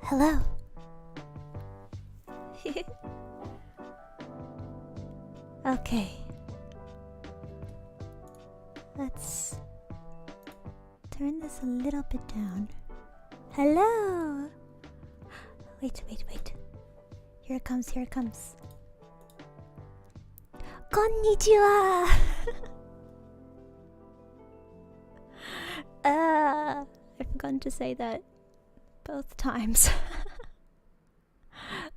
Hello. Okay. Let's turn this a little bit down. Hello. Wait. Here it comes. Konnichiwa. I've forgotten to say that both times.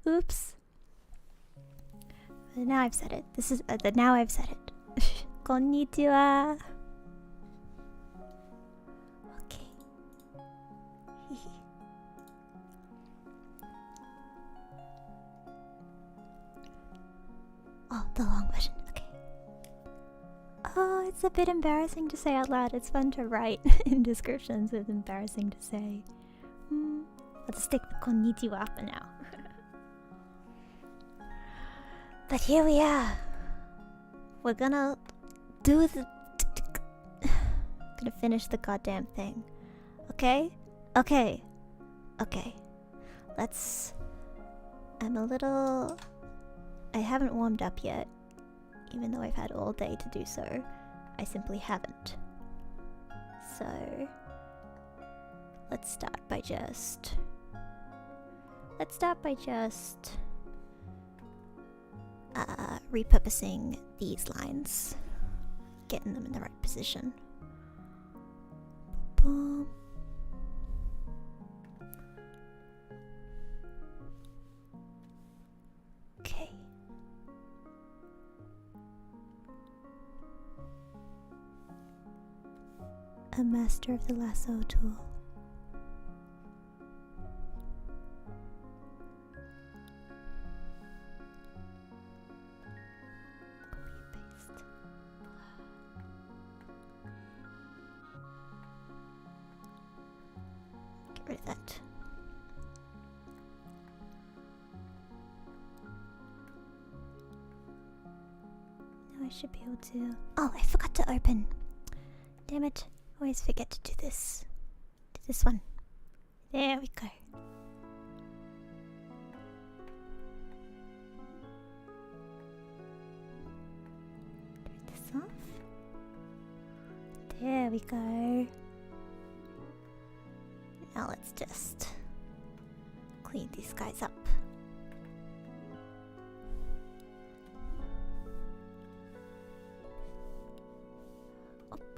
Oops. But now I've said it. Now I've said it. Konnichiwa. Okay. Oh, the long version. Okay. Oh, it's a bit embarrassing to say out loud. It's fun to write in descriptions. It's embarrassing to say. Let's stick with konnichiwa for now. But here we are. We're gonna do the... gonna finish the goddamn thing. Okay? Okay. Let's... I haven't warmed up yet. Even though I've had all day to do so. I simply haven't. So... Let's start by just... repurposing these lines. Getting them in the right position. Boom. Okay. A master of the lasso tool. Get rid of that. Now I should be able to... Oh, I forgot to open. Damn it. Always forget to do this. Do this one. There we go. Turn this off. There we go. Now let's just clean these guys up.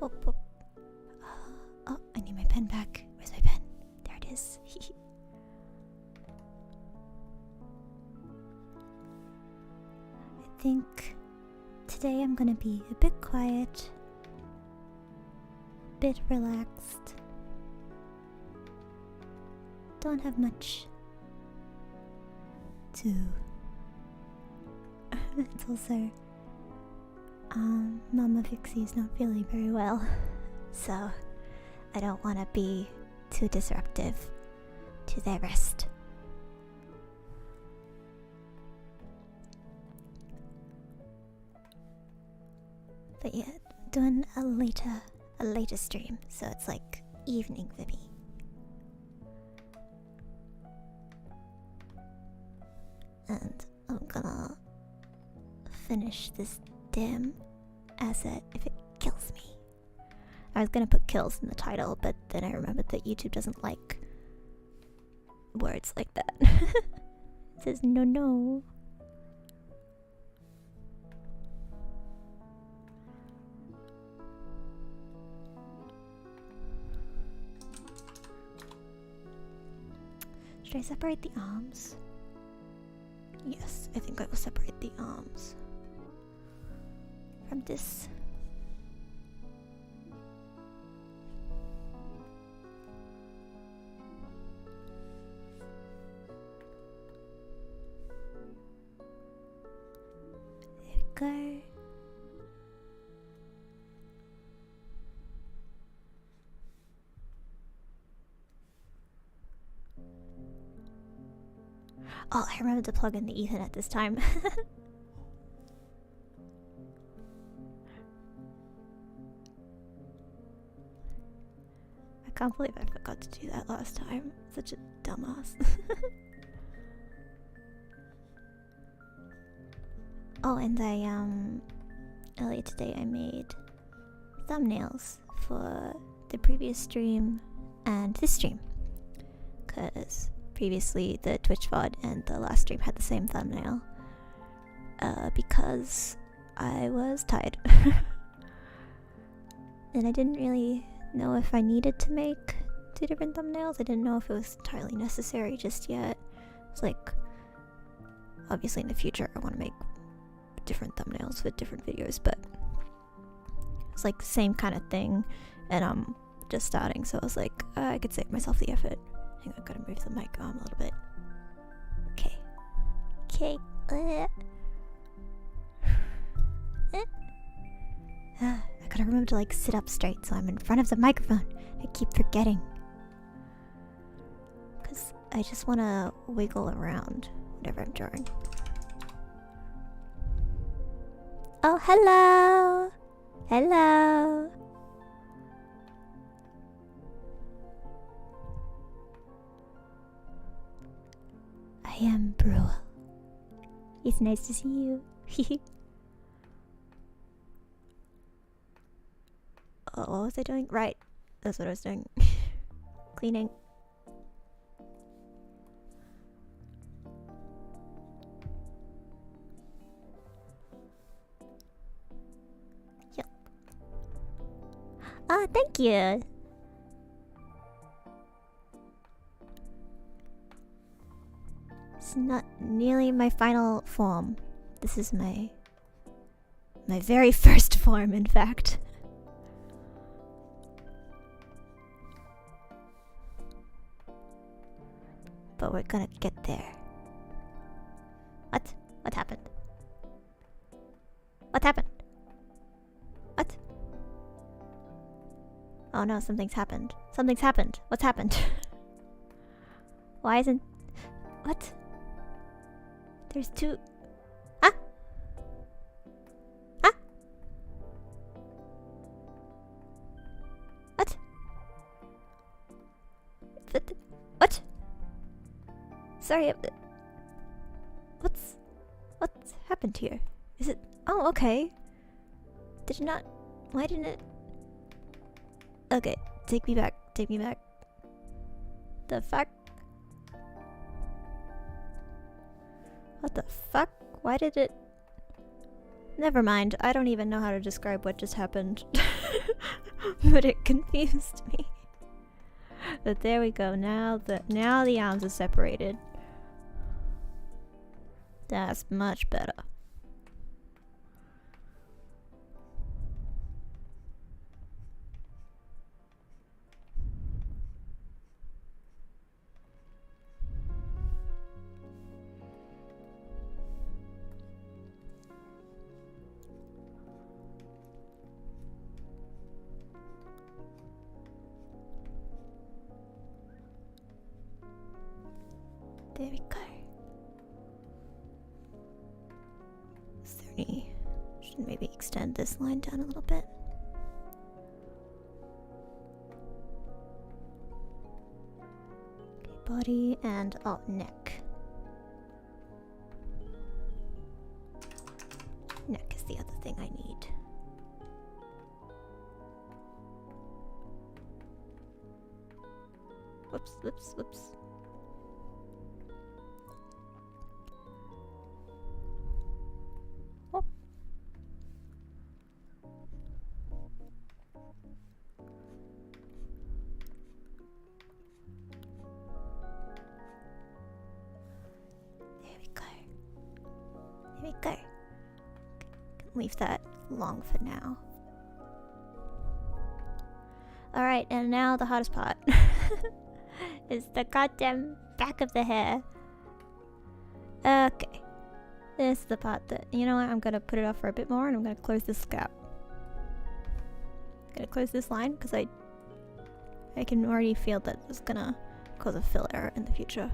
Up. Oh, I need my pen back. Where's my pen? There it is. I think today I'm gonna be a bit quiet, a bit relaxed. Don't have much to... It's also... Mama Vixie's not feeling very well, so I don't want to be too disruptive to their rest. But yeah, doing a later stream, so it's like evening for me. And I'm gonna finish this damn asset if it kills me. I was gonna put kills in the title, but then I remembered that YouTube doesn't like words like that. It says no. Should I separate the arms? Yes, I think I will separate the arms from this. There we go. Oh, I remember to plug in the Ethernet this time. My can't believe I forgot to do that last time. Such a dumbass. Oh, and earlier today I made thumbnails for the previous stream and this stream. Because previously the Twitch VOD and the last stream had the same thumbnail. Because I was tired. And I didn't really know if I needed to make 2 different thumbnails. I didn't know if it was entirely necessary just yet. It's like, obviously in the future I want to make different thumbnails for different videos, but it's like the same kind of thing, and I'm just starting, so I was like, I could save myself the effort. Hang on, I gotta move the mic arm a little bit. Okay. Okay. I gotta remember to like sit up straight so I'm in front of the microphone. I keep forgetting. Because I just want to wiggle around whenever I'm drawing. Oh, hello! Hello! I am Brule. It's nice to see you. Oh, what was I doing? Right. That's what I was doing. Cleaning. Yep. Ah, thank you. It's not nearly my final form. This is my very first form, in fact. But we're gonna get there. What? What happened? What happened? What? Oh no, something's happened. Something's happened. What's happened? Why isn't... What? There's 2... Ah! Ah! What? What? Sorry, what's happened here? Is it... Oh, okay. Did you not... Why didn't it... Okay, take me back, take me back. The fuck? What the fuck? Why did it... Never mind, I don't even know how to describe what just happened. But it confused me. But there we go, now the arms are separated. That's much better. There we go. 30. Should maybe extend this line down a little bit. Okay, body and neck. Neck is the other thing I need. Whoops, whoops, whoops. There we go. Leave that long for now. Alright, and now the hardest part. Is the goddamn back of the hair. Okay. This is the part that, you know what, I'm gonna put it off for a bit more and I'm gonna close this gap. I'm gonna close this line because I can already feel that it's gonna cause a fill error in the future.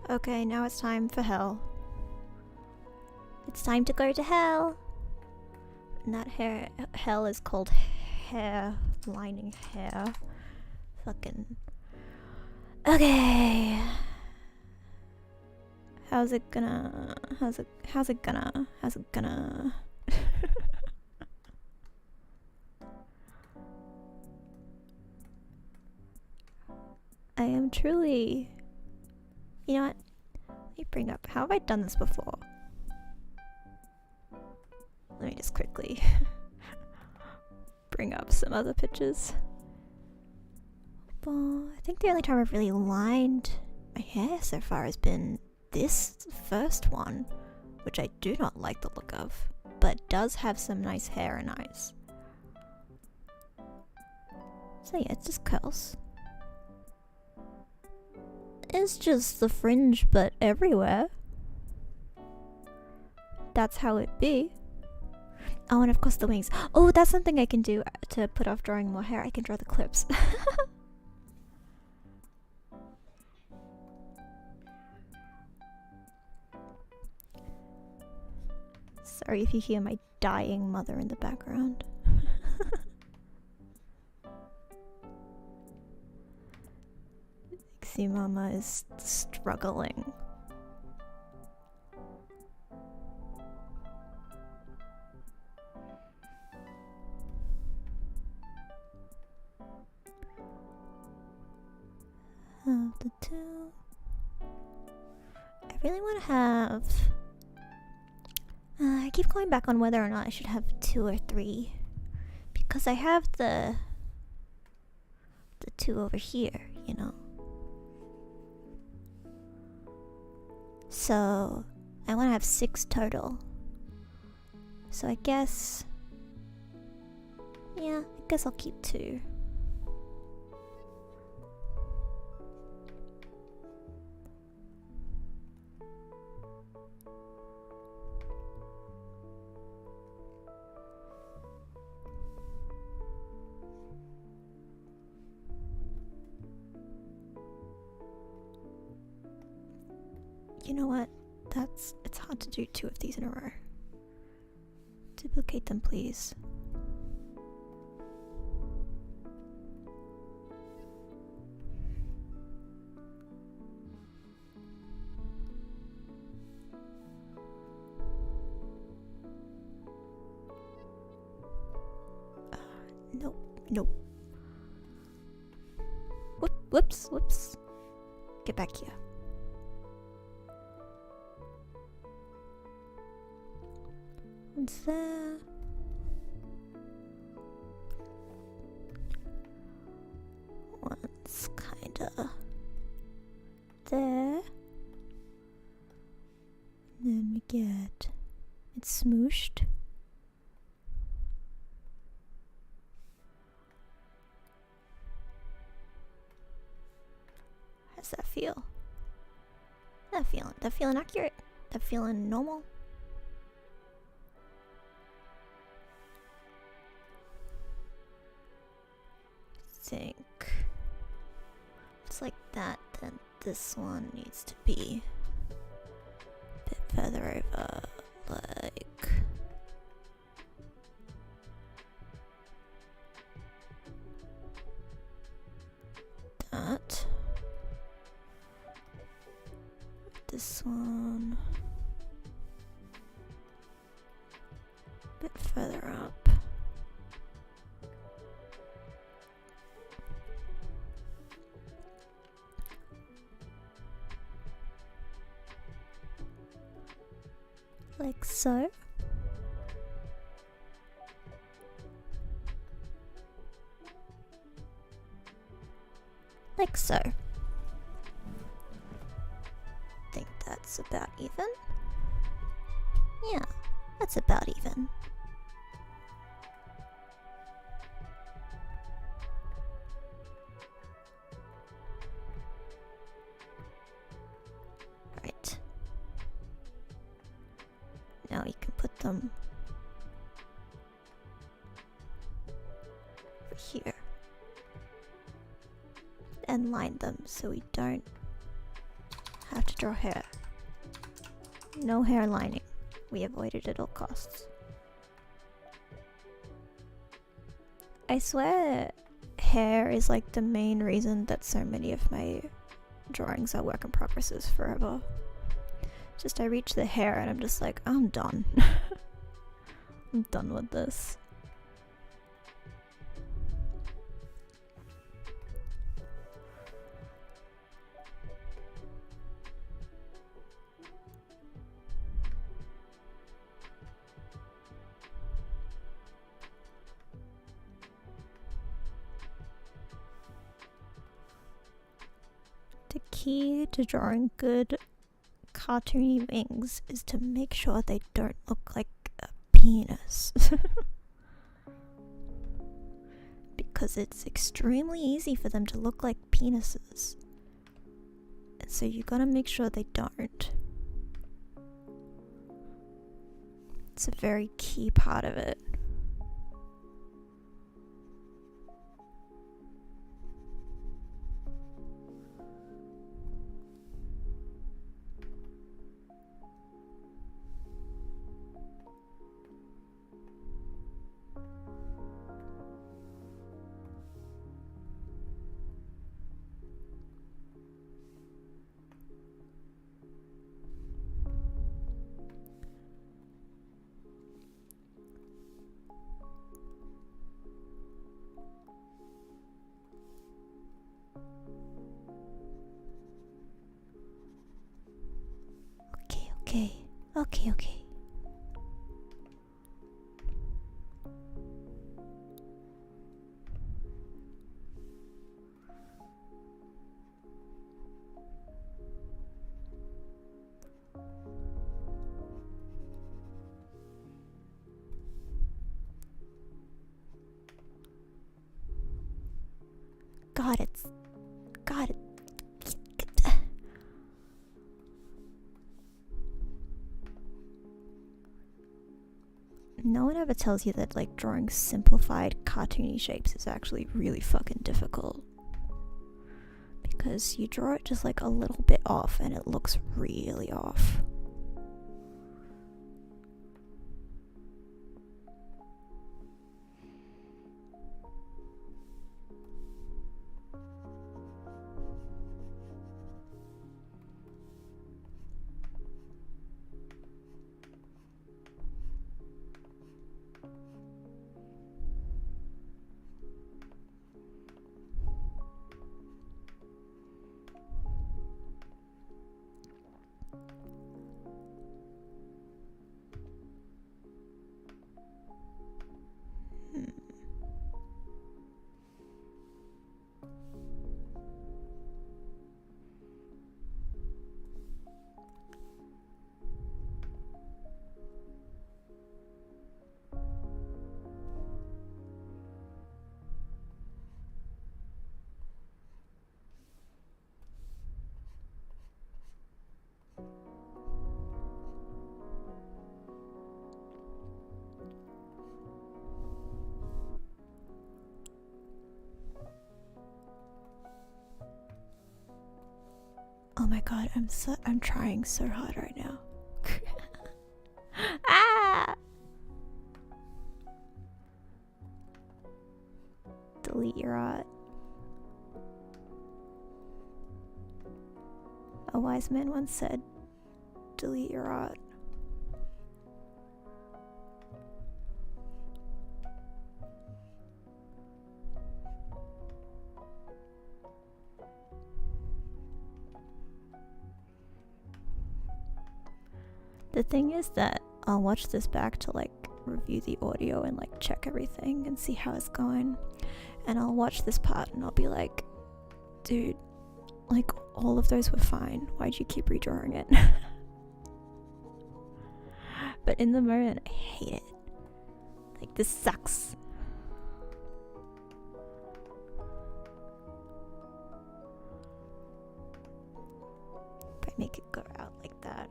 Okay, now it's time for hell. It's time to go to hell. And that hell is called hair lining hair. Fucking. Okay. How's it gonna? I am truly. You know what? Let me bring up. How have I done this before? Let me just quickly bring up some other pictures. Well, I think the only time I've really lined my hair so far has been this first one, which I do not like the look of, but does have some nice hair and eyes. So yeah, it's just curls. It's just the fringe, but everywhere. That's how it be. Oh, and of course the wings. Oh, that's something I can do to put off drawing more hair. I can draw the clips. Sorry if you hear my dying mother in the background. Pixie Mama is struggling. Of the two, I really want to have. I keep going back on whether or not I should have 2 or 3, because I have the 2 over here, you know. So I want to have 6 total. So I guess, yeah, I guess I'll keep 2. You know what? It's hard to do 2 of these in a row. Duplicate them, please. Nope. Whoops. Get back here. One's there. One's kinda there. And then we get it smooshed. How's that feel? That feeling accurate? That feeling normal? Think it's like that, then this one needs to be a bit further over, like that. This one a bit further up. Like so. Like so. I think that's about even. Yeah, that's about even. Right. Now you can put them over here and line them so we don't have to draw hair. No hair lining. We avoid it at all costs. I swear hair is like the main reason that so many of my drawings are work in progresses forever. Just I reach the hair and I'm just like, I'm done. I'm done with this. The key to drawing good cartoony wings is to make sure they don't look like a penis. Because it's extremely easy for them to look like penises. And so you gotta make sure they don't. It's a very key part of it. Okay. God, it. No one ever tells you that, like, drawing simplified cartoony shapes is actually really fucking difficult. Because you draw it just like a little bit off and it looks really off. Oh my god, I'm trying so hard right now. Ah! Delete your art. A wise man once said, delete your art. The thing is that I'll watch this back to like review the audio and like check everything and see how it's going. And I'll watch this part and I'll be like, dude, like all of those were fine. Why'd you keep redrawing it? But in the moment, I hate it. Like, this sucks. If I make it go out like that.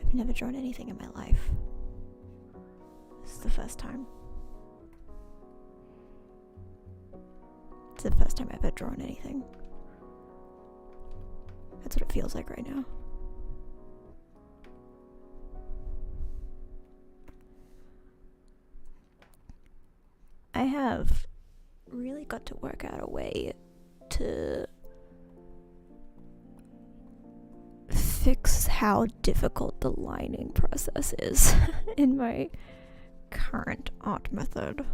I've never drawn anything in my life. This is the first time. It's the first time I've ever drawn anything. That's what it feels like right now. I have really got to work out a way to fix how difficult the lining process is in my current art method.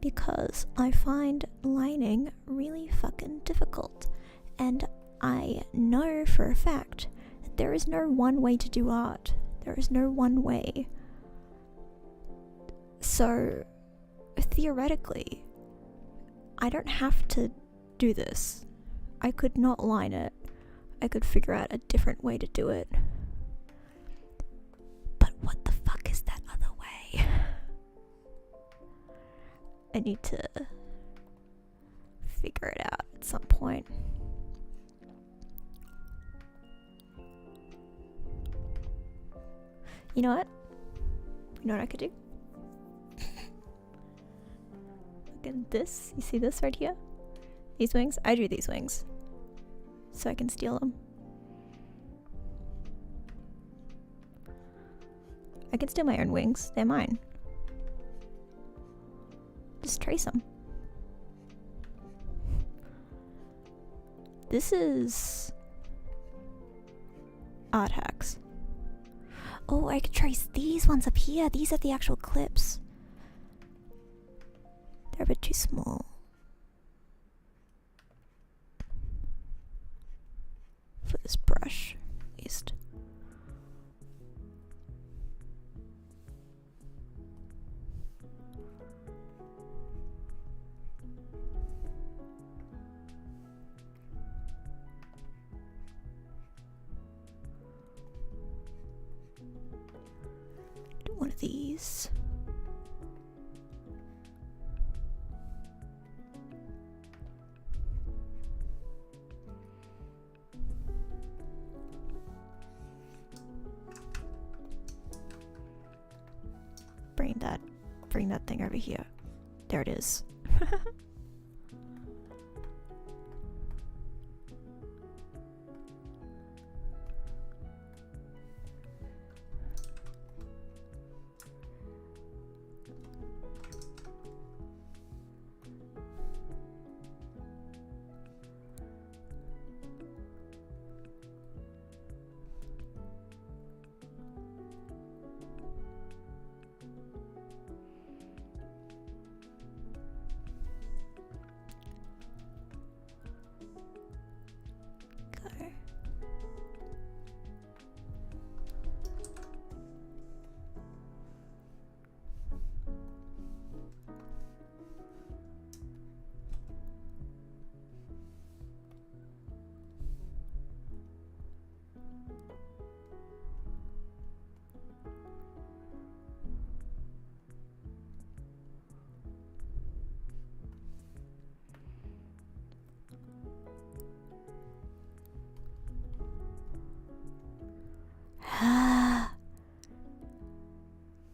Because I find lining really fucking difficult. And I know for a fact that there is no one way to do art. There is no one way. So, theoretically, I don't have to do this. I could not line it. I could figure out a different way to do it. But what the fuck is that other way? I need to figure it out at some point. You know what? You know what I could do? Look at this. You see this right here? These wings? I drew these wings. So I can steal them. I can steal my own wings. They're mine. Just trace them. This is art hacks. Oh, I could trace these ones up here. These are the actual clips. They're a bit too small. For this brush, at least. Do one of these. Bring that thing over here. There it is.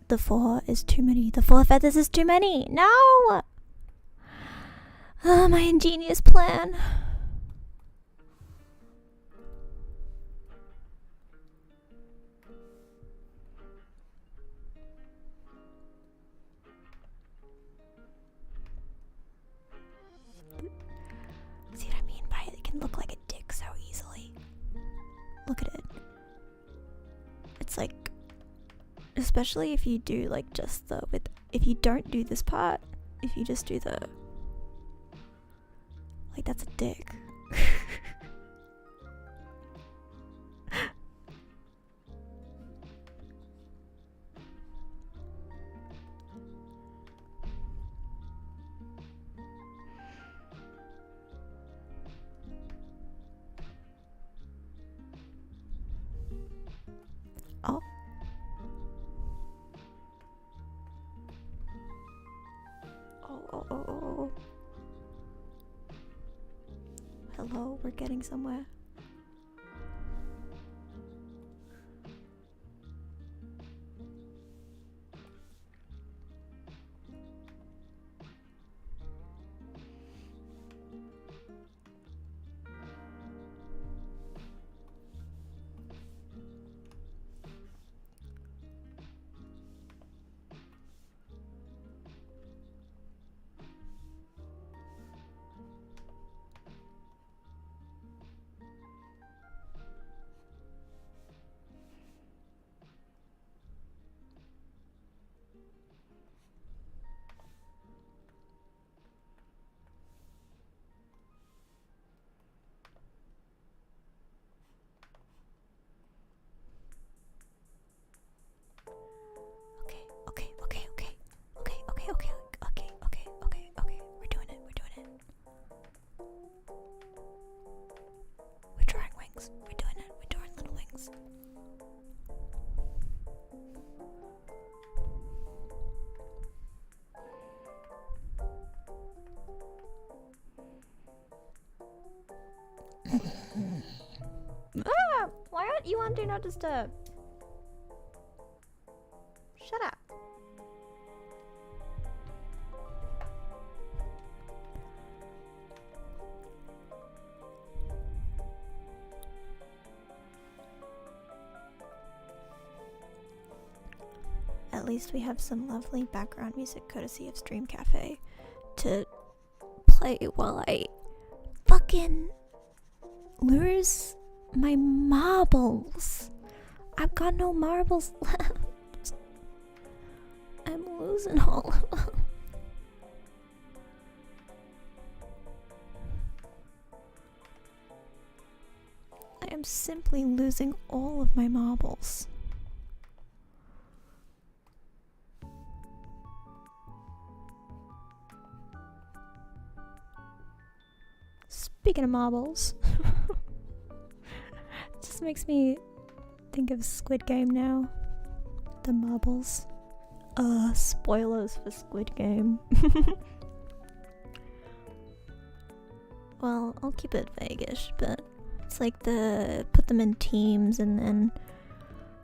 The 4 is too many. The 4 feathers is too many. No! My ingenious plan. See what I mean by it? It can look like a dick so easily. Look at it. It's like, especially if you do like just the if you don't do this part, if you just do the, like, that's a dick. Oh. Oh. Hello, we're getting somewhere. okay, okay, okay, okay, okay. We're doing it, we're doing it. We're drawing wings. We're doing it, we're drawing little wings. Ah! Why aren't you on Do Not Disturb? Shut up. At least we have some lovely background music courtesy of Stream Cafe to play while I fucking lose my marbles. I've got no marbles left. I'm losing all of them. I am simply losing all of my marbles. Speaking of marbles, it just makes me think of Squid Game now. The marbles. Spoilers for Squid Game. Well, I'll keep it vague-ish, but it's like put them in teams and then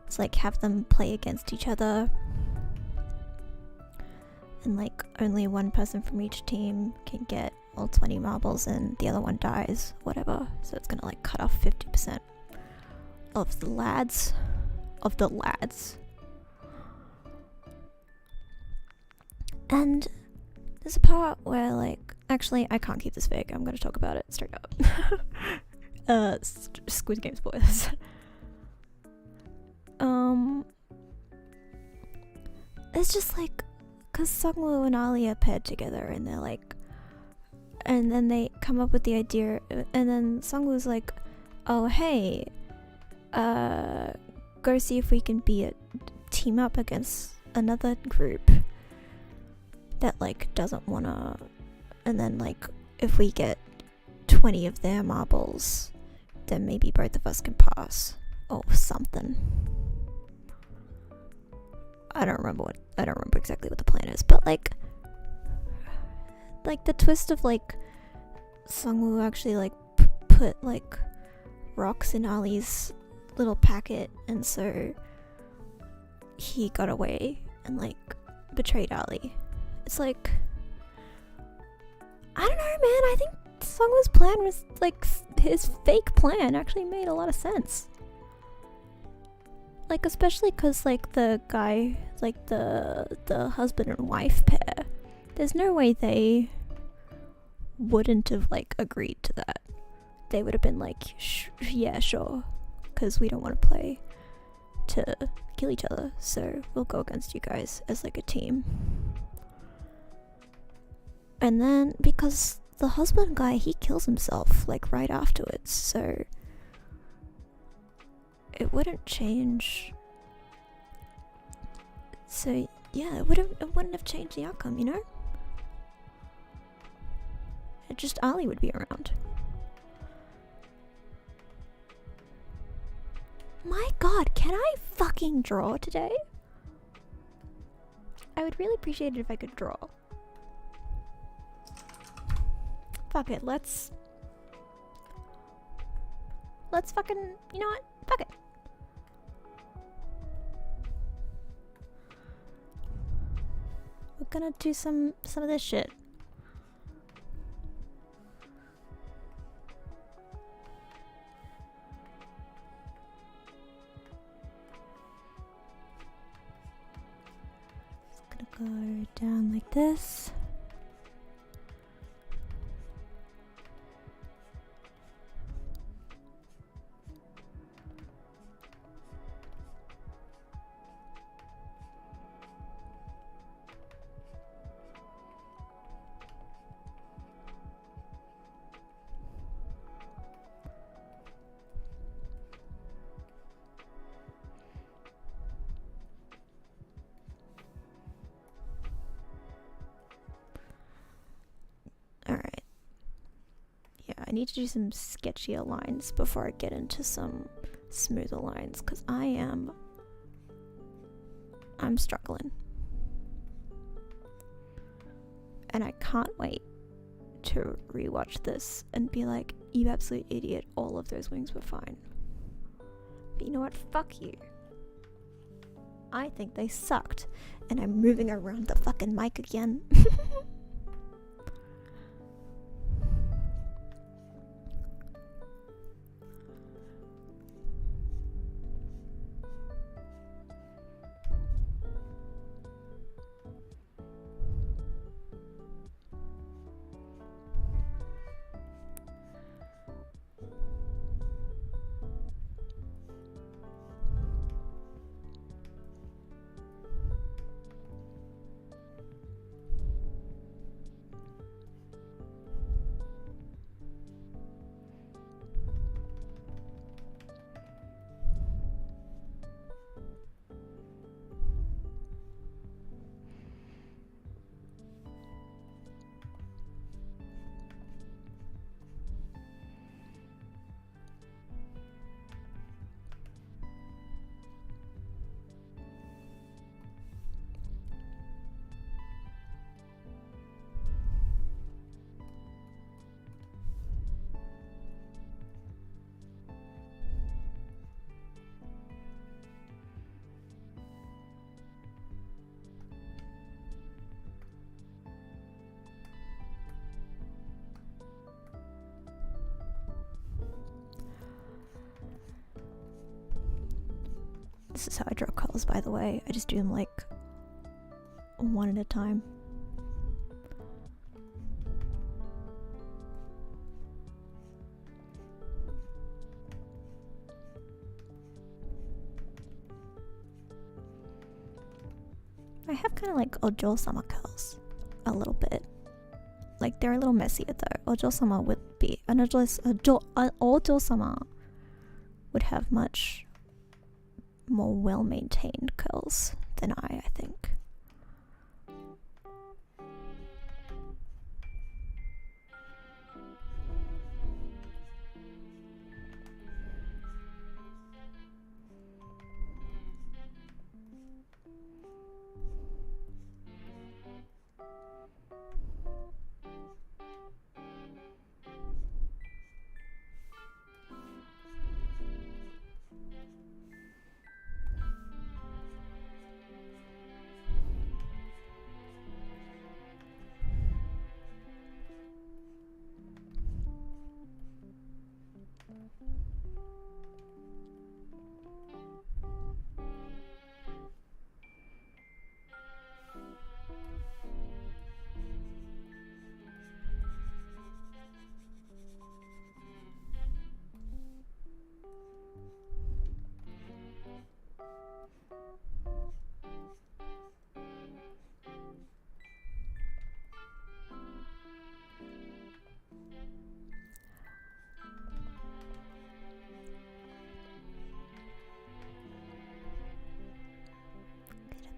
it's like have them play against each other. And like only one person from each team can get all 20 marbles and the other one dies, whatever. So it's gonna like cut off 50% of the lads. And there's a part where like, actually I can't keep this vague, I'm gonna talk about it straight up. Squid Game spoilers. It's just like, cause Sungwoo and Ali are paired together and they're like, and then they come up with the idea, and then Sungwoo's like, oh hey, go see if we can team up against another group that like doesn't wanna, and then like if we get 20 of their marbles, then maybe both of us can pass or something. I don't remember exactly what the plan is, but like the twist of like Sungwoo actually like put like rocks in Ali's little packet, and so he got away and like betrayed Ali. It's like, I don't know, man. I think Sungwoo's plan was like his fake plan actually made a lot of sense. Like especially because like the guy, like the husband and wife pair, there's no way they wouldn't have like agreed to that. They would have been like, yeah, sure, because we don't want to play to kill each other, so we'll go against you guys as like a team. And then because the husband guy, he kills himself like right afterwards, so it wouldn't change. So yeah, it wouldn't have changed the outcome, you know? It just Ali would be around. My god, can I fucking draw today? I would really appreciate it if I could draw. Fuck it, let's fucking, you know what? Fuck it. We're gonna do some of this shit. Just gonna go down like this. need to do some sketchier lines before I get into some smoother lines, because I'm struggling. And I can't wait to rewatch this and be like, you absolute idiot, all of those wings were fine. But you know what? Fuck you. I think they sucked. And I'm moving around the fucking mic again. This is how I draw colors, by the way. I just do them like one at a time. I have kind of like ojo-sama curls a little bit. Like they're a little messier though. Ojo-sama would be an ojo-sama would have much more well-maintained curls than I think.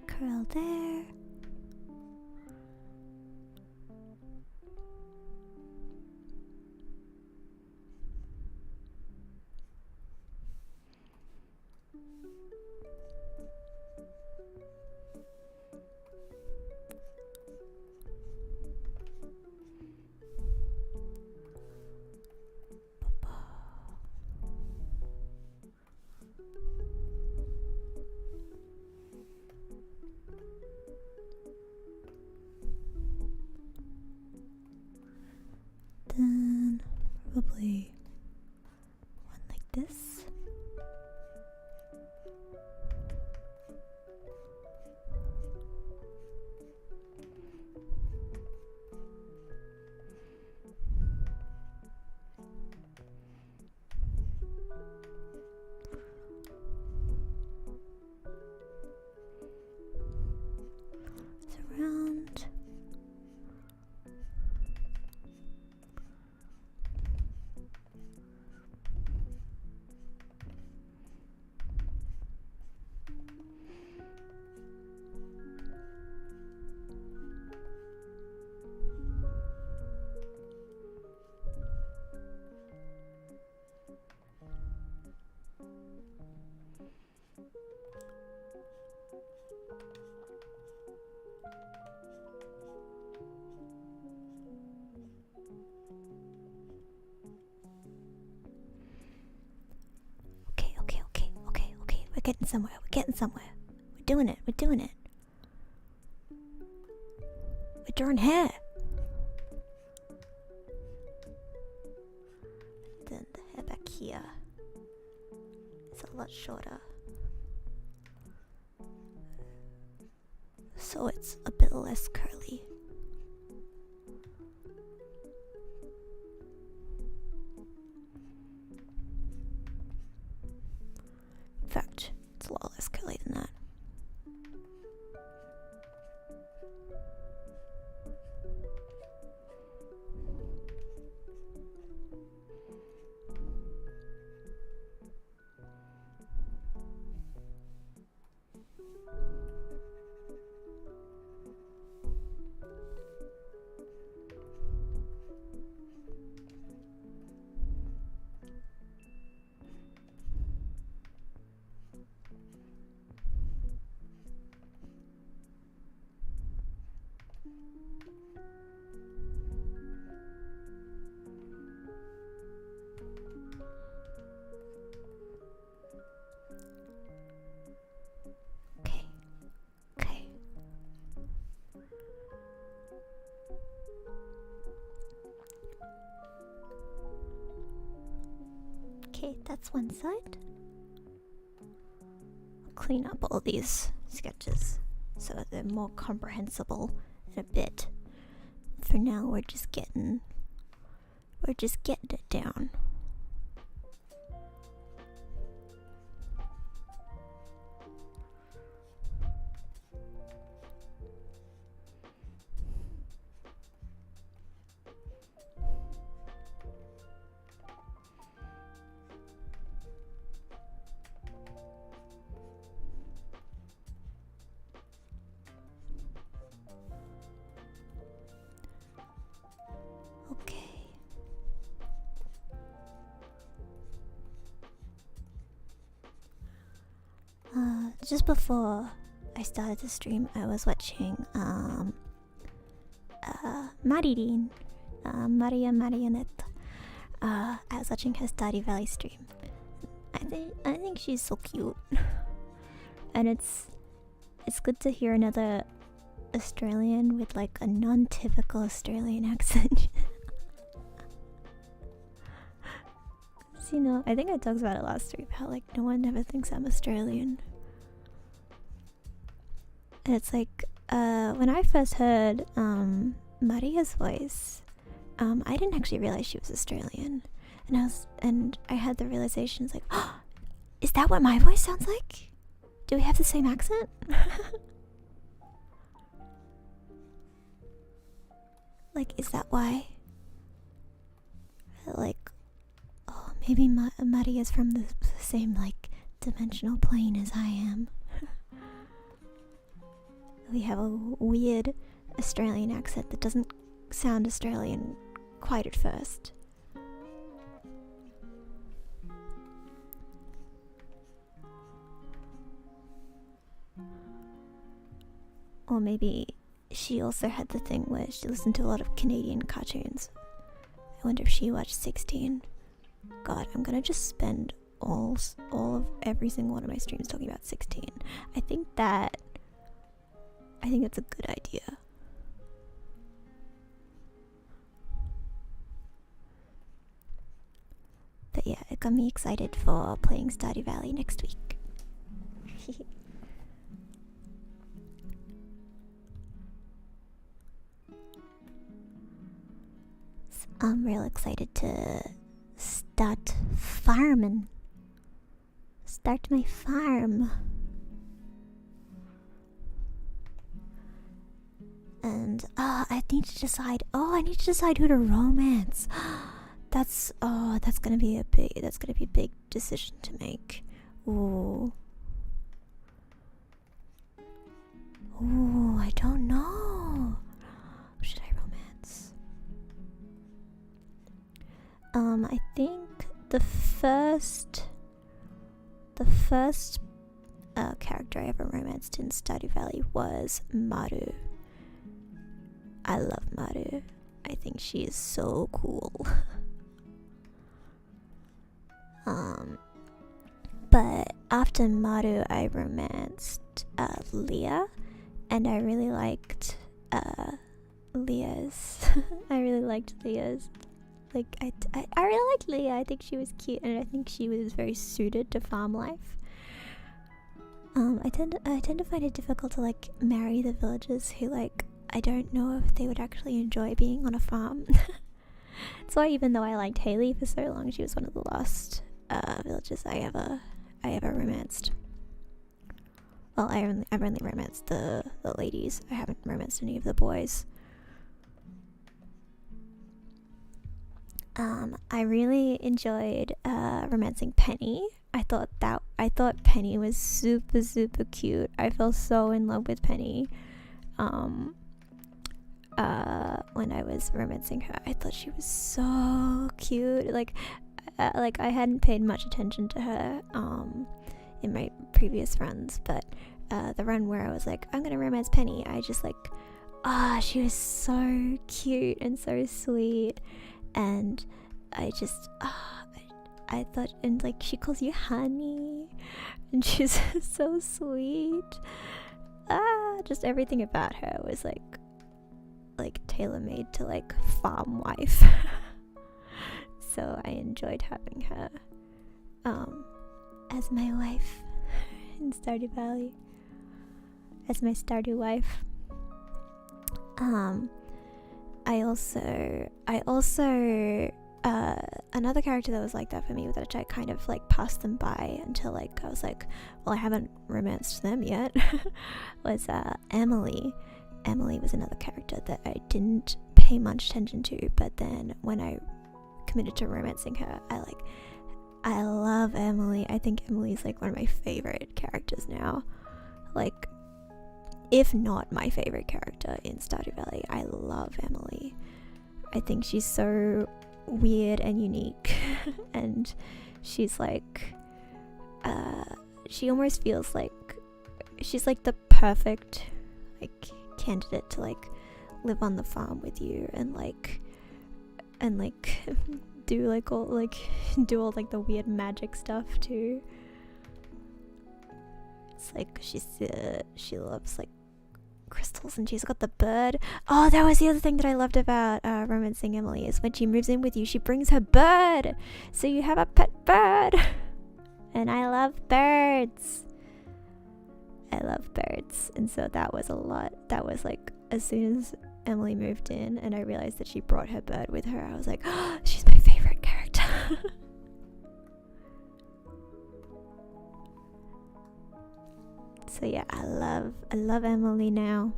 Curl there. getting somewhere. We're getting somewhere. We're doing it. We're doing it. We're drawing hair. Then the hair back here is a lot shorter. So it's a bit less curly. In fact, it's a lot less curly than that. Okay, that's one side. I'll clean up all these sketches so that they're more comprehensible in a bit. For now, we're just getting it down. Just before I started the stream, I was watching Maririn, Maria Marionette. I was watching her Stardew Valley stream. I think she's so cute, and it's good to hear another Australian with like a non-typical Australian accent. You know, I think I talked about it last stream, how like no one ever thinks I'm Australian. And it's like, when I first heard Maria's voice, I didn't actually realize she was Australian. And I had the realization, it's like, oh, is that what my voice sounds like? Do we have the same accent? Like, is that why? Like, oh, maybe Maria's from the same, like, dimensional plane as I am. We have a weird Australian accent that doesn't sound Australian quite at first. Or maybe she also had the thing where she listened to a lot of Canadian cartoons. I wonder if she watched 16. God, I'm gonna just spend all of every single one of my streams talking about 16. I think that's a good idea. But yeah, it got me excited for playing Stardew Valley next week. So I'm real excited to start farming. Start my farm. And I need to decide who to romance. That's gonna be a big decision to make. Ooh, I don't know. Who should I romance? I think the first character I ever romanced in Stardew Valley was Maru. I love Maru. I think she is so cool. But after Maru, I romanced Leah, and I really liked Leah's. I really liked Leah's. Like I really liked Leah. I think she was cute, and I think she was very suited to farm life. I tend to find it difficult to like marry the villagers who like I don't know if they would actually enjoy being on a farm. That's why even though I liked Haley for so long, she was one of the last villagers I ever romanced. Well, I've only romanced the ladies. I haven't romanced any of the boys. I really enjoyed romancing Penny. I thought Penny was super cute. I fell so in love with Penny. When I was romancing her, I thought she was so cute. Like I hadn't paid much attention to her in my previous runs, but the run where I was like, I'm gonna romance Penny, I just like, she was so cute and so sweet, and I just I thought, and like she calls you honey, and she's so sweet. Just everything about her was like tailor-made to like farm wife. So I enjoyed having her as my wife in Stardew Valley, as my Stardew wife. I also another character that was like that for me, that I kind of like passed them by until like I was like, well, I haven't romanced them yet, was Emily. Emily was another character that I didn't pay much attention to, but then when I committed to romancing her, I love Emily. I think Emily's like one of my favorite characters now, like if not my favorite character in Stardew Valley. I love Emily. I think she's so weird and unique and she's like she almost feels like she's like the perfect like candidate to like live on the farm with you and like do all like the weird magic stuff too. It's like she loves like crystals, and she's got the bird. Oh, that was the other thing that I loved about romancing Emily, is when she moves in with you, she brings her bird, so you have a pet bird. And I love birds. And so that was a lot. That was like, as soon as Emily moved in and I realized that she brought her bird with her, I was like, oh, she's my favorite character. So yeah, I love Emily now.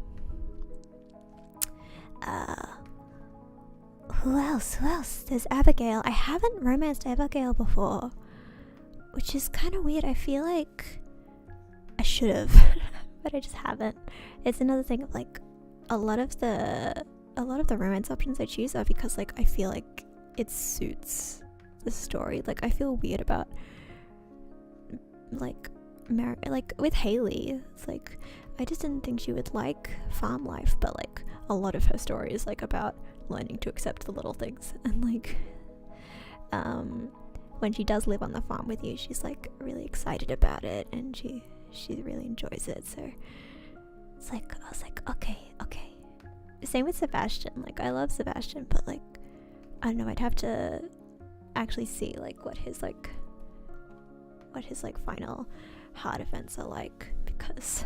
Who else? There's Abigail. I haven't romanced Abigail before, which is kind of weird. I feel like I should have, but I just haven't. It's another thing of like a lot of the romance options I choose are because like I feel like it suits the story. Like I feel weird about like with Haley. It's like I just didn't think she would like farm life, but like a lot of her story is like about learning to accept the little things, and like when she does live on the farm with you, she's like really excited about it, and she really enjoys it. So it's like I was like, okay. Same with Sebastian. Like I love Sebastian, but like I don't know, I'd have to actually see like what his final hard events are like, because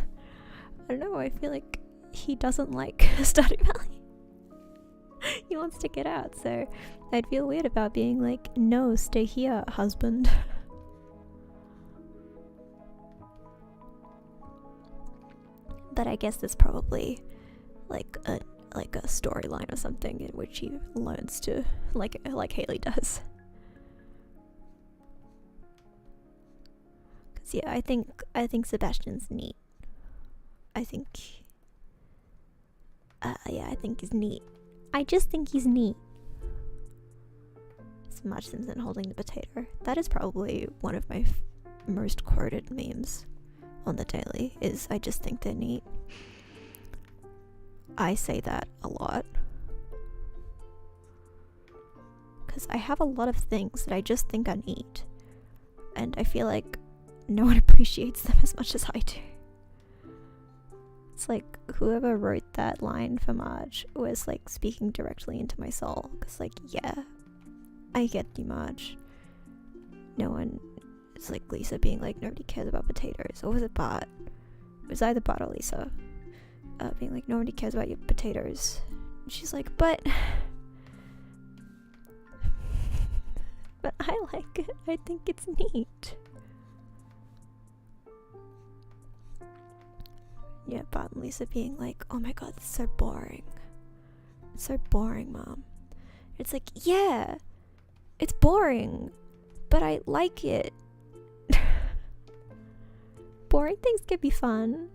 I don't know, I feel like he doesn't like Stardew Valley. He wants to get out, so I'd feel weird about being like, no, stay here, husband. But I guess there's probably like a storyline or something in which he learns to like Haley does. Cause yeah, I think Sebastian's neat. I think he's neat. I just think he's neat. It's Marge Simpson holding the potato. That is probably one of my most quoted memes on the daily, is I just think they're neat. I say that a lot because I have a lot of things that I just think are neat, and I feel like no one appreciates them as much as I do. It's like whoever wrote that line for Marge was like speaking directly into my soul. Cause like, yeah, I get you, Marge. No one, it's like Lisa being like, nobody cares about potatoes. Or was it Bart? It was either Bart or Lisa. Being like, nobody cares about your potatoes. And she's like, but I like it. I think it's neat. Yeah, Bart and Lisa being like, oh my god, it's so boring. It's so boring, Mom. It's like, yeah, it's boring, but I like it. Boring things can be fun.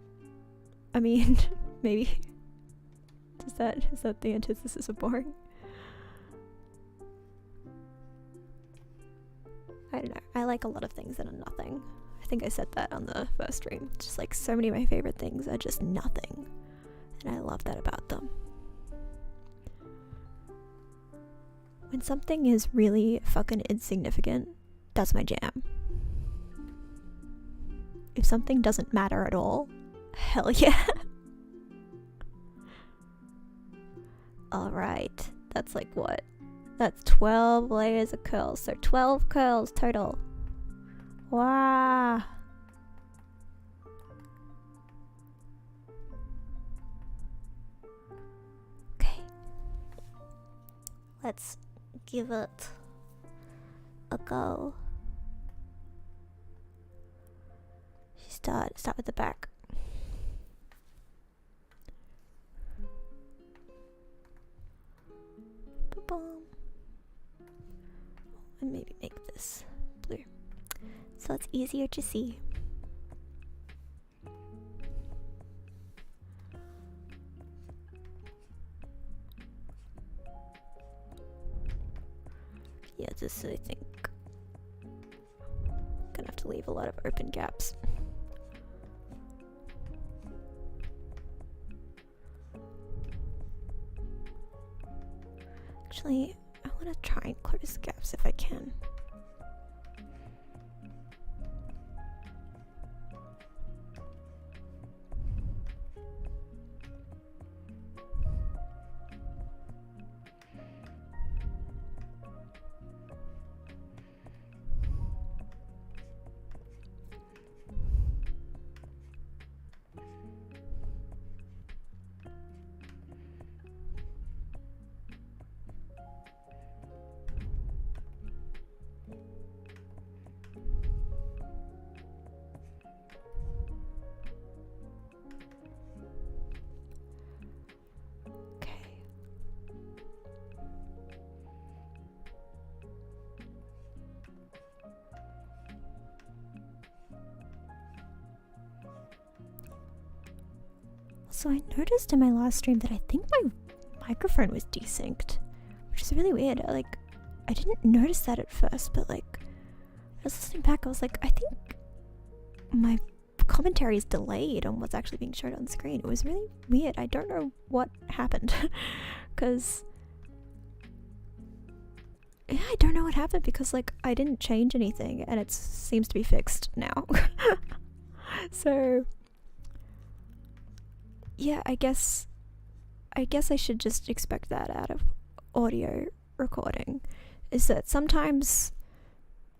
I mean, maybe. Is that the antithesis of boring? I don't know. I like a lot of things that are nothing. I think I said that on the first stream. Just like so many of my favorite things are just nothing. And I love that about them. When something is really fucking insignificant, that's my jam. If something doesn't matter at all, hell yeah. Alright, that's like what? That's 12 layers of curls, so 12 curls total. Wow. Okay. Let's give it a go. Start with the back. Ba-bum. And maybe make this blue so it's easier to see. Yeah, this I think gonna have to leave a lot of open gaps. Actually, I want to try and close gaps if I can. So I noticed in my last stream that I think my microphone was desynced, which is really weird. Like, I didn't notice that at first, but like, I was listening back, I was like, I think my commentary is delayed on what's actually being showed on screen. It was really weird. I don't know what happened, because yeah, I don't know what happened because like I didn't change anything, and it seems to be fixed now. So yeah, I guess I should just expect that out of audio recording, is that sometimes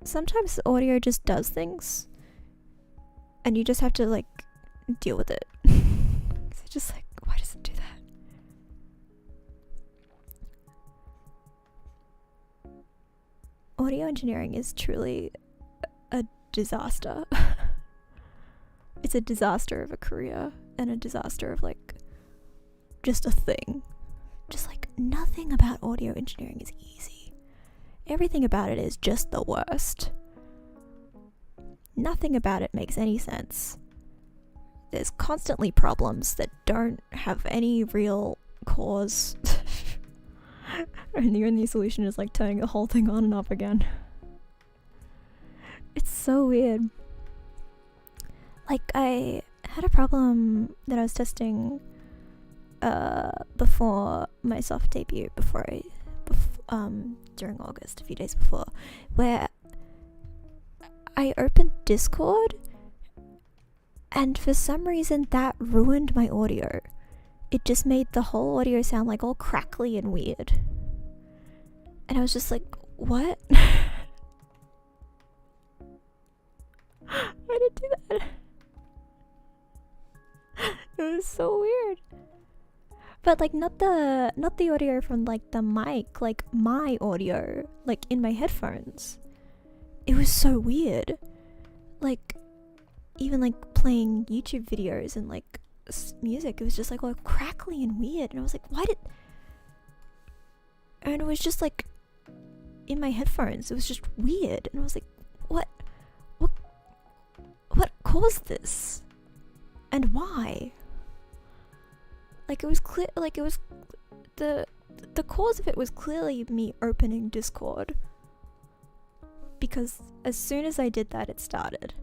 the audio just does things and you just have to like deal with it. It's just like, why does it do that? Audio engineering is truly a disaster. It's a disaster of a career and a disaster of like just a thing. Just like nothing about audio engineering is easy. Everything about it is just the worst. Nothing about it makes any sense. There's constantly problems that don't have any real cause. And the only solution is like turning the whole thing on and off again. It's so weird. Like, I had a problem that I was testing before my soft debut, during August, a few days before, where I opened Discord And for some reason that ruined my audio. It just made the whole audio sound like all crackly and weird. And I was just like, what? Why did it do that? It was so weird. But like not the audio from like the mic, like my audio, like in my headphones. It was so weird. Like even like playing YouTube videos and like music, it was just like all crackly and weird, and I was like, why did... And it was just like in my headphones, it was just weird, and I was like, what caused this? And why? Like it was clear, like it was the cause of it was clearly me opening Discord, because as soon as I did that, it started.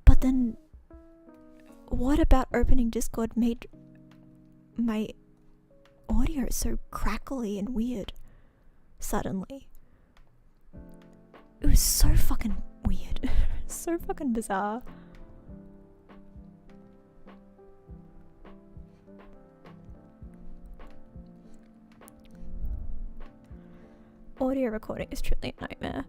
But then what about opening Discord made my audio so crackly and weird suddenly? It was so fucking weird. So fucking bizarre. Audio recording is truly a nightmare.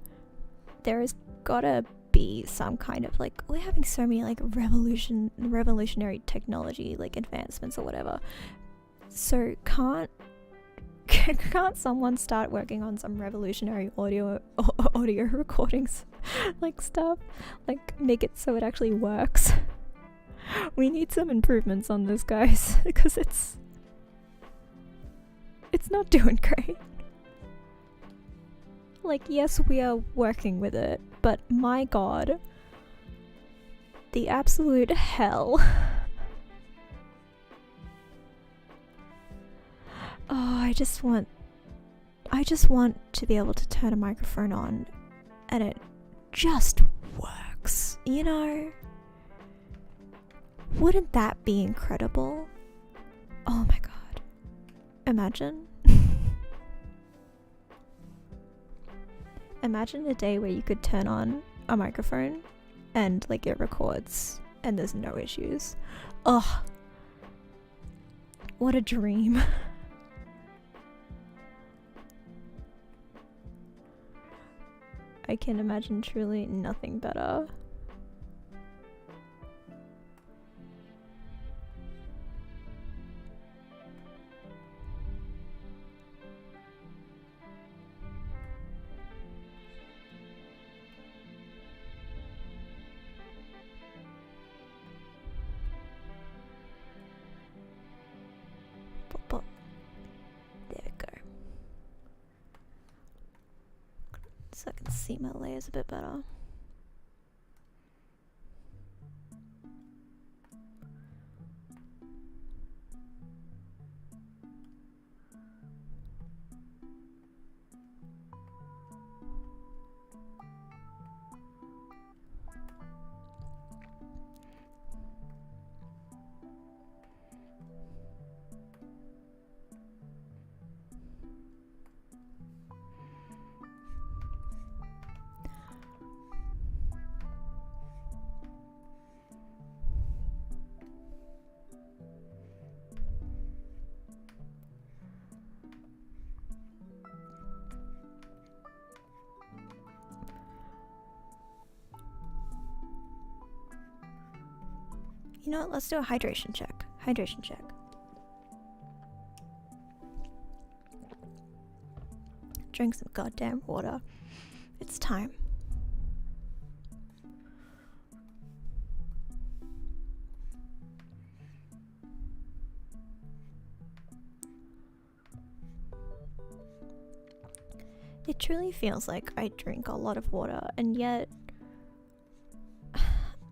There has gotta be some kind of like, we're having so many like revolutionary technology like advancements or whatever, so can't someone start working on some revolutionary audio recordings like stuff, like make it so it actually works? We need some improvements on this, guys, because it's not doing great. Like, yes, we are working with it, but my god, the absolute hell. Oh, I just want to be able to turn a microphone on and it just works, you know? Wouldn't that be incredible? Oh my god. Imagine. Imagine a day where you could turn on a microphone and like it records and there's no issues. Oh, what a dream. I can imagine truly nothing better. There we go. So I can see my layers a bit better. You know what? Let's do a hydration check. Hydration check. Drink some goddamn water. It's time. It truly feels like I drink a lot of water, and yet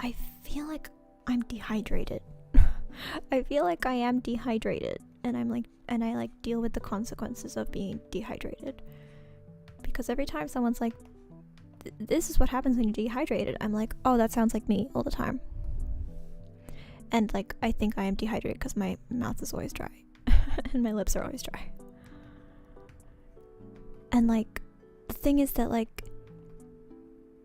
I feel like I'm dehydrated. I feel like I am dehydrated, and I deal with the consequences of being dehydrated. Because every time someone's like, this is what happens when you're dehydrated, I'm like, oh, that sounds like me all the time. And like, I think I am dehydrated because my mouth is always dry and my lips are always dry. And like, the thing is that like,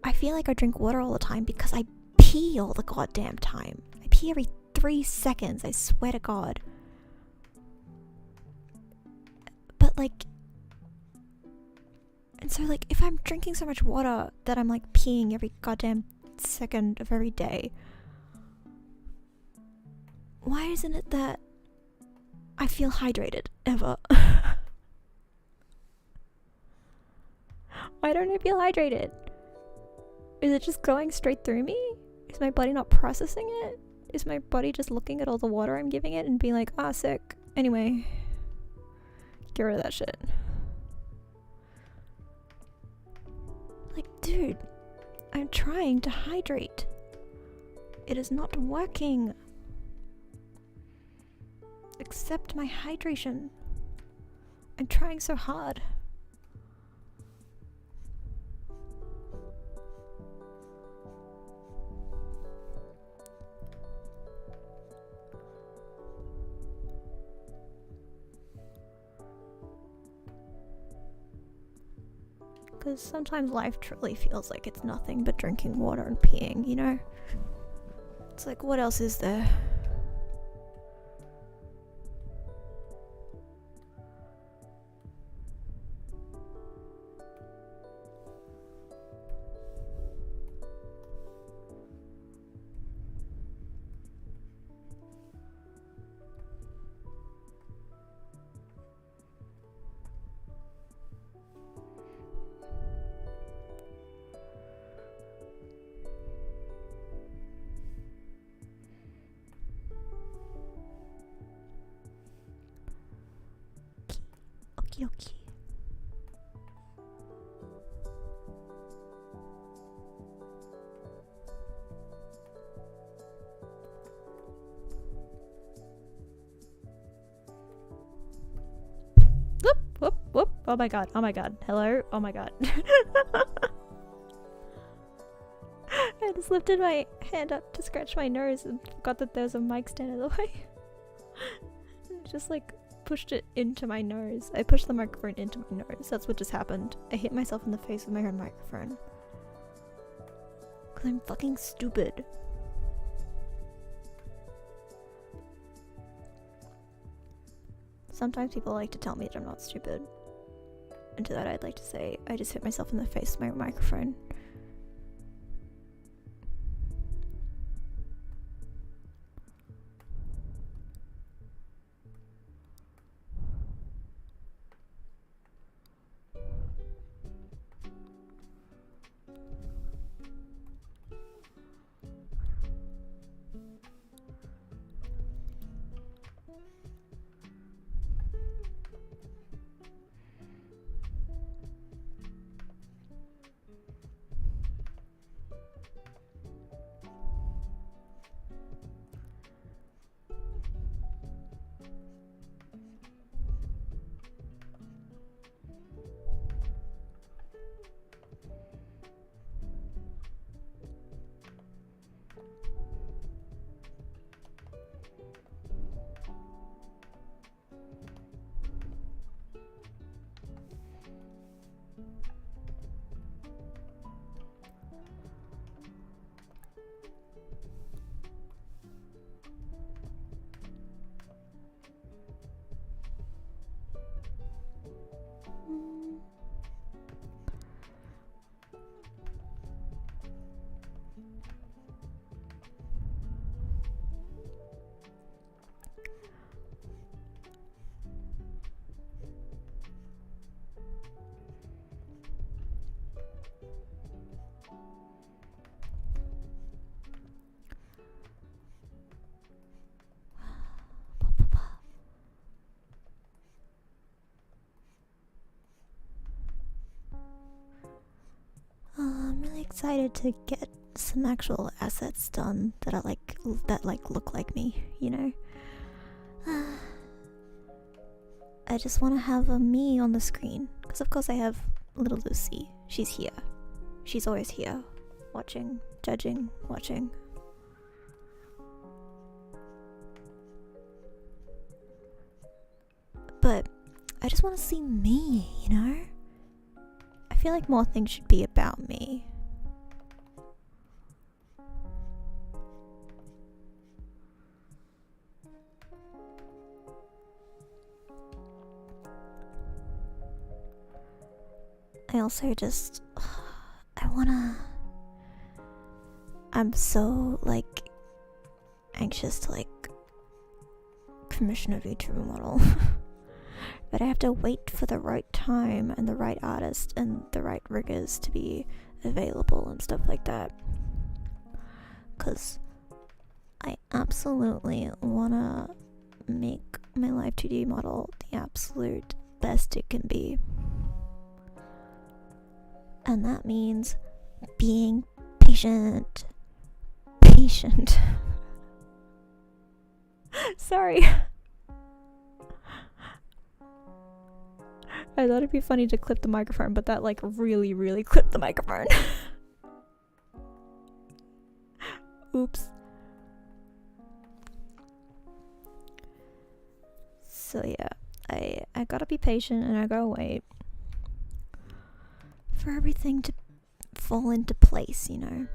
I feel like I drink water all the time because I pee pee all the goddamn time. I pee every 3 seconds, I swear to God. But like, and so like, if I'm drinking so much water that I'm like peeing every goddamn second of every day, why isn't it that I feel hydrated ever? Why don't I feel hydrated? Is it just going straight through me? Is my body not processing it? Is my body just looking at all the water I'm giving it and being like, ah, sick. Anyway, get rid of that shit. Like, dude, I'm trying to hydrate. It is not working. Accept my hydration. I'm trying so hard. Because sometimes life truly feels like it's nothing but drinking water and peeing, you know? It's like, what else is there? Okay. Whoop. Oh my god. Hello? Oh my god. I just lifted my hand up to scratch my nose and forgot that there's a mic stand in the way. Just like pushed it into my nose. I pushed the microphone into my nose. That's what just happened. I hit myself in the face with my own microphone. Because I'm fucking stupid. Sometimes people like to tell me that I'm not stupid. And to that I'd like to say, I just hit myself in the face with my own microphone. I'm really excited to get some actual assets done that are like look like me, you know? I just want to have a me on the screen, because of course I have little Lucy. She's here. She's always here, watching, judging, watching. But I just want to see me, you know? I feel like more things should be about me. I also just I'm so like anxious to like commission a VTuber model. But I have to wait for the right time and the right artist and the right riggers to be available and stuff like that. Cause I absolutely wanna make my live 2D model the absolute best it can be. And that means being patient. Sorry. I thought it'd be funny to clip the microphone, but that like really clipped the microphone. Oops. So yeah, I gotta be patient and I gotta wait for everything to fall into place, you know.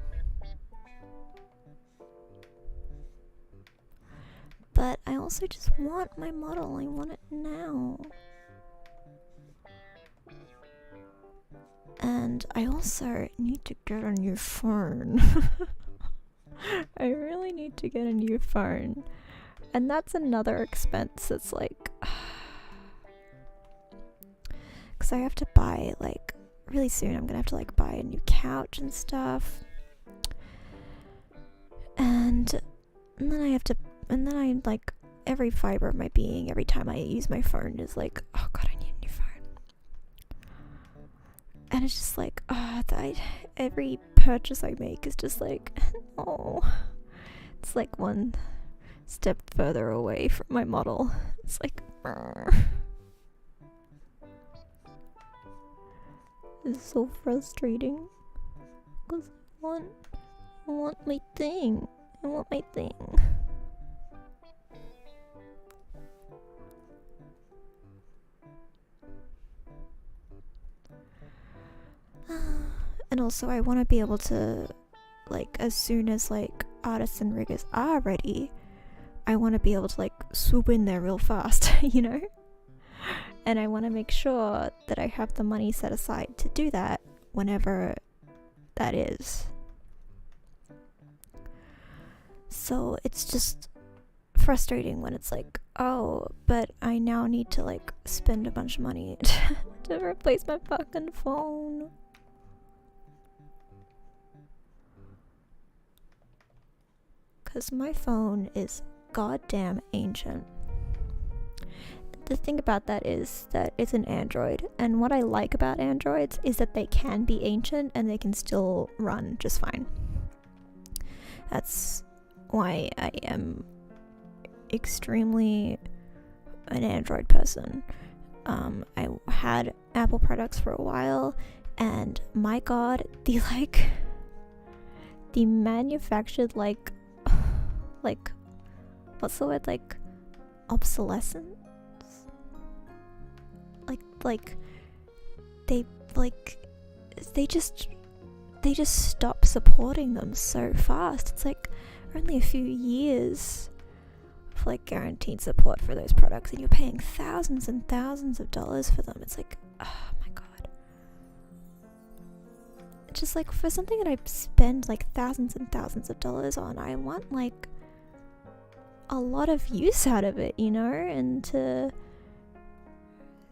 But I also just want my model. I want it now. And I also need to get a new phone. I really need to get a new phone. And that's another expense. It's like, because I have to buy, like, really soon I'm gonna have to like buy a new couch and stuff. And then I like every fiber of my being, every time I use my phone is like, oh god, I need a new phone. And it's just like, every purchase I make is just like, oh, it's like one step further away from my model. It's like, it's so frustrating because I want my thing. I want my thing. And also I want to be able to, like, as soon as like artists and riggers are ready, I want to be able to like swoop in there real fast, you know? And I want to make sure that I have the money set aside to do that whenever that is. So it's just frustrating when it's like, oh, but I now need to like spend a bunch of money to replace my fucking phone. Because my phone is goddamn ancient. The thing about that is that it's an Android, and what I like about Androids is that they can be ancient and they can still run just fine. That's why I am extremely an Android person. I had Apple products for a while, and my god, the manufactured what's the word, like obsolescence? They just stop supporting them so fast. It's like only a few years of like guaranteed support for those products, and you're paying thousands and thousands of dollars for them. It's like, oh my god. It's just like, for something that I spend like thousands and thousands of dollars on, I want like a lot of use out of it, you know? And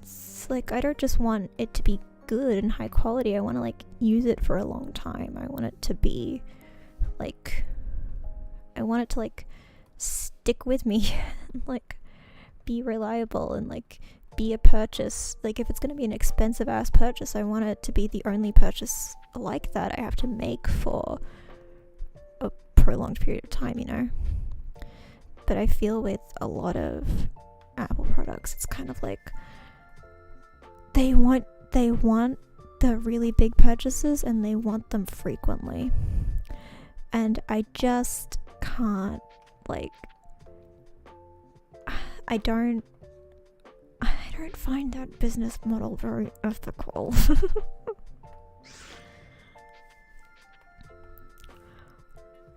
it's like, I don't just want it to be good and high quality. I want to like use it for a long time. I want it to be like, I want it to like stick with me and like be reliable and like be a purchase. Like, if it's going to be an expensive ass purchase, I want it to be the only purchase like that I have to make for a prolonged period of time, you know? But I feel with a lot of Apple products, it's kind of like they want the really big purchases and they want them frequently. And I just can't, like, I don't find that business model very ethical.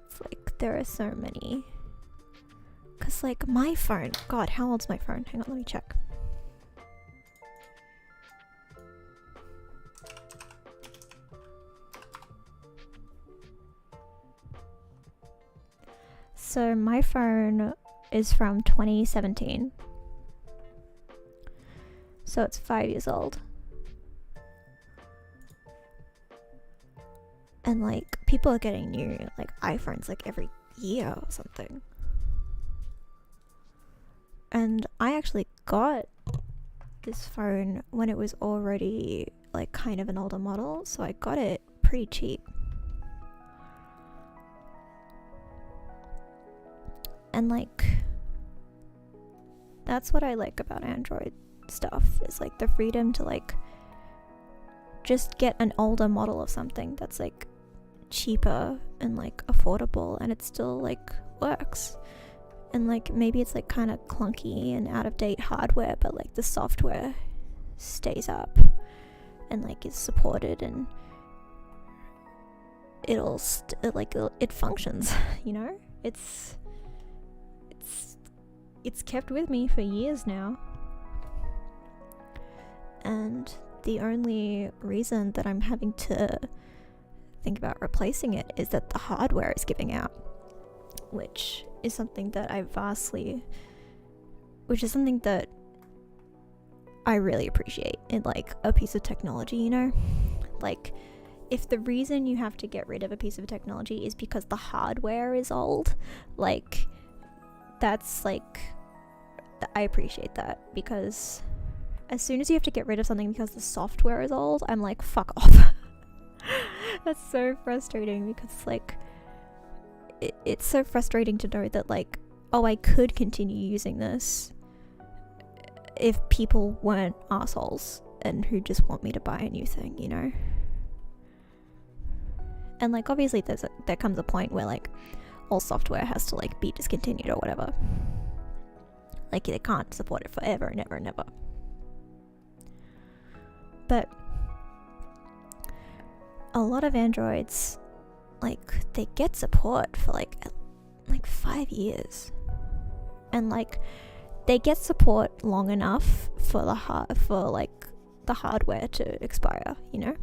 It's like, there are so many. Cause like my phone, god, how old's my phone? Hang on, let me check. So my phone is from 2017. So it's 5 years old. And like people are getting new like iPhones like every year or something. And I actually got this phone when it was already like kind of an older model, so I got it pretty cheap. And like that's what I like about Android stuff, is like the freedom to like just get an older model of something that's like cheaper and like affordable, and it still like works. And like maybe it's like kind of clunky and out of date hardware, but like the software stays up and like is supported, and it functions, you know? It's kept with me for years now. And the only reason that I'm having to think about replacing it is that the hardware is giving out, which is something that I really appreciate in like a piece of technology, you know? Like if the reason you have to get rid of a piece of technology is because the hardware is old, like that's like, I appreciate that, because as soon as you have to get rid of something because the software is old, I'm like, fuck off. That's so frustrating, because like it's so frustrating to know that like, oh, I could continue using this if people weren't assholes and who just want me to buy a new thing, you know? And like obviously there comes a point where like all software has to like be discontinued or whatever. Like they can't support it forever and ever and ever. But a lot of Androids, like they get support for like 5 years, and like they get support long enough for the hardware to expire, you know?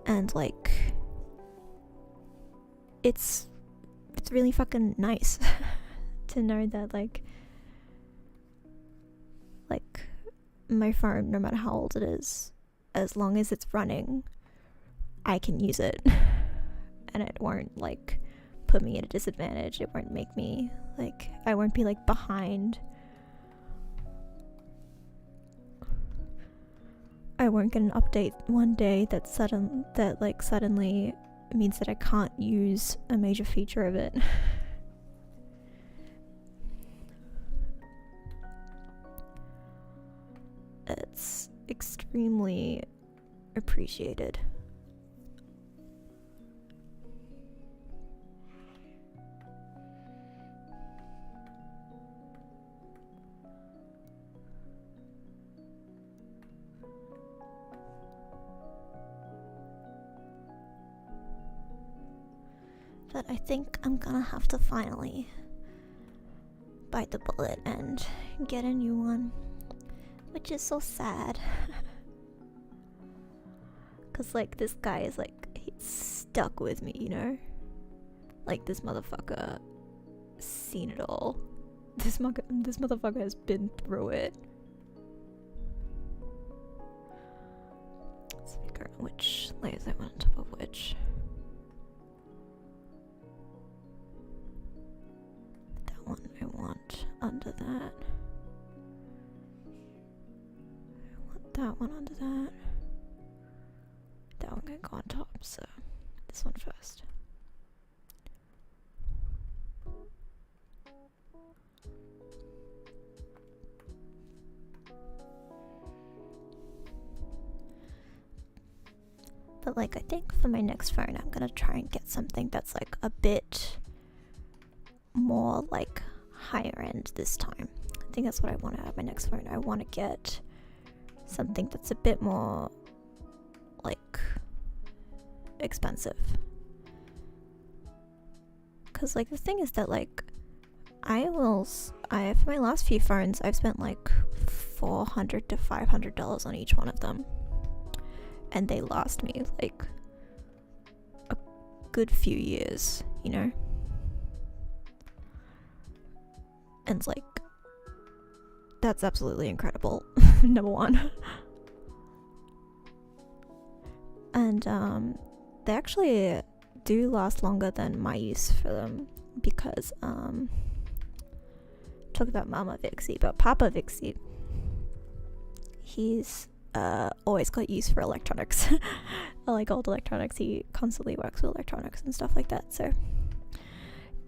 And like it's really fucking nice to know that like my phone, no matter how old it is, as long as it's running, I can use it. And it won't like put me at a disadvantage. It won't make me like, I won't be like behind. I won't get an update one day that suddenly means that I can't use a major feature of it. It's extremely appreciated. But I think I'm gonna have to finally bite the bullet and get a new one, which is so sad. Cause like this guy is like, he's stuck with me, you know? Like this motherfucker seen it all. This motherfucker has been through it. Let's figure out which layers I want on top of which. That one I want under that. I want that one under that. That one can go on top, so this one first. But like I think for my next phone I'm gonna try and get something that's like a bit more like higher end this time. I think that's what I want to have my next phone. I want to get something that's a bit more like expensive, because like the thing is that like for my last few phones I've spent like $400 to $500 on each one of them, and they last me like good few years, you know? And it's like, that's absolutely incredible. Number one. And they actually do last longer than my use for them, because talk about Mama Vixie, but Papa Vixie, he's always got use for electronics. Like old electronics, he constantly works with electronics and stuff like that. So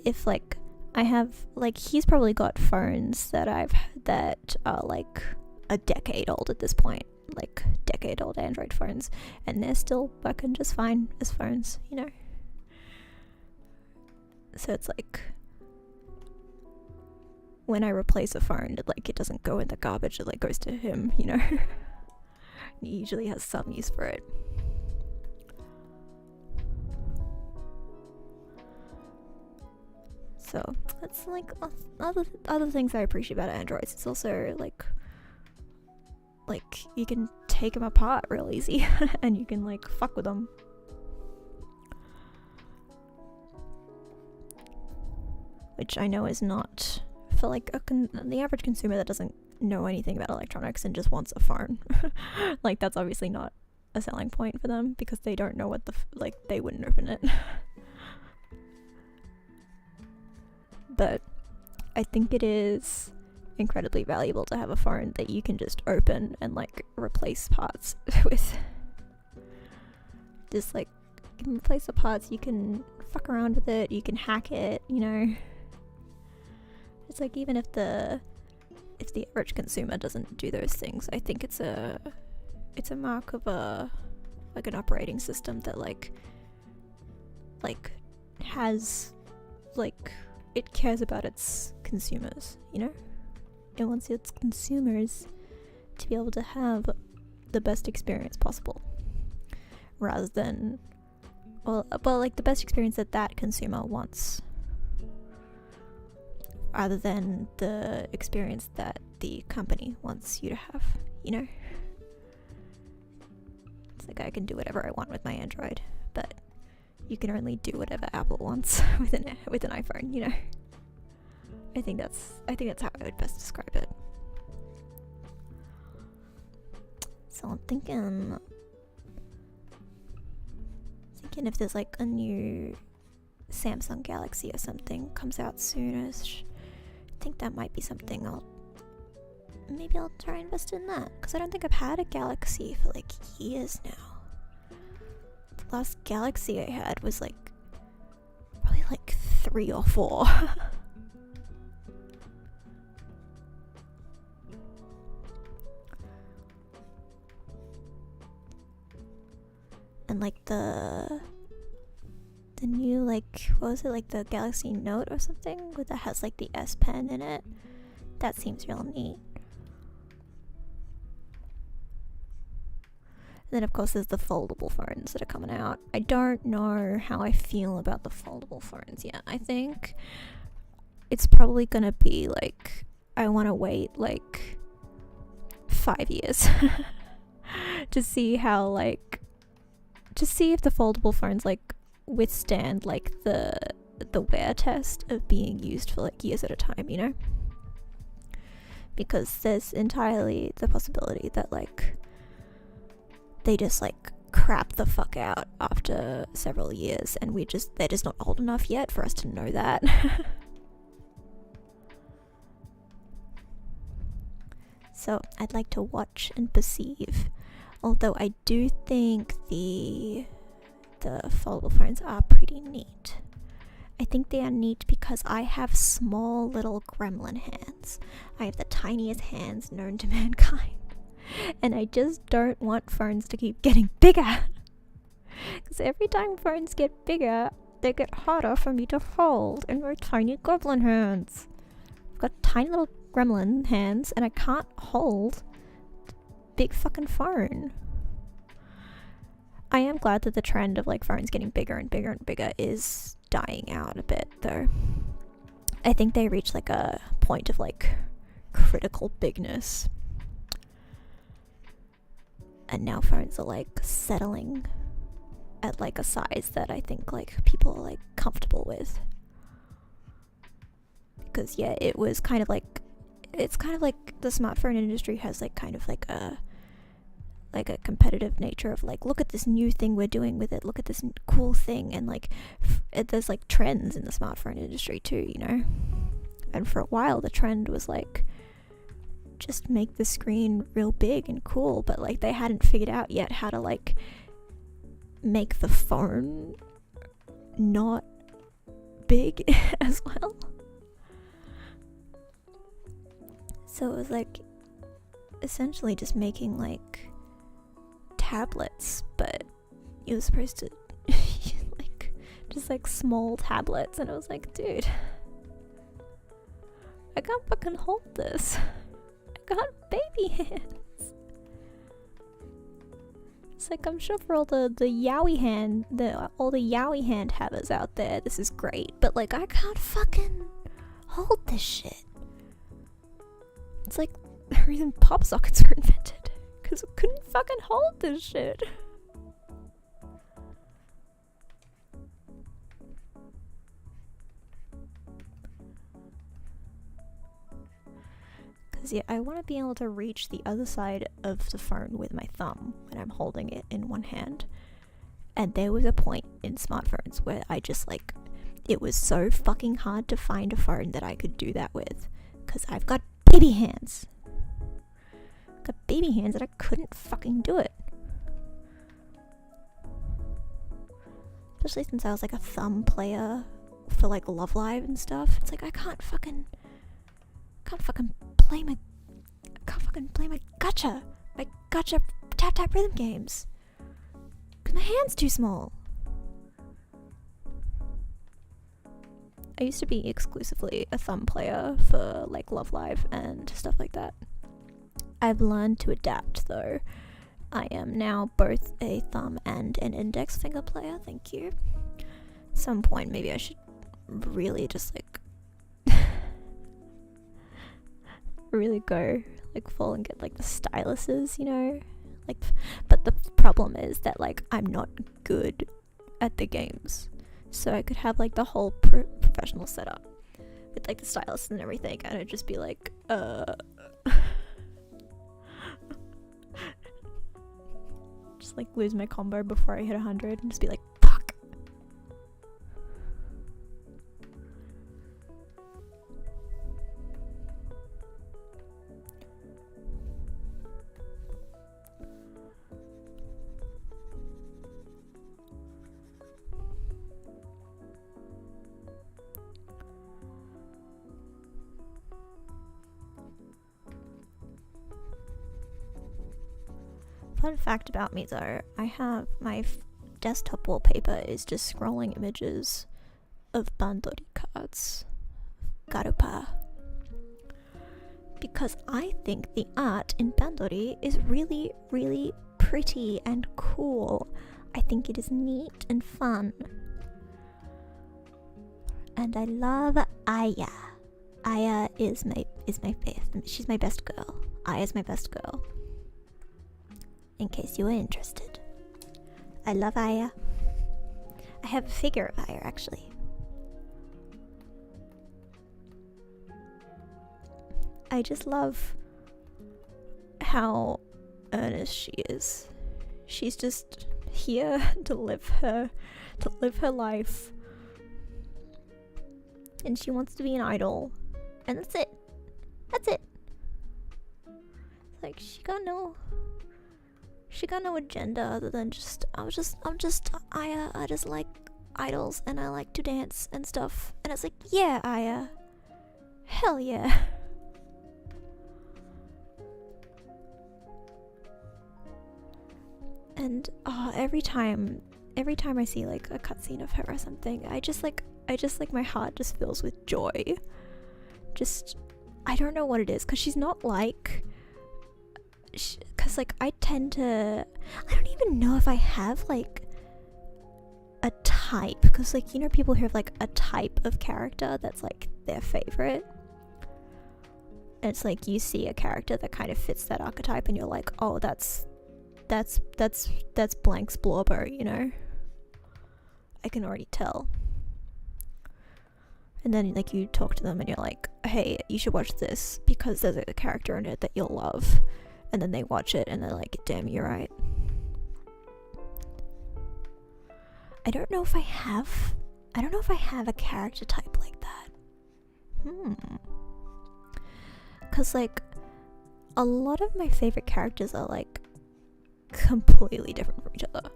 if like I have, like, he's probably got phones that are like a decade old at this point, like decade old Android phones, and they're still working just fine as phones, you know? So it's like, when I replace a phone, it doesn't go in the garbage, it like goes to him, you know? He usually has some use for it. So that's like other things I appreciate about Androids. It's also like you can take them apart real easy and you can like fuck with them. Which I know is not for like the average consumer that doesn't know anything about electronics and just wants a phone. Like that's obviously not a selling point for them, because they don't know what they wouldn't open it. But I think it is incredibly valuable to have a phone that you can just open and like replace parts with. Just like, you can replace the parts, you can fuck around with it, you can hack it, you know. It's like, even if the average consumer doesn't do those things, I think it's a mark of an operating system that like has like, it cares about its consumers, you know? It wants its consumers to be able to have the best experience possible, rather than, well, like the best experience that consumer wants, rather than the experience that the company wants you to have, you know? It's like, I can do whatever I want with my Android, but you can only do whatever Apple wants with an iPhone, you know? I think that's how I would best describe it. So I'm thinking if there's like a new Samsung Galaxy or something comes out soonish, I think that might be something I'll try and invest in that, because I don't think I've had a Galaxy for like years now. The last Galaxy I had was like probably like 3 or 4. And like the new, like, what was it, like the Galaxy Note or something that has like the S Pen in it, that seems real neat. And then of course there's the foldable phones that are coming out. I don't know how I feel about the foldable phones yet. I think it's probably gonna be like, I want to wait like 5 years to see how to see if the foldable phones like withstand like the wear test of being used for like years at a time, you know? Because there's entirely the possibility that like they just like crap the fuck out after several years, and they're just not old enough yet for us to know that. So I'd like to watch and perceive. Although I do think the foldable phones are pretty neat. I think they are neat because I have small little gremlin hands. I have the tiniest hands known to mankind. And I just don't want phones to keep getting bigger. Because every time phones get bigger, they get harder for me to hold in my tiny gremlin hands. I've got tiny little gremlin hands and I can't hold big fucking phone. I am glad that the trend of like phones getting bigger and bigger and bigger is dying out a bit, though. I think they reach like a point of like critical bigness, and now phones are like settling at like a size that I think like people are like comfortable with. Because yeah, it was kind of like, it's kind of like the smartphone industry has like kind of like a competitive nature of like, look at this new thing we're doing with it, look at this cool thing, and like there's like trends in the smartphone industry too, you know. And for a while the trend was like, just make the screen real big and cool, but like they hadn't figured out yet how to like make the phone not big as well. So it was like essentially just making like tablets, but it was supposed to like just like small tablets, and it was like, dude, I can't fucking hold this. I got baby hands. It's like, I'm sure for all the yaoi hand, all the yaoi hand havers out there, this is great, but like I can't fucking hold this shit. It's like the reason pop sockets were invented, because we couldn't fucking hold this shit. Because yeah, I want to be able to reach the other side of the phone with my thumb when I'm holding it in one hand. And there was a point in smartphones where I just like, it was so fucking hard to find a phone that I could do that with, because I've got baby hands. Got baby hands and I couldn't fucking do it. Especially since I was like a thumb player for like Love Live and stuff. It's like I can't fucking play my gacha tap rhythm games, because my hand's too small. I used to be exclusively a thumb player for like Love Live and stuff like that. I've learned to adapt though. I am now both a thumb and an index finger player, thank you. At some point maybe I should really just like really go like full and get like the styluses, you know? Like, but the problem is that like I'm not good at the games. So I could have like the whole professional setup with like the stylus and everything, and I'd just be like, just like lose my combo before I hit 100 and just be like, fuck. Fun fact about me though, I have my desktop wallpaper is just scrolling images of Bandori cards. Garupa. Because I think the art in Bandori is really, really pretty and cool. I think it is neat and fun. And I love Aya. Aya is my best. She's my best girl. Aya's my best girl. In case you were interested. I love Aya. I have a figure of Aya actually. I just love how earnest she is. She's just here to live her life. And she wants to be an idol. And that's it. That's it. It's like she got no agenda other than just I just like idols and I like to dance and stuff. And it's like, yeah, Aya. Hell yeah. And every time I see like a cutscene of her or something, I just like my heart just fills with joy. Just, I don't know what it is, because she's not like, because like I don't even know if I have like a type, because like, you know, people who have like a type of character that's like their favorite. And it's like you see a character that kind of fits that archetype and you're like, oh, that's Blank's Blobber, you know? I can already tell. And then like you talk to them and you're like, hey, you should watch this because there's a character in it that you'll love. And then they watch it and they're like, damn, you're right. I don't know if I have a character type like that. Cause like a lot of my favorite characters are like completely different from each other.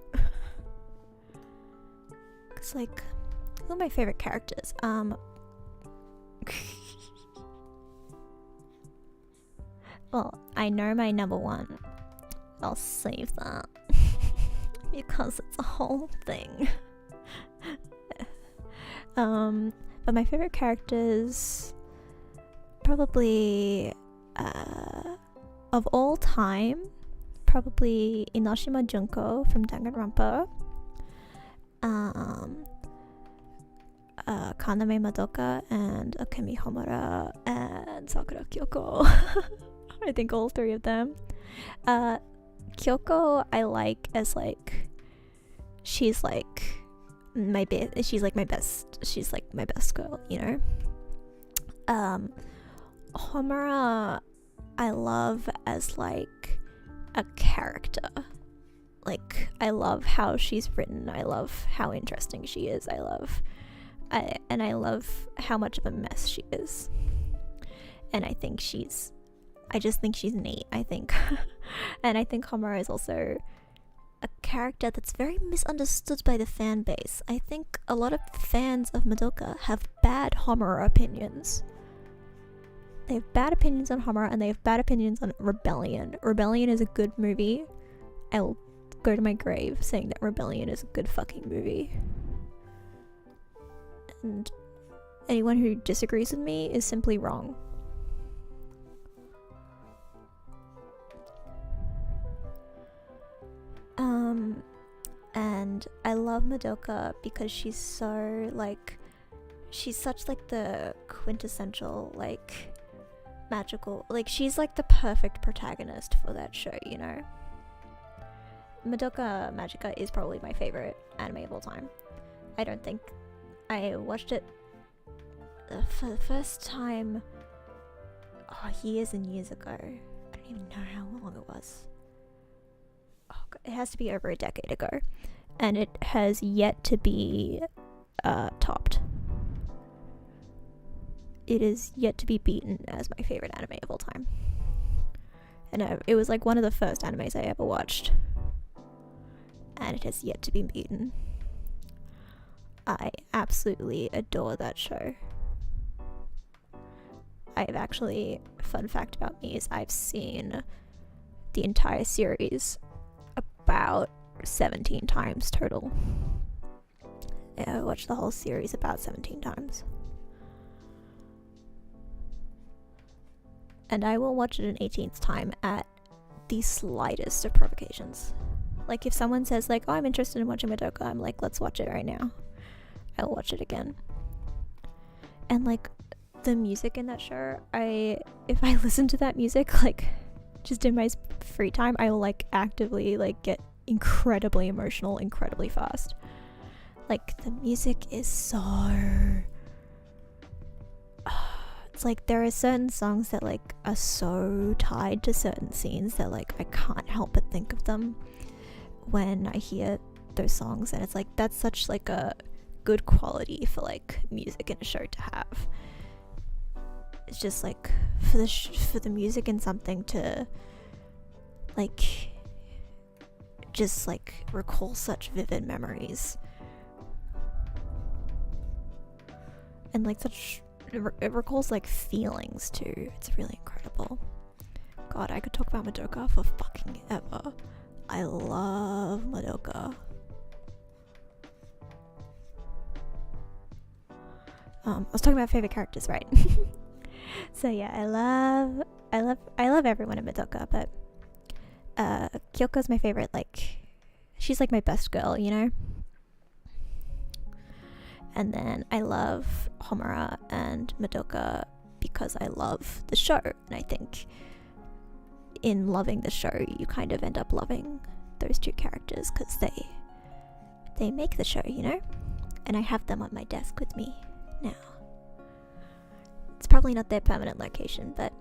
Cause like who are my favorite characters? Well, I know my number one. I'll save that because it's a whole thing. But my favorite characters probably of all time, probably Inoshima Junko from Danganronpa, Kaname Madoka and Akemi Homura and Sakura Kyoko. I think all three of them. Kyoko I like as like she's like my best girl, you know. Homura I love as like a character. Like I love how she's written. I love how interesting she is. I love how much of a mess she is. And I just think she's neat, I think. And I think Homura is also a character that's very misunderstood by the fan base. I think a lot of fans of Madoka have bad Homura opinions. They have bad opinions on Homura and they have bad opinions on Rebellion. Rebellion is a good movie. I will go to my grave saying that Rebellion is a good fucking movie. And anyone who disagrees with me is simply wrong. And I love Madoka because she's such like the quintessential like magical, like she's like the perfect protagonist for that show, you know. Madoka Magica is probably my favorite anime of all time. I watched it for the first time years and years ago. I don't even know how long it was. It has to be over a decade ago, and it has yet to be topped. It is yet to be beaten as my favorite anime of all time, and it was like one of the first animes I ever watched, and it has yet to be beaten. I absolutely adore that show. Fun fact about me is I've seen the entire series about 17 times total. Yeah, I watched the whole series about 17 times. And I will watch it an 18th time at the slightest of provocations. Like if someone says like, oh, I'm interested in watching Madoka, I'm like, let's watch it right now. I'll watch it again. And like the music in that show, if I listen to that music like just in my free time, I will like actively like get incredibly emotional incredibly fast. Like the music is so it's like there are certain songs that like are so tied to certain scenes that like I can't help but think of them when I hear those songs, and it's like that's such like a good quality for like music in a show to have. It's just like for the music in something to like just like recall such vivid memories, and like it recalls like feelings too. It's really incredible. God, I could talk about Madoka for fucking ever. I love Madoka. I was talking about favorite characters, right? So yeah, I love everyone in Madoka, but Kyoko's my favorite. Like she's like my best girl, you know. And then I love Homura and Madoka because I love the show, and I think in loving the show you kind of end up loving those two characters because they make the show, you know. and I have them on my desk with me now. It's probably not their permanent location, but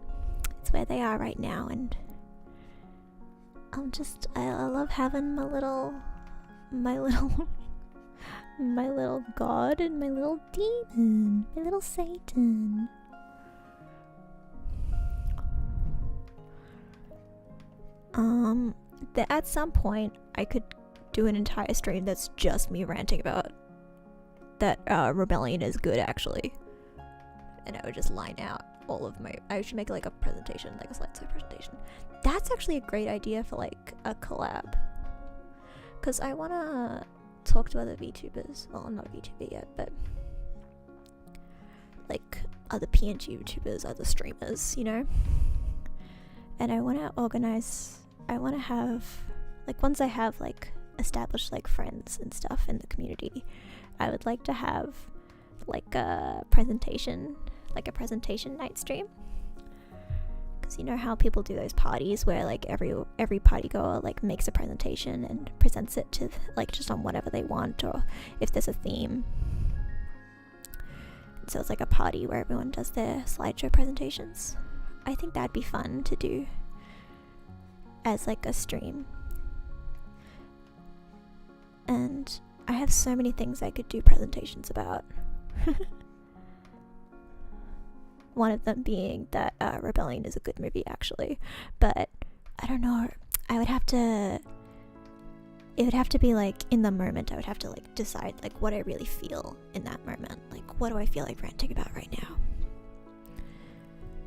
it's where they are right now, and I love having my little my little god and my little demon, my little Satan. At some point I could do an entire stream that's just me ranting about that rebellion is good, actually, and I would just line out all of my, I should make like a presentation, like a slideshow presentation. That's actually a great idea for like a collab, because I want to talk to other VTubers. Well, I'm not a VTuber yet, but like other PNG YouTubers, other streamers, you know. And I want to organize, I want to have, like, once I have like established like friends and stuff in the community, I would like to have like a presentation night stream. Because you know how people do those parties where like every party goer like makes a presentation and presents it to like just on whatever they want, or if there's a theme. So it's like a party where everyone does their slideshow presentations. I think that'd be fun to do as like a stream. And I have so many things I could do presentations about. One of them being that Rebellion is a good movie, actually. But I don't know, it would have to be like in the moment. I would have to like decide like what I really feel in that moment. Like, what do I feel like ranting about right now?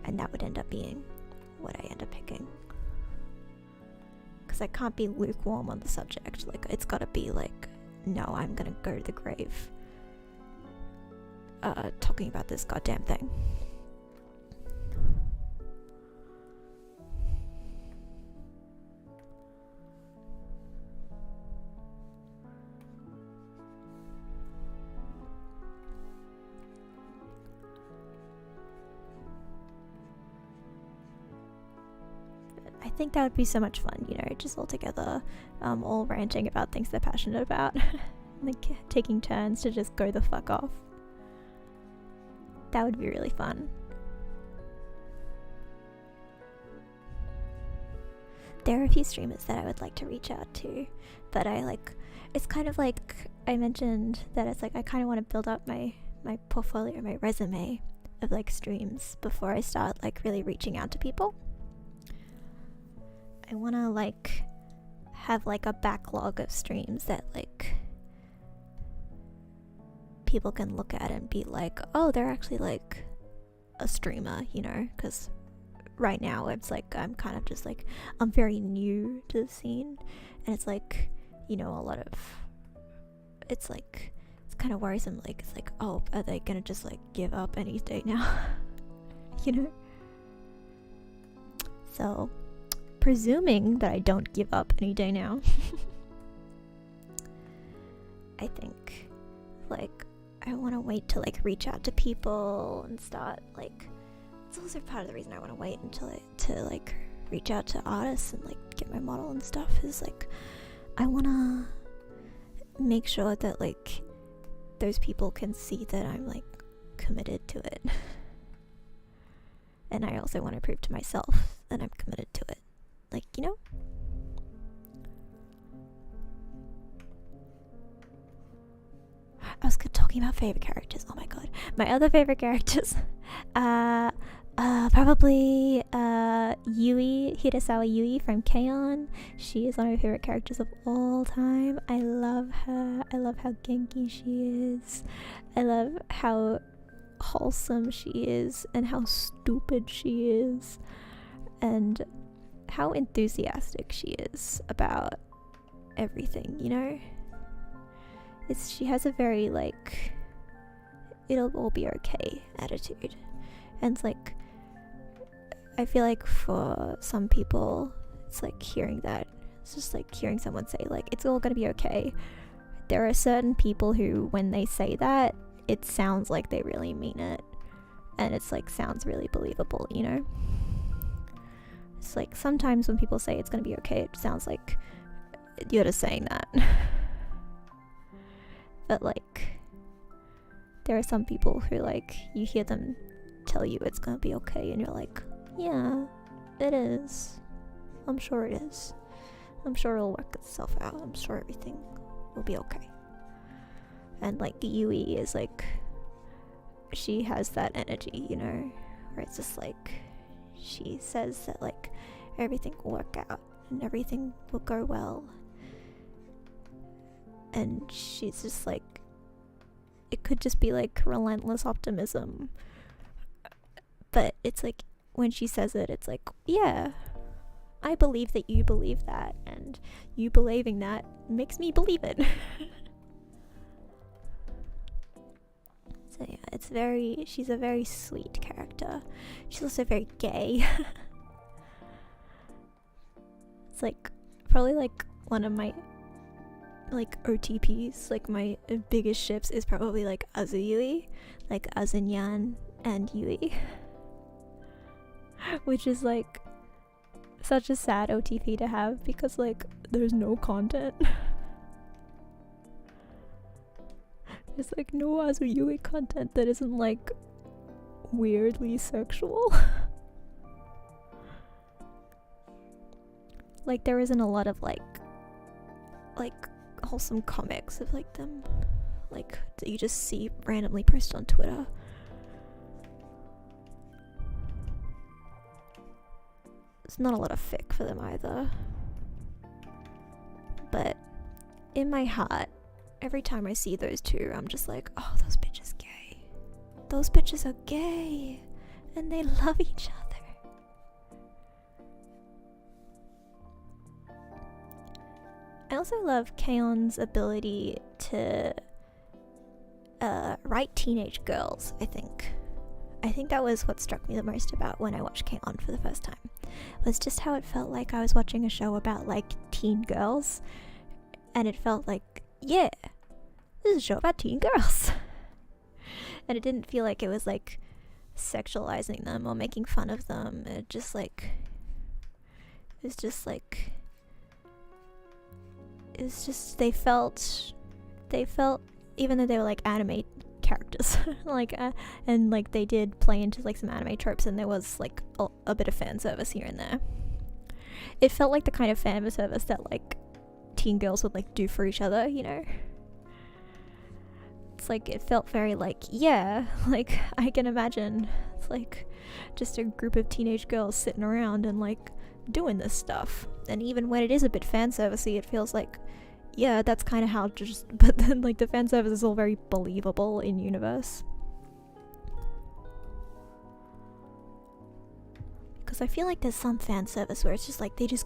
And that would end up being what I end up picking. Because I can't be lukewarm on the subject. Like, it's gotta be like, no, I'm gonna go to the grave talking about this goddamn thing. I think that would be so much fun, you know, just all together, all ranting about things they're passionate about, like taking turns to just go the fuck off. That would be really fun. There are a few streamers that I would like to reach out to, but it's kind of like I mentioned that it's like I kind of want to build up my portfolio, my resume of like streams before I start like really reaching out to people. I want to like have like a backlog of streams that like people can look at and be like, oh, they're actually like a streamer, you know, because right now it's like I'm kind of just like, I'm very new to the scene, and it's like, you know, a lot of, it's like, it's kind of worrisome, like it's like, oh, are they gonna just like give up any day now? You know? So presuming that I don't give up any day now, I think like I want to wait to like reach out to people and start like, it's also part of the reason I want to wait until to like reach out to artists and like get my model and stuff, is like I want to make sure that like those people can see that I'm like committed to it. And I also want to prove to myself that I'm committed to it. Like, you know? I was talking about favorite characters. Oh my god. My other favorite characters. Probably Yui, Hirasawa Yui from Huion. She is one of my favorite characters of all time. I love her. I love how genki she is. I love how wholesome she is and how stupid she is. And how enthusiastic she is about everything, you know? She has a very like, it'll all be okay attitude. And it's like, I feel like for some people, it's like hearing that, it's just like hearing someone say like, it's all gonna be okay. There are certain people who, when they say that, it sounds like they really mean it. And it's like, sounds really believable, you know? It's like, sometimes when people say it's gonna be okay, it sounds like you're just saying that. But like, there are some people who like you hear them tell you it's gonna be okay and you're like, yeah, it is. I'm sure it is. I'm sure it'll work itself out. I'm sure everything will be okay. And like Yui is like, she has that energy, you know, where it's just like, she says that like everything will work out and everything will go well. And she's just like, it could just be like relentless optimism. But it's like, when she says it, it's like, yeah, I believe that you believe that, and you believing that makes me believe it. So yeah, she's a very sweet character. She's also very gay. It's like, probably like one of my like OTPs, like my biggest ships is probably like Azuyui, like Azunyan and Yui. Which is like such a sad OTP to have because like there's no content. There's like no Azuyui content that isn't like weirdly sexual. Like there isn't a lot of like wholesome comics of like them like that you just see randomly posted on Twitter. There's not a lot of fic for them either. But in my heart, every time I see those two, I'm just like, oh, those bitches gay. Those bitches are gay. And they love each other. I also love Kion's ability to write teenage girls, I think. I think that was what struck me the most about when I watched Kion for the first time. Was just how it felt like I was watching a show about like teen girls. And it felt like, yeah, this is a show about teen girls. And it didn't feel like it was like sexualizing them or making fun of them. It was just they felt even though they were like anime characters like and like they did play into like some anime tropes and there was like a bit of fan service here and there. It felt like the kind of fan service that like teen girls would like do for each other, you know. It's like it felt very like, yeah, like I can imagine it's like just a group of teenage girls sitting around and like doing this stuff. And even when it is a bit fan servicey, it feels like, yeah, that's kind of how just, but then like the fan service is all very believable in universe. Because I feel like there's some fan service where it's just like they just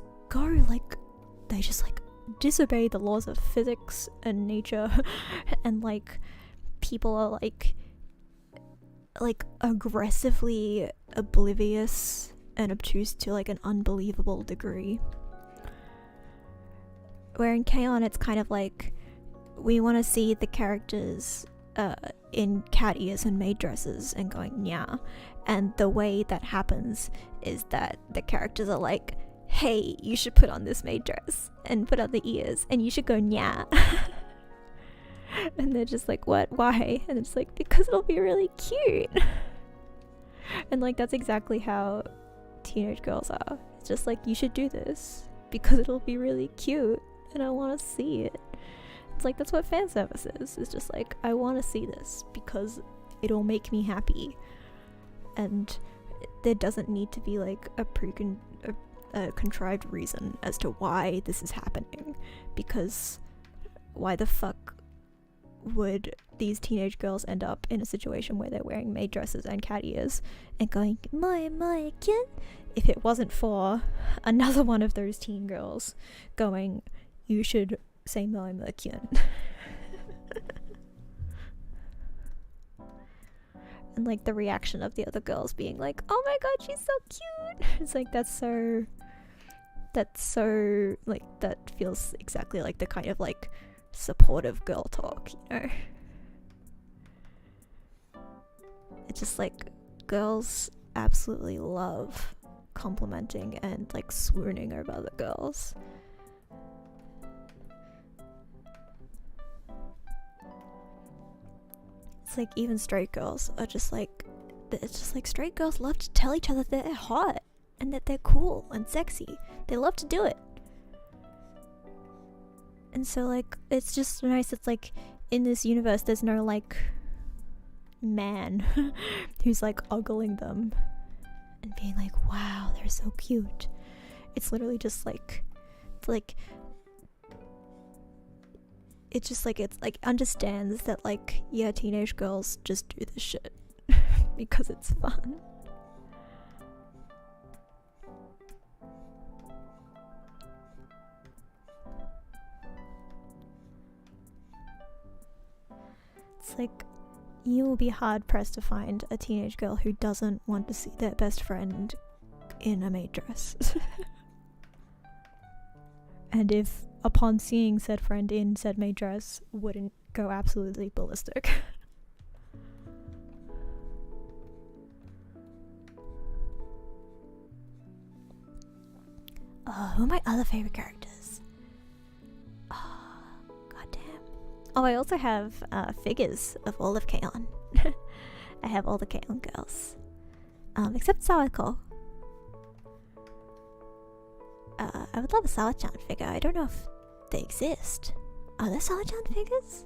disobey the laws of physics and nature and like people are like aggressively oblivious and obtuse to like an unbelievable degree. Where in K-On! It's kind of like we want to see the characters in cat ears and maid dresses and going yeah, and the way that happens is that the characters are like, hey, you should put on this maid dress and put on the ears and you should go nya. And they're just like, what, why? And it's like, because it'll be really cute. And like that's exactly how teenage girls are. It's just like, you should do this because it'll be really cute and I want to see it. It's like, that's what fan service is. It's just like, I want to see this because it'll make me happy. And there doesn't need to be like a contrived reason as to why this is happening, because why the fuck would these teenage girls end up in a situation where they're wearing maid dresses and cat ears and going my kid, if it wasn't for another one of those teen girls going, you should say my Kyun. And like the reaction of the other girls being like, oh my god, she's so cute. It's like, that's so like, that feels exactly like the kind of like supportive girl talk, you know. It's just like girls absolutely love complimenting and like swooning over other girls. It's it's like even straight girls are just like, it's just like straight girls love to tell each other that they're hot and that they're cool and sexy. They love to do it. And so like it's just nice. It's like in this universe there's no like man who's like ogling them and being like, wow, they're so cute. It's literally just like, it's just like, it's like understands that like, yeah, teenage girls just do this shit because it's fun. It's like, you will be hard pressed to find a teenage girl who doesn't want to see their best friend in a maid dress. And if upon seeing said friend in said maid dress, wouldn't go absolutely ballistic. Who are my other favorite characters? Oh, goddamn. Oh, I also have figures of all of K-On! I have all the K-On! Girls. Except Sawako. I would love a Sawa-chan figure. I don't know if they exist. Are there Sawa-chan figures?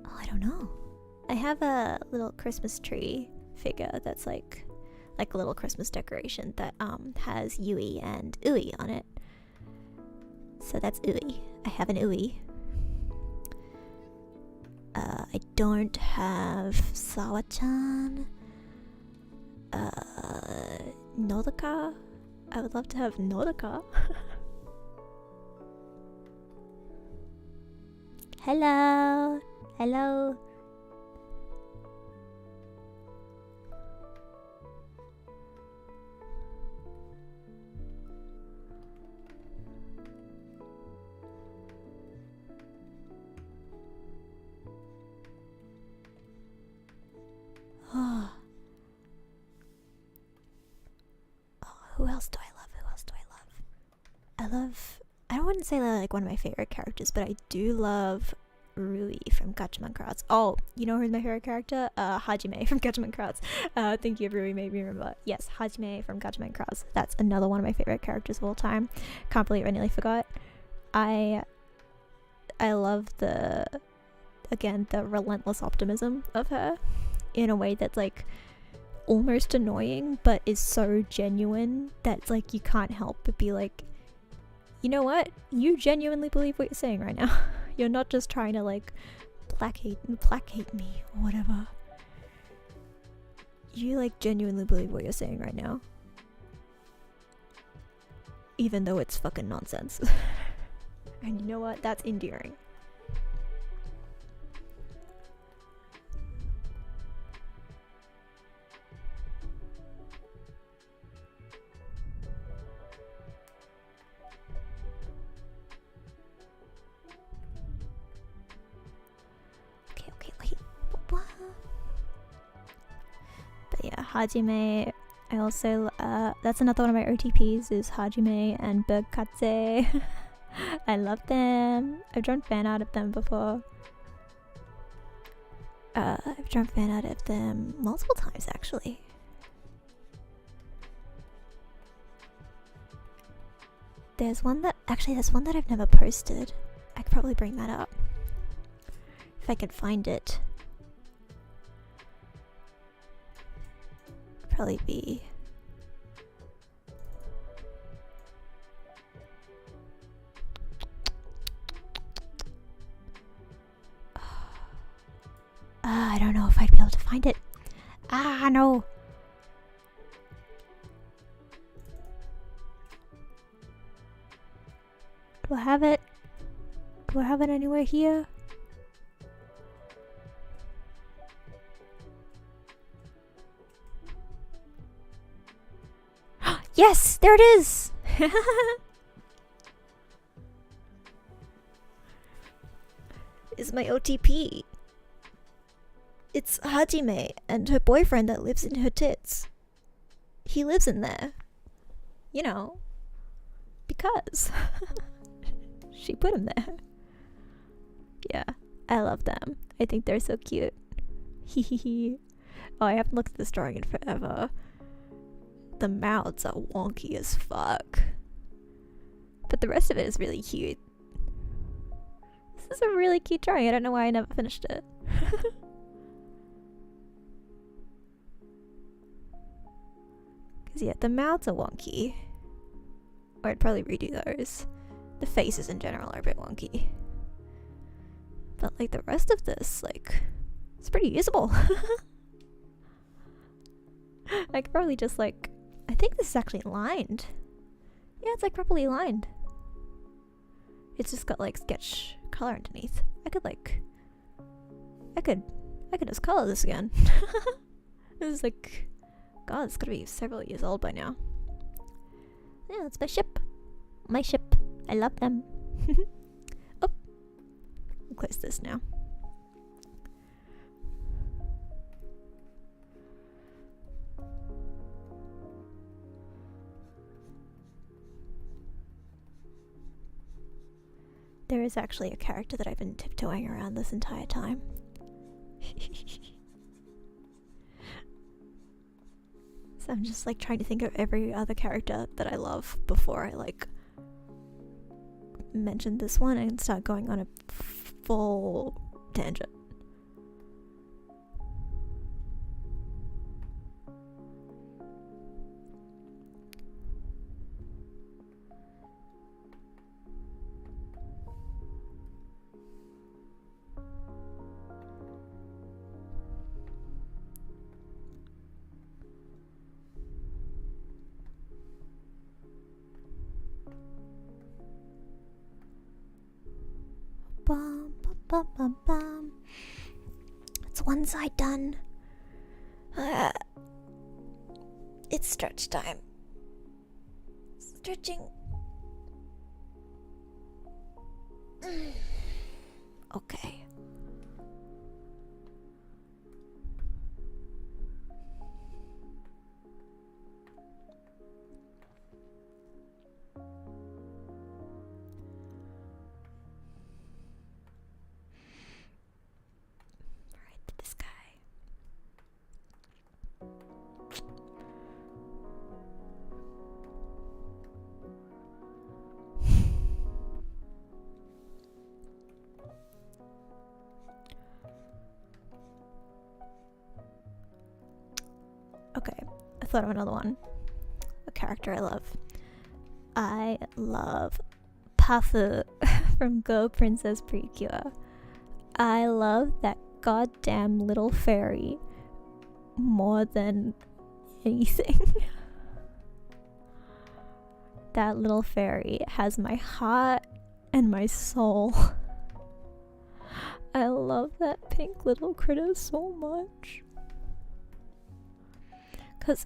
Oh, I don't know. I have a little Christmas tree figure that's like a little Christmas decoration that has Yui and Ui on it. So that's Ui. I have an Ui. I don't have Sawa-chan. Nodoka? I would love to have Nodoka. Hello! Hello! Who else do I love? I wouldn't say they're like one of my favorite characters, but I do love Rui from Gatchaman Crowds. Oh, you know who's my favorite character? Hajime from Gatchaman Crowds. Thank you, Rui made me remember. Yes, Hajime from Gatchaman Crowds. That's another one of my favorite characters of all time. Can't believe I nearly forgot. I love the relentless optimism of her in a way that's like almost annoying, but is so genuine that like you can't help but be like, you know what? You genuinely believe what you're saying right now. You're not just trying to like placate me or whatever. You like genuinely believe what you're saying right now, even though it's fucking nonsense. And you know what? That's endearing. But yeah, Hajime, I also, that's another one of my OTPs, is Hajime and Bergkatze. I love them. I've drawn fan art of them before. I've drawn fan art of them multiple times, actually. There's one that I've never posted. I could probably bring that up if I could find it. Probably be I don't know if I'd be able to find it. No. Do I have it? Do I have it anywhere here? Yes, there it is. Is my OTP. It's Hajime and her boyfriend that lives in her tits. He lives in there. You know, because she put him there. Yeah, I love them. I think they're so cute. Hehehe. Oh, I haven't looked at this drawing in forever. The mouths are wonky as fuck. But the rest of it is really cute. This is a really cute drawing. I don't know why I never finished it. Because yeah, the mouths are wonky. Or I'd probably redo those. The faces in general are a bit wonky. But like the rest of this, like, it's pretty usable. I could probably just like, I think this is actually lined. Yeah, it's like properly lined. It's just got like sketch color underneath. I could just color this again. This is like, God, it's gotta be several years old by now. Yeah, that's my ship. My ship. I love them. Oh, I'll close this now. There is actually a character that I've been tiptoeing around this entire time. So I'm just like trying to think of every other character that I love before I like mention this one and start going on a full tangent. Bum, bum, bum, bum, bum. It's one side done. It's stretch time. Stretching. Okay. This guy. Okay, I thought of another one. A character I love. I love Pafu from Go Princess Precure. I love that goddamn little fairy more than anything. That little fairy has my heart and my soul. I love that pink little critter so much.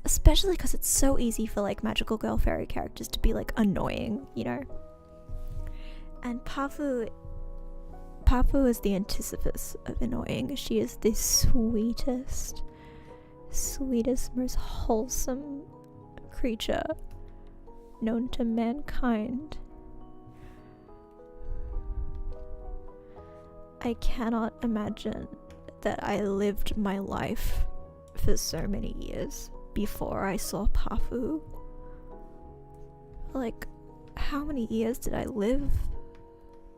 Especially because it's so easy for like magical girl fairy characters to be like annoying, you know? And Pafu is the antithesis of annoying. She is the sweetest, most wholesome creature known to mankind. I cannot imagine that I lived my life for so many years before I saw Pafu. Like, how many years did I live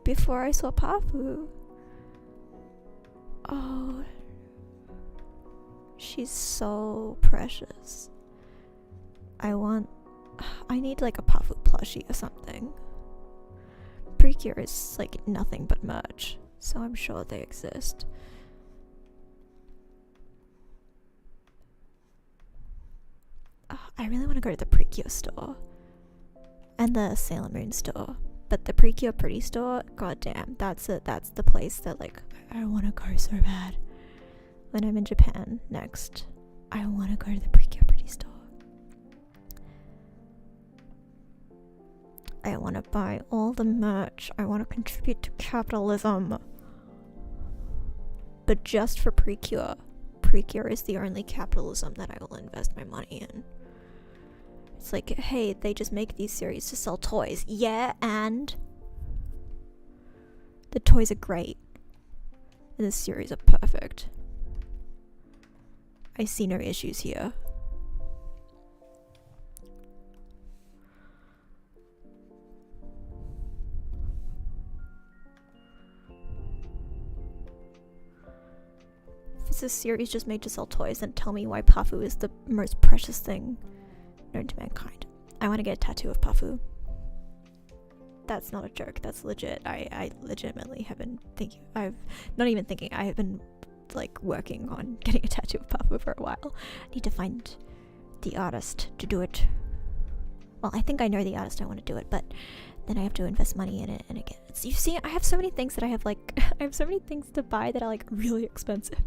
before I saw Pafu? Oh, she's so precious. I need like a Pafu plushie or something. Precure is like nothing but merch, so I'm sure they exist. I really want to go to the Precure store and the Sailor Moon store, but the Precure Pretty store, goddamn, that's the place that like I want to go so bad. When I'm in Japan next, I want to go to the Precure Pretty store. I want to buy all the merch. I want to contribute to capitalism, but just for Precure. Precure is the only capitalism that I will invest my money in. It's like, hey, they just make these series to sell toys. Yeah, and the toys are great. in this series are perfect. I see no issues here. If this series just made to sell toys, then tell me why Pafu is the most precious thing known to mankind. I want to get a tattoo of Pafu. That's not a joke, that's legit. I legitimately have been thinking, I have been like working on getting a tattoo of Pafu for a while. I need to find the artist to do it. Well, I think I know the artist I want to do it, but then I have to invest money in it, and again, you see, I have so many things that I have like, I have so many things to buy that are like really expensive.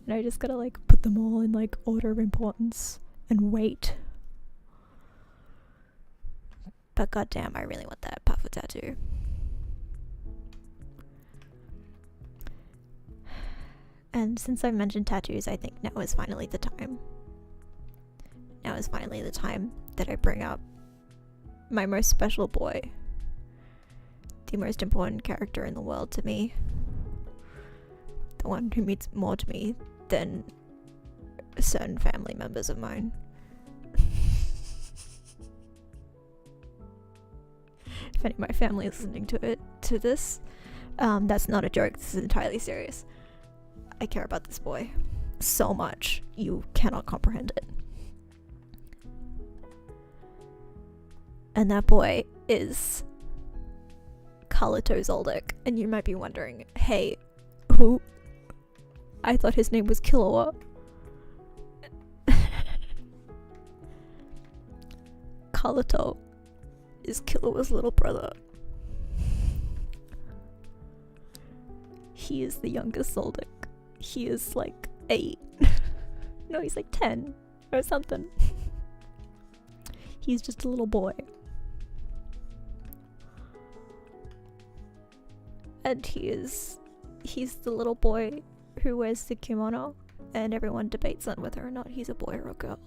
And I just gotta like put them all in like order of importance and wait. But goddamn, I really want that Pafu tattoo. And since I've mentioned tattoos, I think now is finally the time. Now is finally the time that I bring up my most special boy. The most important character in the world to me. The one who means more to me than certain family members of mine. If any of my family is listening to this, that's not a joke, this is entirely serious. I care about this boy so much, you cannot comprehend it. And that boy is Carlito Zoldyck, and you might be wondering, hey, who? I thought his name was Killua. Carlito is Killua's little brother. He is the youngest Zoldyck. He is like 8. No, he's like 10 or something. He's just a little boy. And he's the little boy who wears the kimono, and everyone debates on whether or not he's a boy or a girl.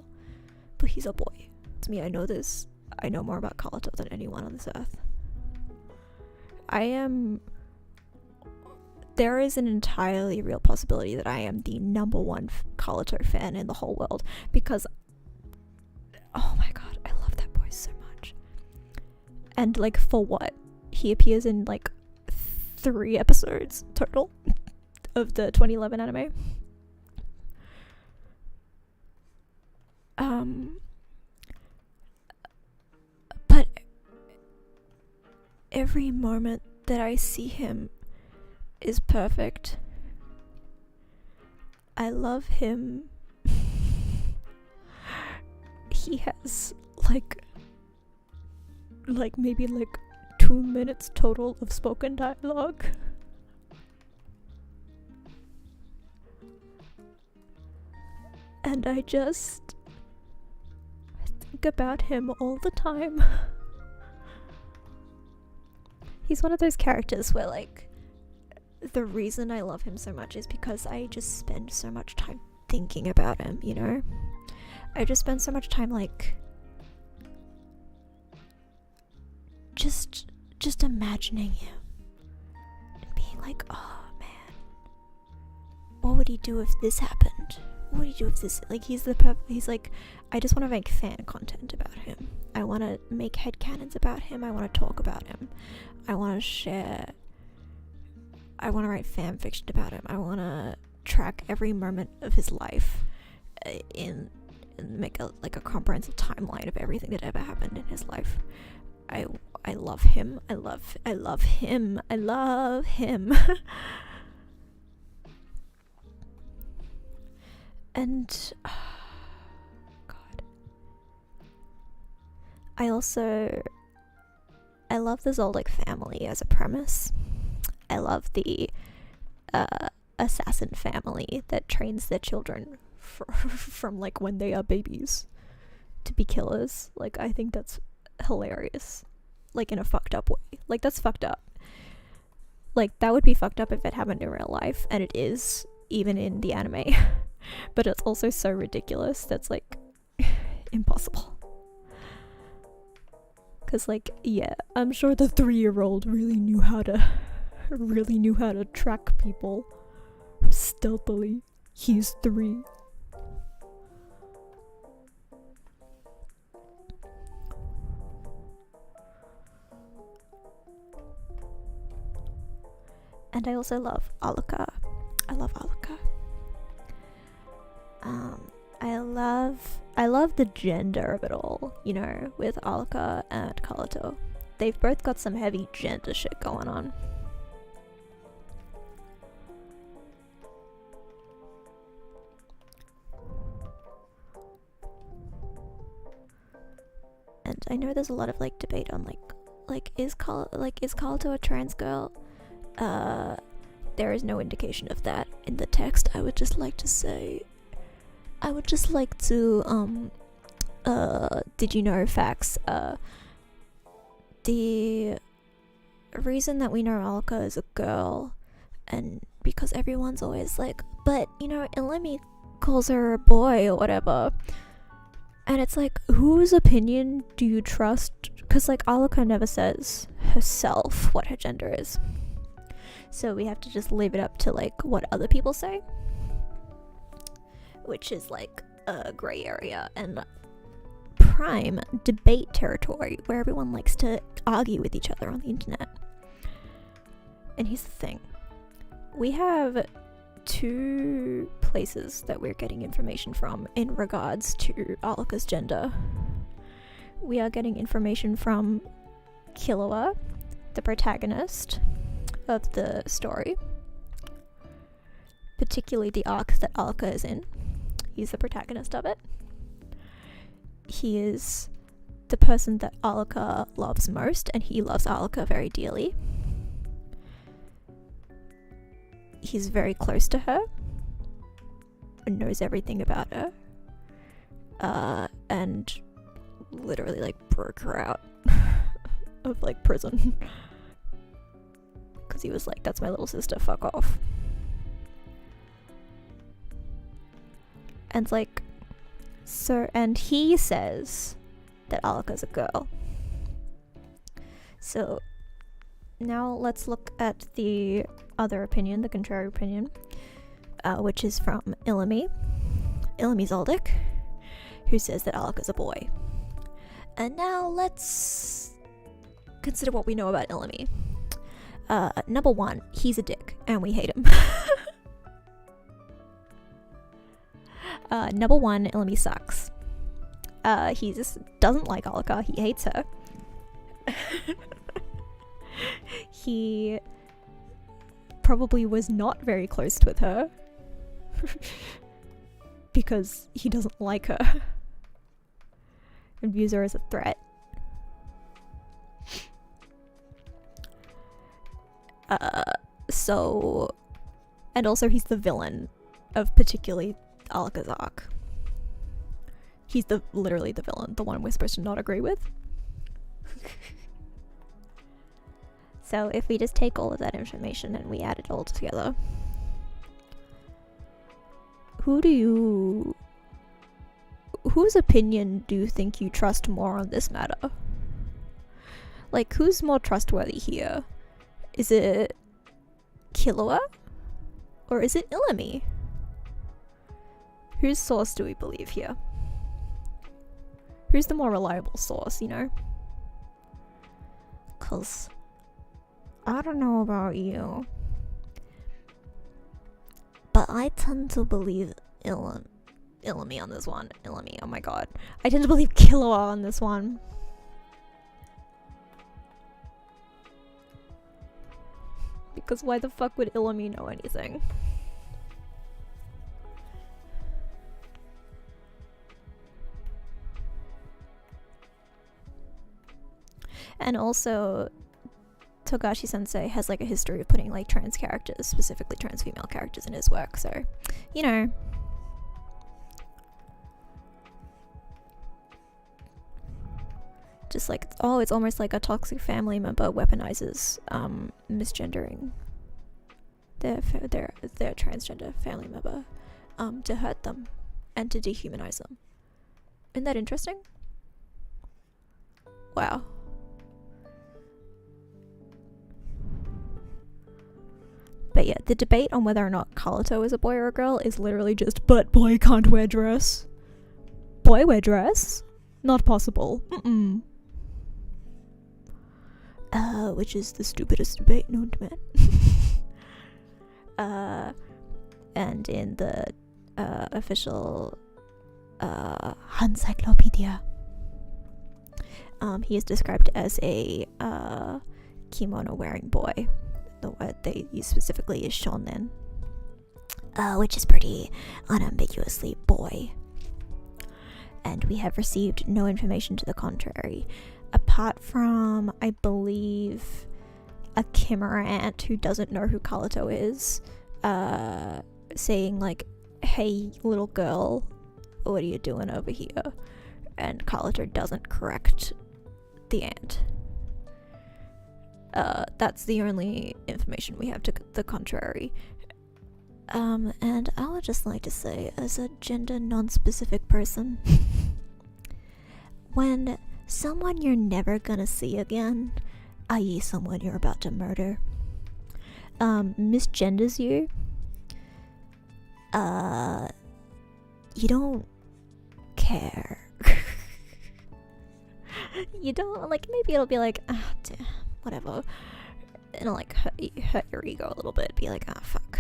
But he's a boy. To me, I know this. I know more about Carlito than anyone on this earth. There is an entirely real possibility that I am the #1 Carlito fan in the whole world, because oh my god, I love that boy so much. And like, for what? He appears in like 3 episodes total of the 2011 anime. But every moment that I see him is perfect. I love him. He has like maybe like 2 minutes total of spoken dialogue. And I think about him all the time. He's one of those characters where like the reason I love him so much is because I just spend so much time thinking about him, you know? I just spend so much time like just imagining him and being like, oh man, what would he do if this happened? What would he do if this, like, he's like, I just want to make fan content about him. I want to make headcanons about him. I want to talk about him. I want to write fan fiction about him. I want to track every moment of his life and make a comprehensive timeline of everything that ever happened in his life. I love him. I love him. I love him. And God, I love the Zoldyck family as a premise. I love the assassin family that trains their children from like when they are babies to be killers. Like, I think that's hilarious, like in a fucked up way. Like, that's fucked up. Like, that would be fucked up if it happened in real life, and it is, even in the anime. But it's also so ridiculous that's like impossible. Cause like, yeah, I'm sure the 3-year-old really knew how to really knew how to track people stealthily. He's 3. And I also love Aluka. I love Aluka. I love the gender of it all, you know, with Aluka and Kalato. They've both got some heavy gender shit going on. And I know there's a lot of like debate on like is Kalato a trans girl? There is no indication of that in the text. I would just like to did you know facts? The reason that we know Aluka is a girl, and because everyone's always like, but you know, Ilemi calls her a boy or whatever. And it's like, whose opinion do you trust? Because like Aluka never says herself what her gender is. So we have to just leave it up to like what other people say, which is like a grey area and prime debate territory where everyone likes to argue with each other on the internet. And here's the thing. We have 2 places that we're getting information from in regards to Aluka's gender. We are getting information from Killua, the protagonist of the story, particularly the arc that Aluka is in. He's the protagonist of it. He is the person that Aluka loves most, and he loves Aluka very dearly. He's very close to her and knows everything about her, and literally like broke her out of like prison because he was like, that's my little sister, fuck off. And like, so, and he says that Aluka's a girl. So now let's look at the other opinion, the contrary opinion, which is from Ilemi Zoldyck, who says that Aluka's a boy. And now let's consider what we know about Ilemi. Number 1, he's a dick, and we hate him. Number 1, Ilemi sucks. He just doesn't like Aluka, he hates her. He probably was not very close with her because he doesn't like her and views her as a threat. So, and also he's the villain of particularly Aluka's arc. He's literally the villain, the one we're supposed to not agree with. So if we just take all of that information and we add it all together, whose opinion do you think you trust more on this matter? Like, who's more trustworthy here? Is it Killua? Or is it Ilemi? Whose source do we believe here? Who's the more reliable source, you know? 'Cause I don't know about you, but I tend to believe Ilemi on this one. Ilemi, oh my god. I tend to believe Killua on this one. Because why the fuck would Ilemi know anything? And also, Togashi Sensei has like a history of putting like trans characters, specifically trans female characters, in his work, so, you know. Just like, oh, it's almost like a toxic family member weaponizes misgendering their transgender family member to hurt them and to dehumanize them. Isn't that interesting? Wow. But yeah, the debate on whether or not Kaluto is a boy or a girl is literally just, but boy can't wear dress. Boy wear dress? Not possible. Which is the stupidest debate known to man. And in the official encyclopedia, he is described as a kimono wearing boy. The word they use specifically is shonen, which is pretty unambiguously boy. And we have received no information to the contrary, apart from, I believe, a Kimura ant who doesn't know who Kaluto is, saying like, hey little girl, what are you doing over here? And Kaluto doesn't correct the ant. That's the only information we have to the contrary. And I would just like to say, as a gender non-specific person, when someone you're never gonna see again, i.e. someone you're about to murder, misgenders you, you don't care. You don't, like, maybe it'll be like, damn, whatever. It'll like hurt your ego a little bit, be like, fuck.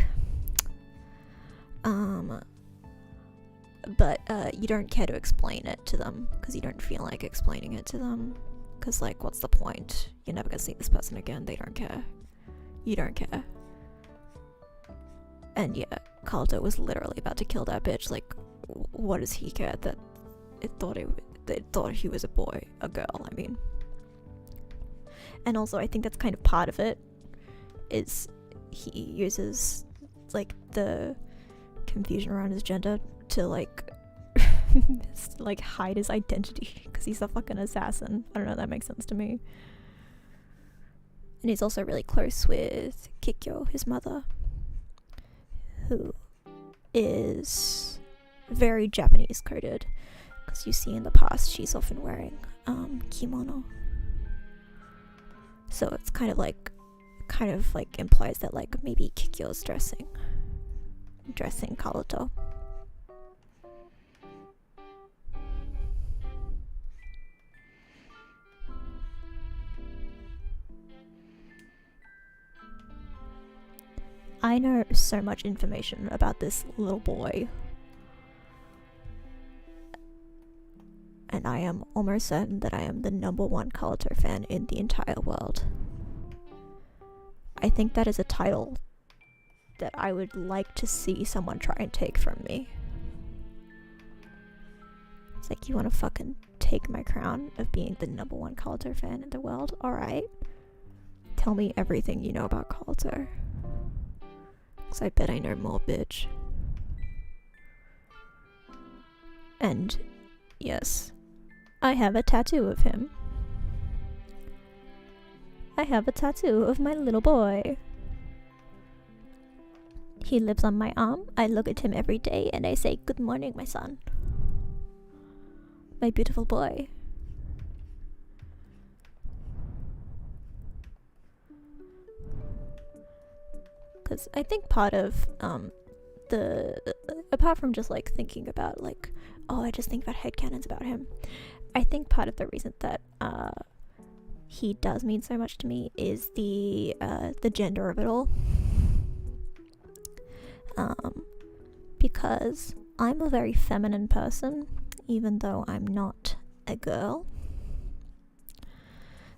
But you don't care to explain it to them, because you don't feel like explaining it to them, because like, what's the point? You're never gonna see this person again. They don't care. You don't care. And yeah, Kaluto was literally about to kill that bitch. Like, what does he care that it thought he was a boy, a girl, I mean. And also, I think that's kind of part of it, is he uses like the confusion around his gender to like like hide his identity, because he's a fucking assassin. I don't know, that makes sense to me. And he's also really close with Kikyo, his mother, who is very Japanese coded, because you see in the past she's often wearing kimono. So it's kind of like implies that like maybe Kikyo's dressing Kaluto. I know so much information about this little boy, and I am almost certain that I am the #1 Kaluto fan in the entire world. I think that is a title that I would like to see someone try and take from me. It's like, you want to fucking take my crown of being the #1 Kaluto fan in the world? Alright. Tell me everything you know about Kaluto. Because I bet I know more, bitch. And yes, I have a tattoo of him. I have a tattoo of my little boy. He lives on my arm. I look at him every day and I say, "Good morning, my son. My beautiful boy." Because I think part of apart from just like thinking about like, oh, I just think about headcanons about him, I think part of the reason that he does mean so much to me is the gender of it all. Because I'm a very feminine person, even though I'm not a girl.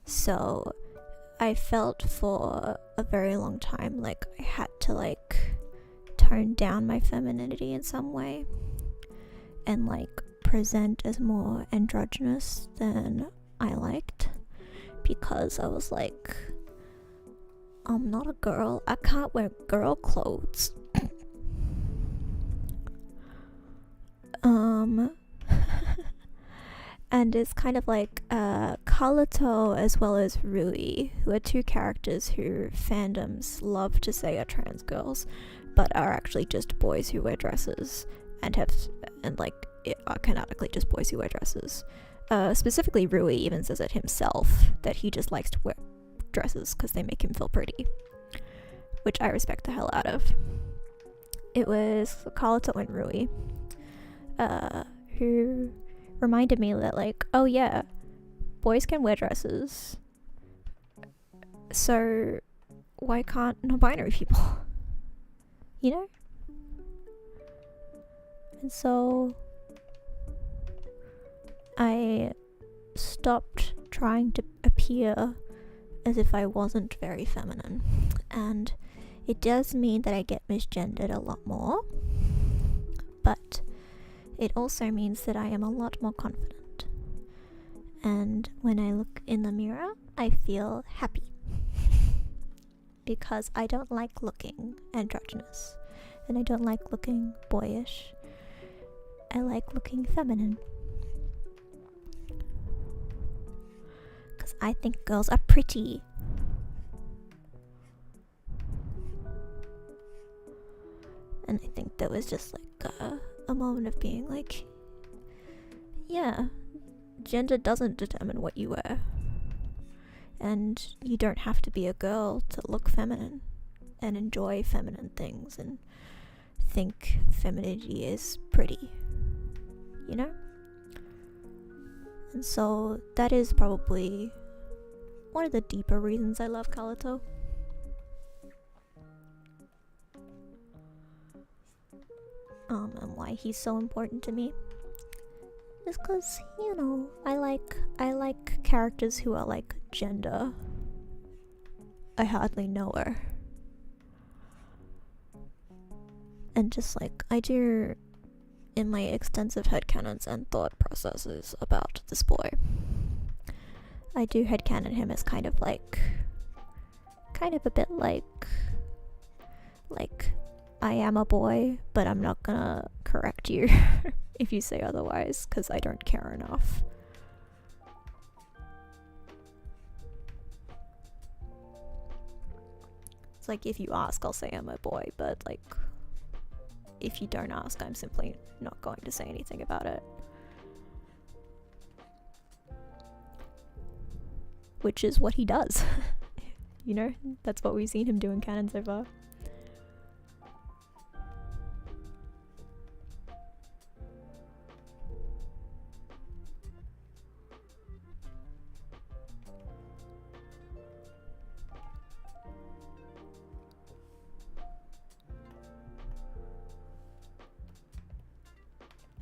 So I felt for a very long time like I had to like tone down my femininity in some way and like present as more androgynous than I liked, because I was like, I'm not a girl, I can't wear girl clothes. And it's kind of like Kaluto as well as Rui, who are two characters who fandoms love to say are trans girls, but are actually just boys who wear dresses and are canonically just boys who wear dresses. Specifically, Rui even says it himself, that he just likes to wear dresses because they make him feel pretty. which I respect the hell out of. It was Karuto and Rui, who reminded me that, like, oh yeah, boys can wear dresses, so why can't non-binary people? You know? And so I stopped trying to appear as if I wasn't very feminine, and it does mean that I get misgendered a lot more, but it also means that I am a lot more confident, and when I look in the mirror I feel happy because I don't like looking androgynous and I don't like looking boyish. I like looking feminine because I think girls are pretty. And I think that was just like a moment of being like, yeah, gender doesn't determine what you wear, and you don't have to be a girl to look feminine and enjoy feminine things and think femininity is pretty, you know? And so that is probably one of the deeper reasons I love Karuto. And why he's so important to me is because, you know, I like characters who are like gender. I hardly know her. And just like I do in my extensive headcanons and thought processes about this boy, I do headcanon him as kind of a bit like I am a boy, but I'm not gonna correct you if you say otherwise, because I don't care enough. It's like, if you ask, I'll say I'm a boy, but like, if you don't ask, I'm simply not going to say anything about it. Which is what he does. You know, that's what we've seen him do in canon so far.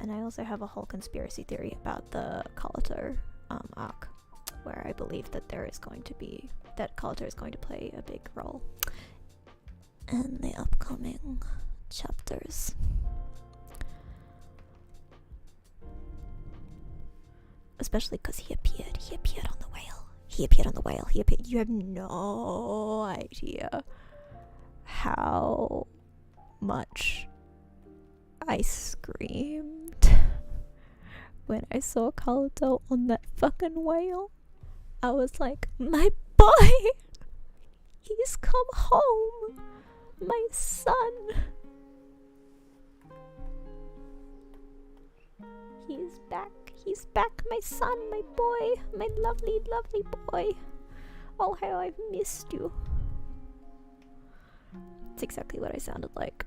And I also have a whole conspiracy theory about the Karuto arc, where I believe that Karuto is going to play a big role in the upcoming chapters. Especially because he appeared on the whale. You have no idea how much I screamed when I saw Karuto on that fucking whale. I was like, my boy! He's come home! My son! He's back, my son, my boy, my lovely, lovely boy. Oh, how I've missed you. It's exactly what I sounded like.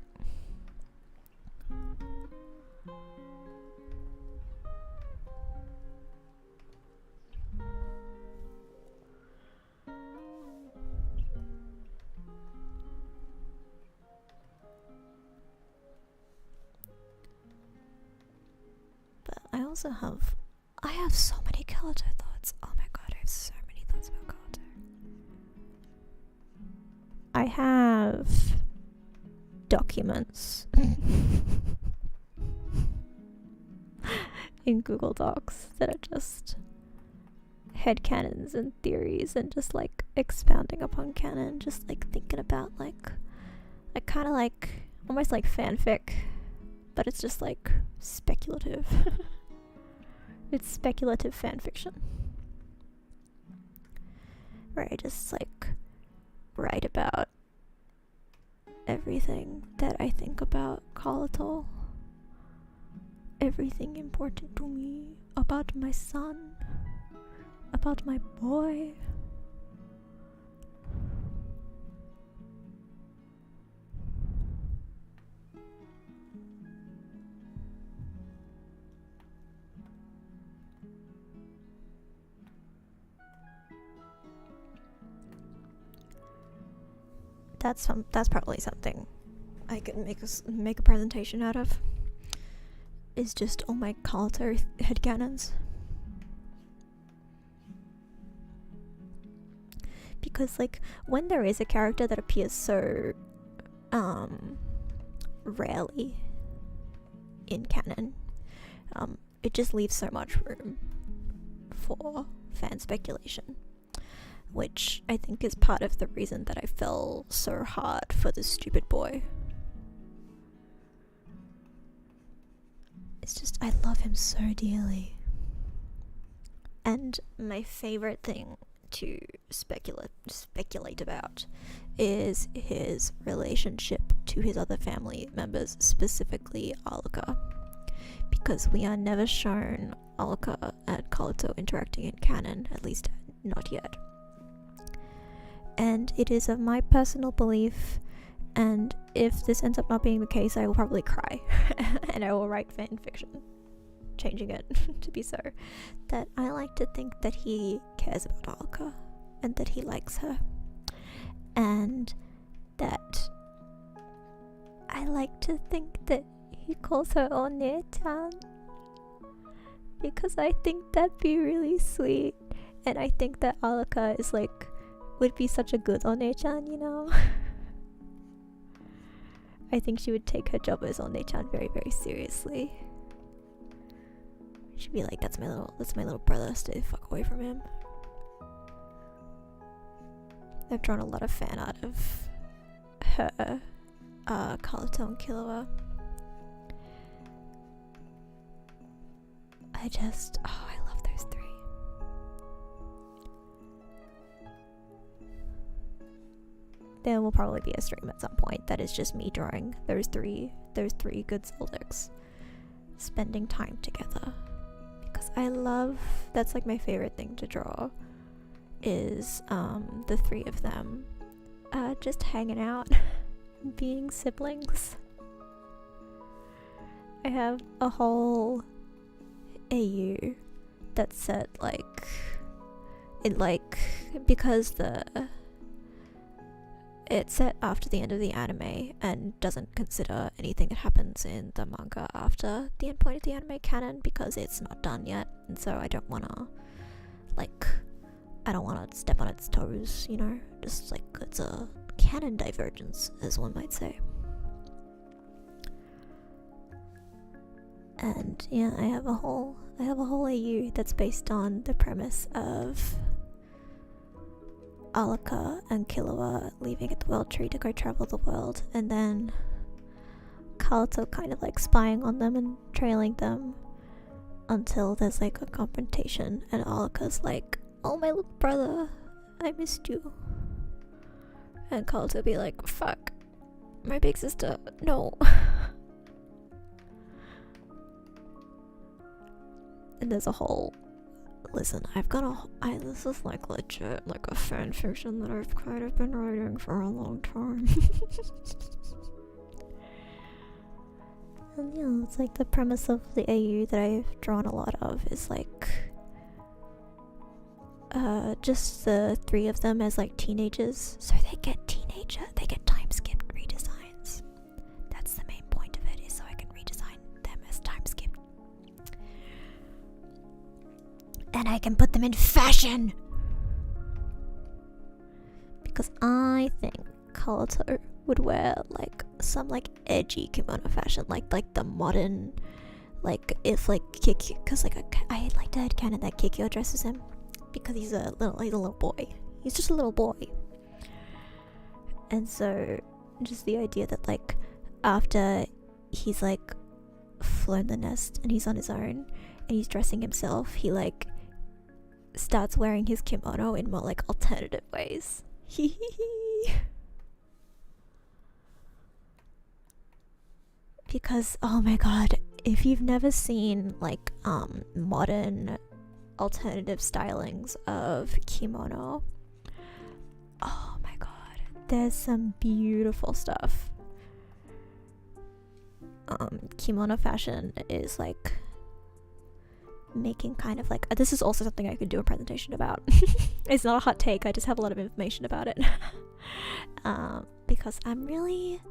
I have so many Karuto thoughts. Oh my god, I have so many thoughts about Karuto. I have documents in Google Docs that are just headcanons and theories and just like expounding upon canon, just like thinking about like kind of like almost like fanfic, but it's just like speculative. It's speculative fanfiction, where I just like write about everything that I think about Karuto, everything important to me, about my son, about my boy. that's probably something I can make a presentation out of. Is just all my Karuto headcanons. Because like when there is a character that appears so rarely in canon, it just leaves so much room for fan speculation, which I think is part of the reason that I fell so hard for this stupid boy. It's just, I love him so dearly. And my favorite thing to speculate about is his relationship to his other family members, specifically Alaka, because we are never shown Alaka and Karuto interacting in canon, at least not yet. And it is of my personal belief, and if this ends up not being the case, I will probably cry and I will write fan fiction changing it to be so, that I like to think that he cares about Alaka and that he likes her, and that I like to think that he calls her One-chan, because I think that'd be really sweet, and I think that Alaka is like, would be such a good One-chan, you know. I think she would take her job as One-chan very, very seriously. She'd be like, that's my little brother, stay the fuck away from him. I've drawn a lot of fan art of her, Karuto and Killua. I love those three. There will probably be a stream at some point that is just me drawing those three good Zoldycks spending time together, because that's like my favorite thing to draw, is the three of them just hanging out being siblings. I have a whole AU that's set like it, like, because it's set after the end of the anime and doesn't consider anything that happens in the manga after the end point of the anime canon, because it's not done yet, and so I don't wanna step on its toes, you know, just like it's a canon divergence, as one might say. And yeah, I have a whole AU that's based on the premise of Alaka and Killua leaving at the World Tree to go travel the world, and then Karuto kind of like spying on them and trailing them until there's like a confrontation, and Alaka's like, "Oh, my little brother, I missed you." And Karuto be like, "Fuck, my big sister, no." And there's a whole, listen, this is like legit like a fan fiction that I've kind of been writing for a long time. And yeah, it's like the premise of the AU that I've drawn a lot of is like just the three of them as like teenagers, so they get time skipped redesigns. That's the main point of it, is so I can redesign them as time skipped, and I can put them in fashion, because I think Karuto would wear like some like edgy kimono fashion, like the modern, like if like Kikyo, because like I like to headcanon that Kikyo dresses him, because he's a little boy. He's just a little boy. And so just the idea that like after he's like flown the nest and he's on his own and he's dressing himself, he like starts wearing his kimono in more like alternative ways. Because oh my god, if you've never seen like modern alternative stylings of kimono, oh my god, there's some beautiful stuff. Kimono fashion is like making kind of like, this is also something I could do a presentation about. It's not a hot take, I just have a lot of information about it. But because I'm really...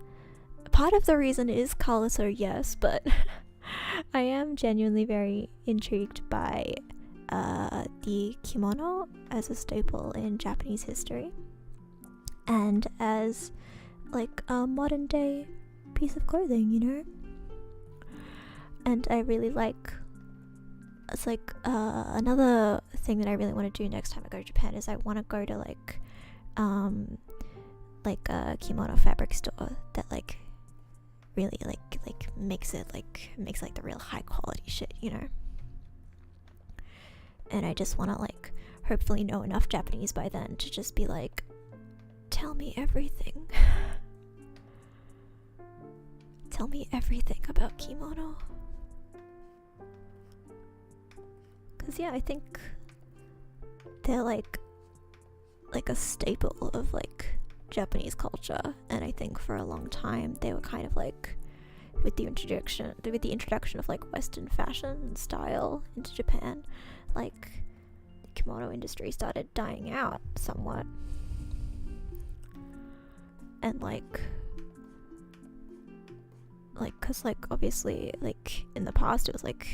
Part of the reason is color, so yes, but I am genuinely very intrigued by the kimono as a staple in Japanese history and as like a modern day piece of clothing, you know? And I really like... It's like another thing that I really want to do next time I go to Japan is I want to go to like a kimono fabric store that like really like makes like the real high quality shit, you know. And I just want to like hopefully know enough Japanese by then to just be like, tell me everything. Tell me everything about kimono. Cause yeah, I think they're like a staple of like Japanese culture, and I think for a long time they were kind of like with the introduction of like Western fashion and style into Japan, like the kimono industry started dying out somewhat, and like cause like obviously like in the past it was like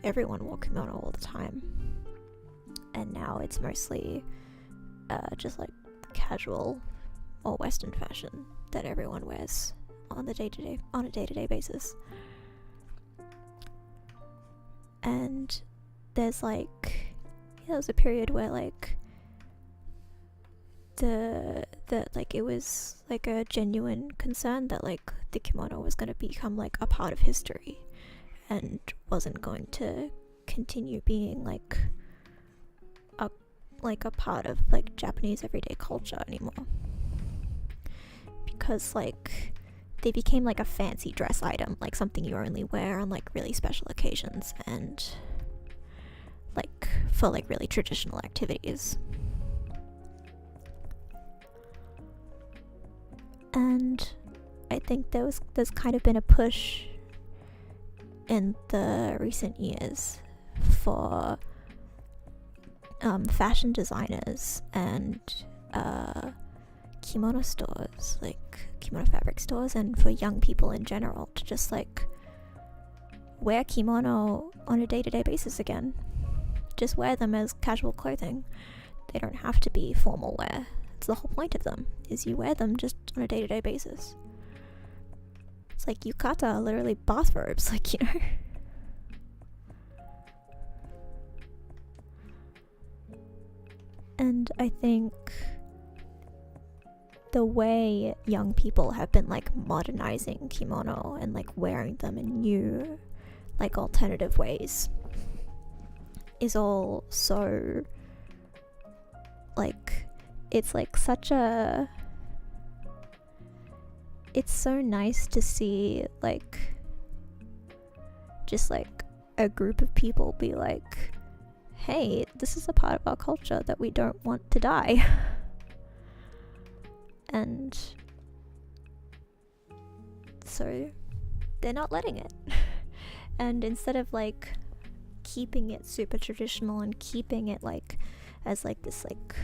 everyone wore kimono all the time, and now it's mostly just like casual or Western fashion that everyone wears on a day-to-day basis. And there's like there was a period where like it was like a genuine concern that like the kimono was going to become like a part of history and wasn't going to continue being like a part of like Japanese everyday culture anymore, because like they became like a fancy dress item, like something you only wear on like really special occasions and like for like really traditional activities. And I think there's kind of been a push in the recent years for fashion designers and kimono stores, like kimono fabric stores, and for young people in general to just like wear kimono on a day-to-day basis again. Just wear them as casual clothing. They don't have to be formal wear. It's the whole point of them, is you wear them just on a day-to-day basis. It's like yukata are literally bathrobes, like, you know. And I think the way young people have been like modernizing kimono and like wearing them in new like alternative ways is all so like it's like such a it's so nice to see like just like a group of people be like, hey, this is a part of our culture that we don't want to die. And so they're not letting it. And instead of like keeping it super traditional and keeping it like as like this like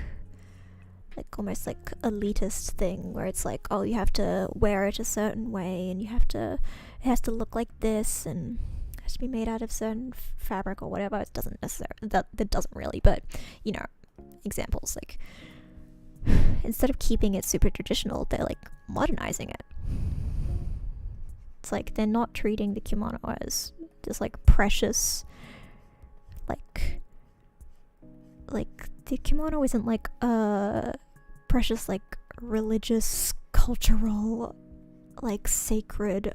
almost like elitist thing where it's like, oh, you have to wear it a certain way and it has to look like this and it has to be made out of certain fabric or whatever. It doesn't necessarily, that doesn't really, but you know, examples like instead of keeping it super traditional, they're like modernizing it. It's like they're not treating the kimono as just like precious, like the kimono isn't like a precious like religious cultural like sacred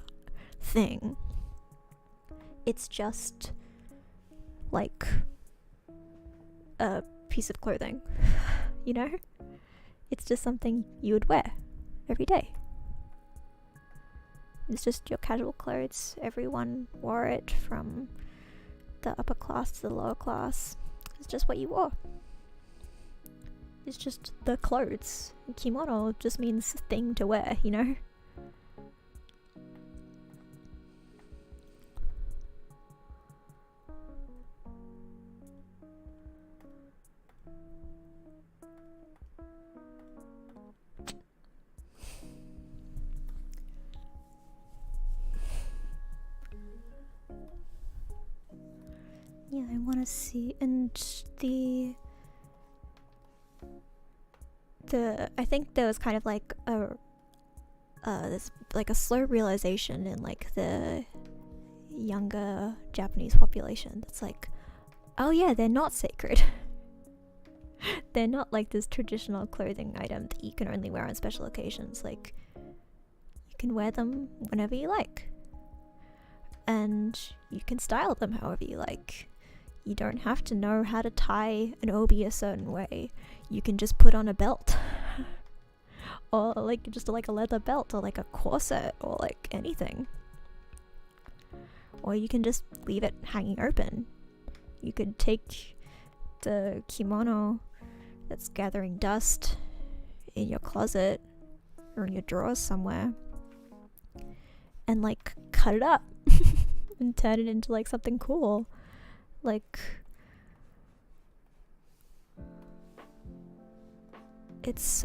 thing. It's just like a piece of clothing, you know? It's just something you would wear every day. It's just your casual clothes. Everyone wore it from the upper class to the lower class. It's just what you wore. It's just the clothes. Kimono just means thing to wear, you know? want to see. And I think there was kind of like this like a slow realization in like the younger Japanese population that's like, oh yeah, they're not sacred. They're not like this traditional clothing item that you can only wear on special occasions. Like, you can wear them whenever you like, and you can style them however you like. You don't have to know how to tie an obi a certain way. You can just put on a belt or like just like a leather belt or like a corset or like anything, or you can just leave it hanging open. You could take the kimono that's gathering dust in your closet or in your drawers somewhere and like cut it up and turn it into like something cool. Like, it's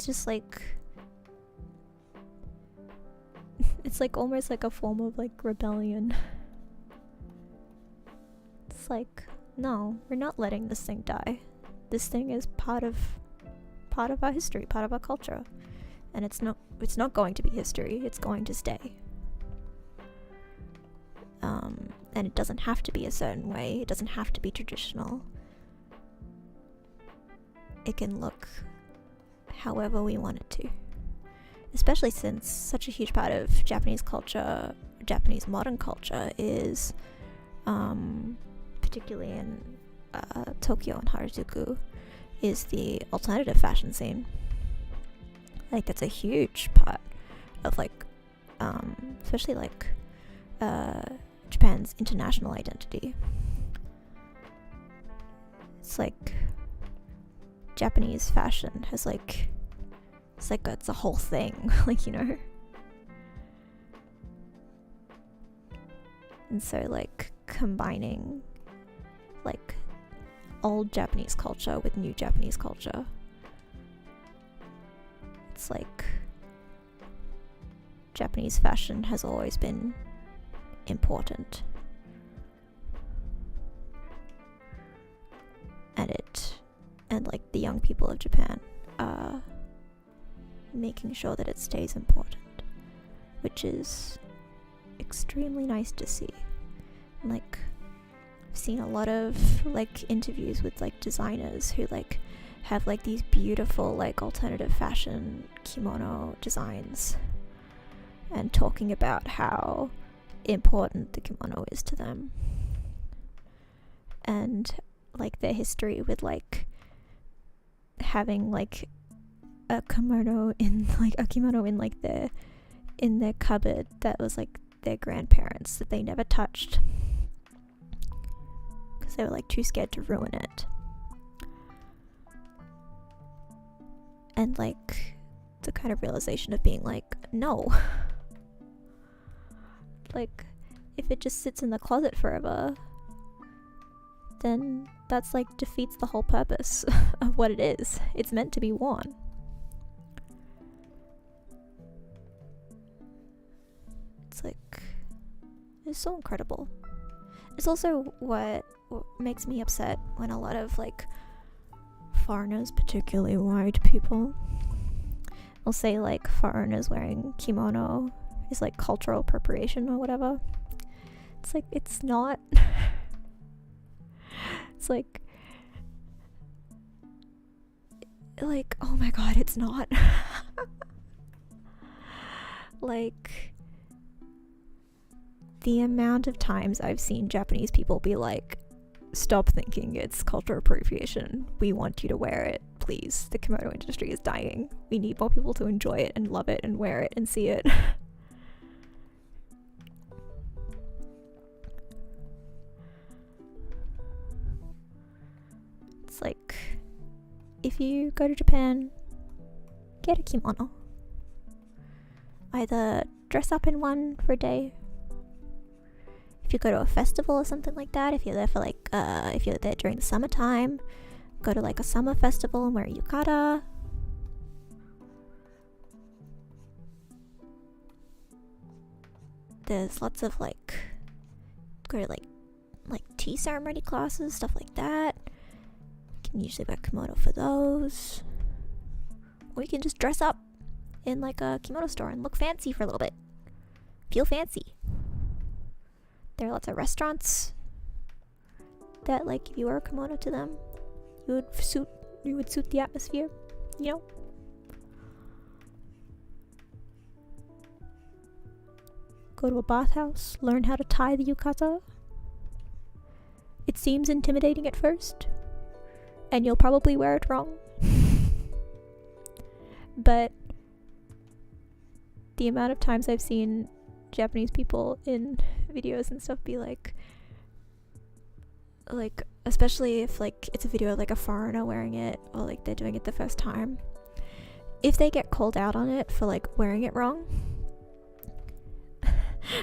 just like, it's like almost like a form of like rebellion. It's like, no, we're not letting this thing die. This thing is part of our history, part of our culture, and it's not going to be history. It's going to stay. And it doesn't have to be a certain way. It doesn't have to be traditional. It can look however we want it to. Especially since such a huge part of Japanese culture, Japanese modern culture, is particularly in Tokyo and Harajuku, is the alternative fashion scene. Like, that's a huge part of like especially like Japan's international identity. It's like Japanese fashion has like, it's a whole thing. Like, you know. And so like combining like old Japanese culture with new Japanese culture, it's like Japanese fashion has always been important, and like the young people of Japan are making sure that it stays important, which is extremely nice to see. And like, I've seen a lot of like interviews with like designers who like have like these beautiful like alternative fashion kimono designs, and talking about how important the kimono is to them, and like their history with like having like a kimono in their cupboard that was like their grandparents, that they never touched because they were like too scared to ruin it. And like the kind of realization of being like, no, like if it just sits in the closet forever, then that's like defeats the whole purpose of what it is. It's meant to be worn. It's like, it's so incredible. It's also what makes me upset when a lot of like foreigners, particularly white people, will say like foreigners wearing kimono is like cultural appropriation or whatever. It's like, it's not. It's like, oh my god, it's not. Like, the amount of times I've seen Japanese people be like, stop thinking it's cultural appropriation. We want you to wear it, please. The kimono industry is dying. We need more people to enjoy it and love it and wear it and see it. It's like, if you go to Japan, get a kimono. Either dress up in one for a day. If you go to a festival or something like that, if you're there for like, if you're there during the summertime, go to like a summer festival and wear a yukata. There's lots of like go to like tea ceremony classes, stuff like that. You can usually wear kimono for those. Or you can just dress up in like a kimono store and look fancy for a little bit. Feel fancy. There are lots of restaurants that, like, if you wear a kimono to them, you would suit the atmosphere, you know? Go to a bathhouse, learn how to tie the yukata. It seems intimidating at first, and you'll probably wear it wrong. But the amount of times I've seen Japanese people in videos and stuff be like, especially if like it's a video of like a foreigner wearing it, or like they're doing it the first time, if they get called out on it for like wearing it wrong,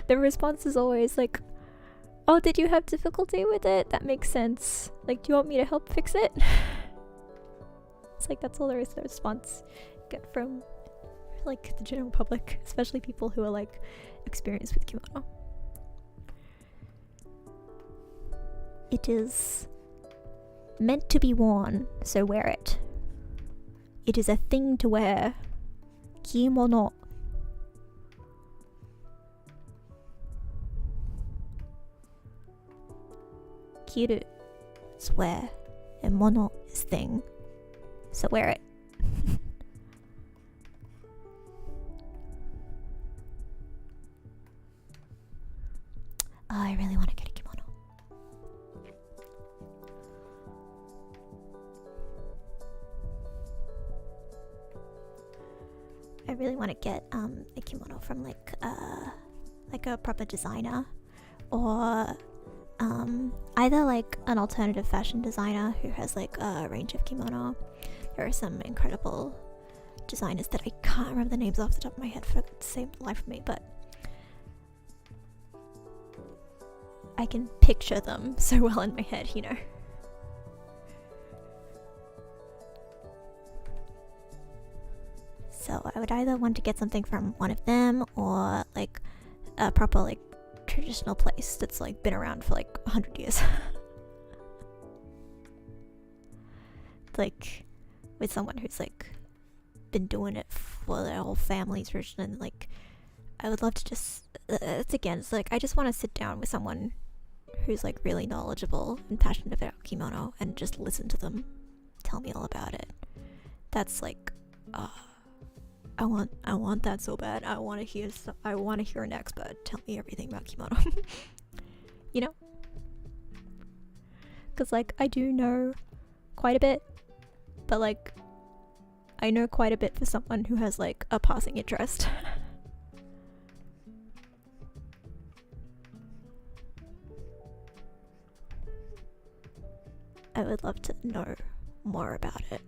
the response is always like, oh, did you have difficulty with it? That makes sense. Like, do you want me to help fix it? It's like, that's all there is to the response you get from like the general public, especially people who are like experienced with kimono. It is meant to be worn, so wear it. It is a thing to wear. Kimono. Kiru is wear, and mono is thing, so wear it. Oh, I really want to get a kimono. I really want to get a kimono from like a proper designer, or either like an alternative fashion designer who has like a range of kimono. There are some incredible designers that I can't remember the names off the top of my head for the same life of me, but I can picture them so well in my head, you know. So I would either want to get something from one of them, or like a proper like traditional place that's like been around for like 100 years. Like with someone who's like been doing it for their whole family's version, and like I would love to just it's like I just want to sit down with someone who's like really knowledgeable and passionate about kimono and just listen to them tell me all about it. That's like I want that so bad. I want to hear an expert tell me everything about kimono. You know? Cuz like I do know quite a bit, but like I know quite a bit for someone who has like a passing interest. I would love to know more about it.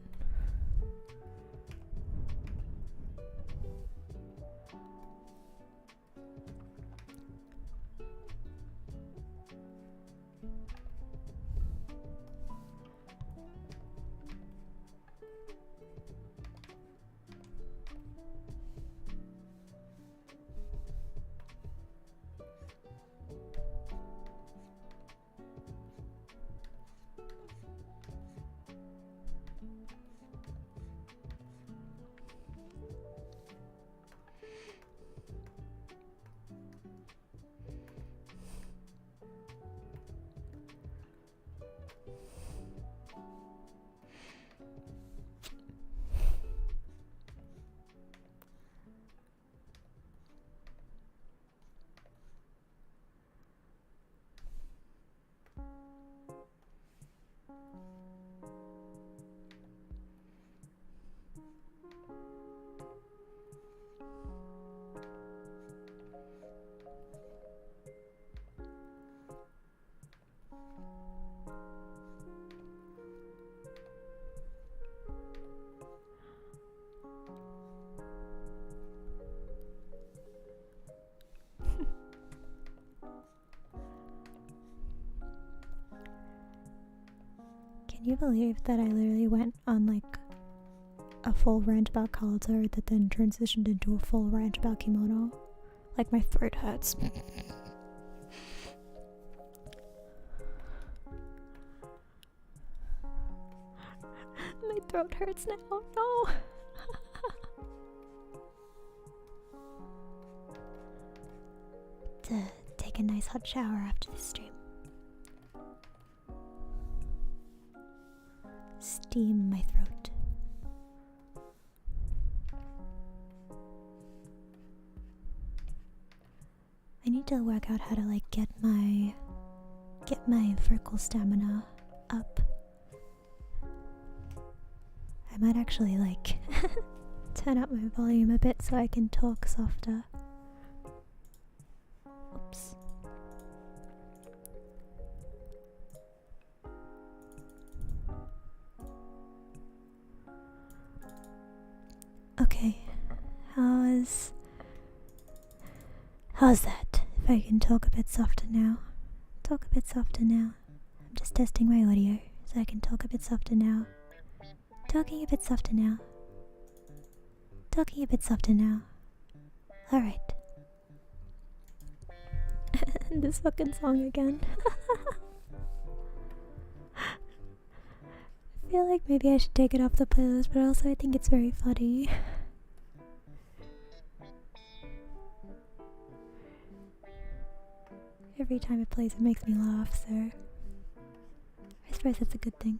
Can you believe that I literally went on like a full rant about Kalata that then transitioned into a full rant about kimono? Like my throat hurts. throat hurts now. No. To take a nice hot shower after the stream. Steam my throat. I need to work out how to like get my vocal stamina up. I might actually like turn up my volume a bit so I can talk softer. Oops. Okay, how's that? If I can talk a bit softer now. Talk a bit softer now. I'm just testing my audio so I can talk a bit softer now. Talking a bit softer now. Talking a bit softer now. Alright. This fucking song again. I feel like maybe I should take it off the playlist, but also I think it's very funny. Every time it plays, it makes me laugh, so I suppose that's a good thing.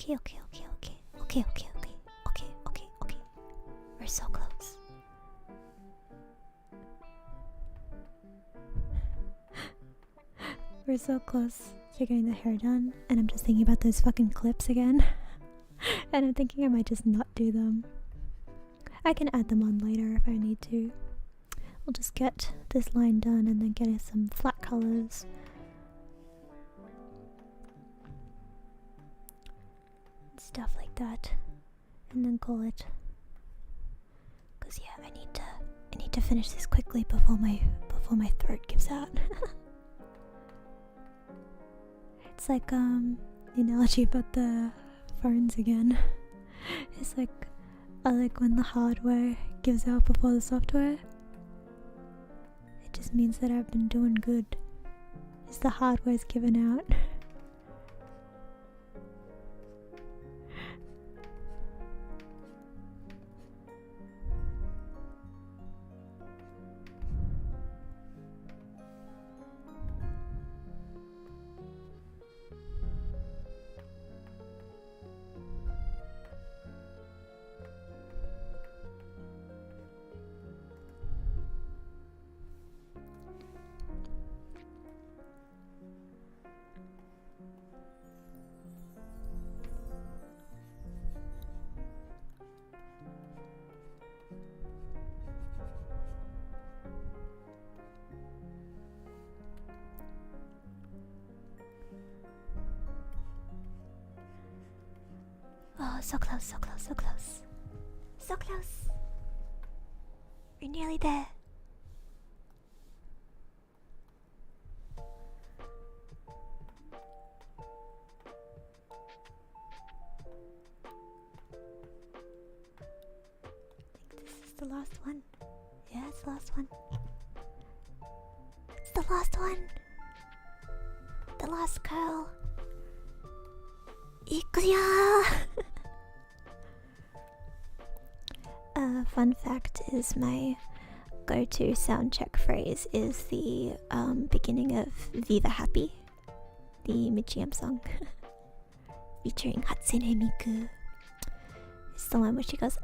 Okay. We're so close. We're so close to getting the hair done, and I'm just thinking about those fucking clips again. And I'm thinking I might just not do them. I can add them on later if I need to. We'll just get this line done and then get some flat colors. Stuff like that, and then call it. Cause yeah, I need to finish this quickly before my throat gives out. It's like the analogy about the phones again. It's like when the hardware gives out before the software. It just means that I've been doing good. It's the hardware's given out. Oh, so close, so close, so close. So close. We're nearly there. I think this is the last one. Yeah, it's the last one. It's the last one. The last curl. Ikuya! Fun fact is my go-to sound check phrase is the beginning of Viva Happy, the Michiam song, featuring Hatsune Miku. It's the one where she goes,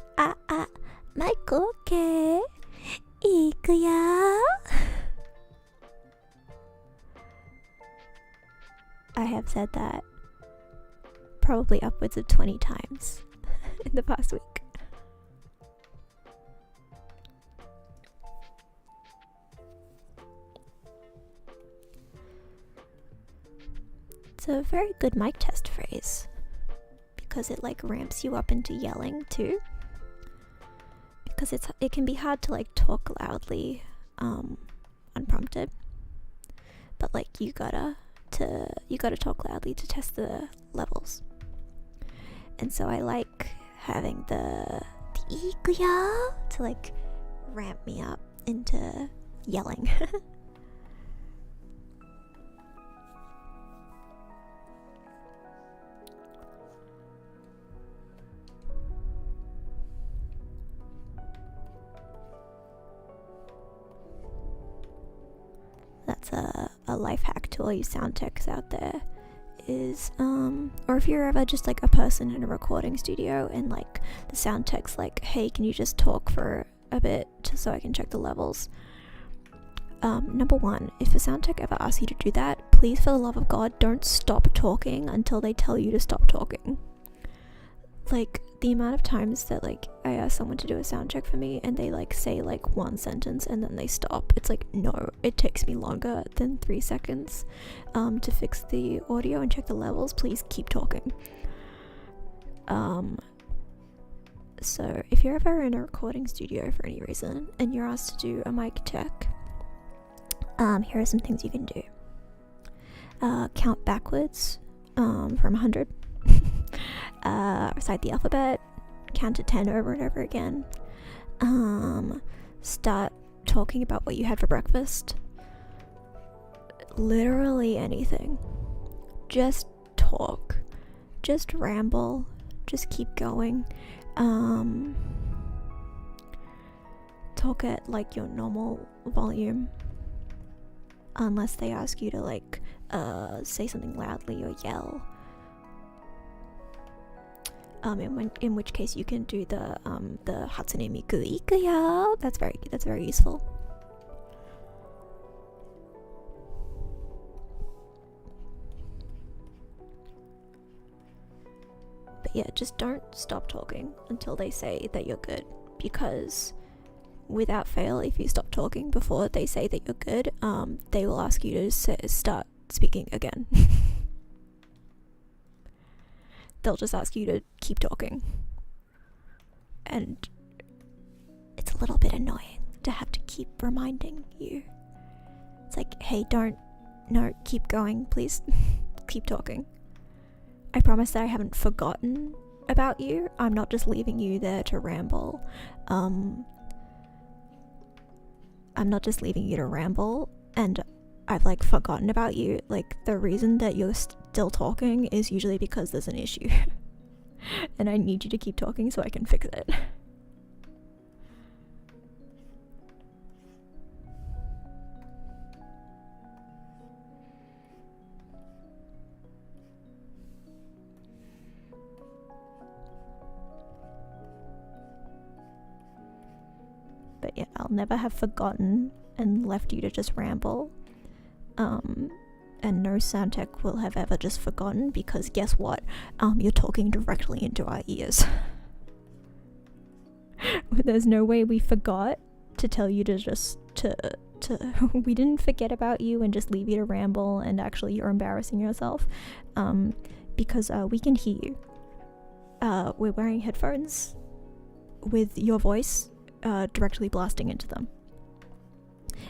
Michael, okay, ikuya. I have said that probably upwards of 20 times in the past week. It's a very good mic test phrase because it like ramps you up into yelling too. Because it can be hard to like talk loudly unprompted, but like you gotta talk loudly to test the levels. And so I like having the ikuya to like ramp me up into yelling. That's a life hack to all you sound techs out there, is or if you're ever just like a person in a recording studio and like the sound tech's like, hey, can you just talk for a bit just so I can check the levels. Number one, if a sound tech ever asks you to do that, please for the love of God don't stop talking until they tell you to stop talking. Like the amount of times that like I ask someone to do a sound check for me and they like say like one sentence and then they stop, it's like, no, it takes me longer than 3 seconds to fix the audio and check the levels. Please keep talking. So if you're ever in a recording studio for any reason and you're asked to do a mic check, here are some things you can do. Count backwards from 100. Recite the alphabet, count to 10 over and over again. Start talking about what you had for breakfast. Literally anything. Just talk. Just ramble. Just keep going. Talk at like your normal volume. Unless they ask you to like say something loudly or yell. In which case you can do the Hatsune Miku Ikuya. That's very useful. But yeah, just don't stop talking until they say that you're good, because without fail, if you stop talking before they say that you're good, they will ask you to start speaking again. They'll just ask you to keep talking. And it's a little bit annoying to have to keep reminding you. It's like, hey, keep going, please. Keep talking. I promise that I haven't forgotten about you. I'm not just leaving you there to ramble. I'm not just leaving you to ramble and I've like forgotten about you. Like the reason that you're still talking is usually because there's an issue. And I need you to keep talking so I can fix it. But yeah, I'll never have forgotten and left you to just ramble. And no sound tech will have ever just forgotten, because guess what? You're talking directly into our ears. There's no way we forgot to tell you to just we didn't forget about you and just leave you to ramble and actually you're embarrassing yourself, because we can hear you. We're wearing headphones with your voice directly blasting into them.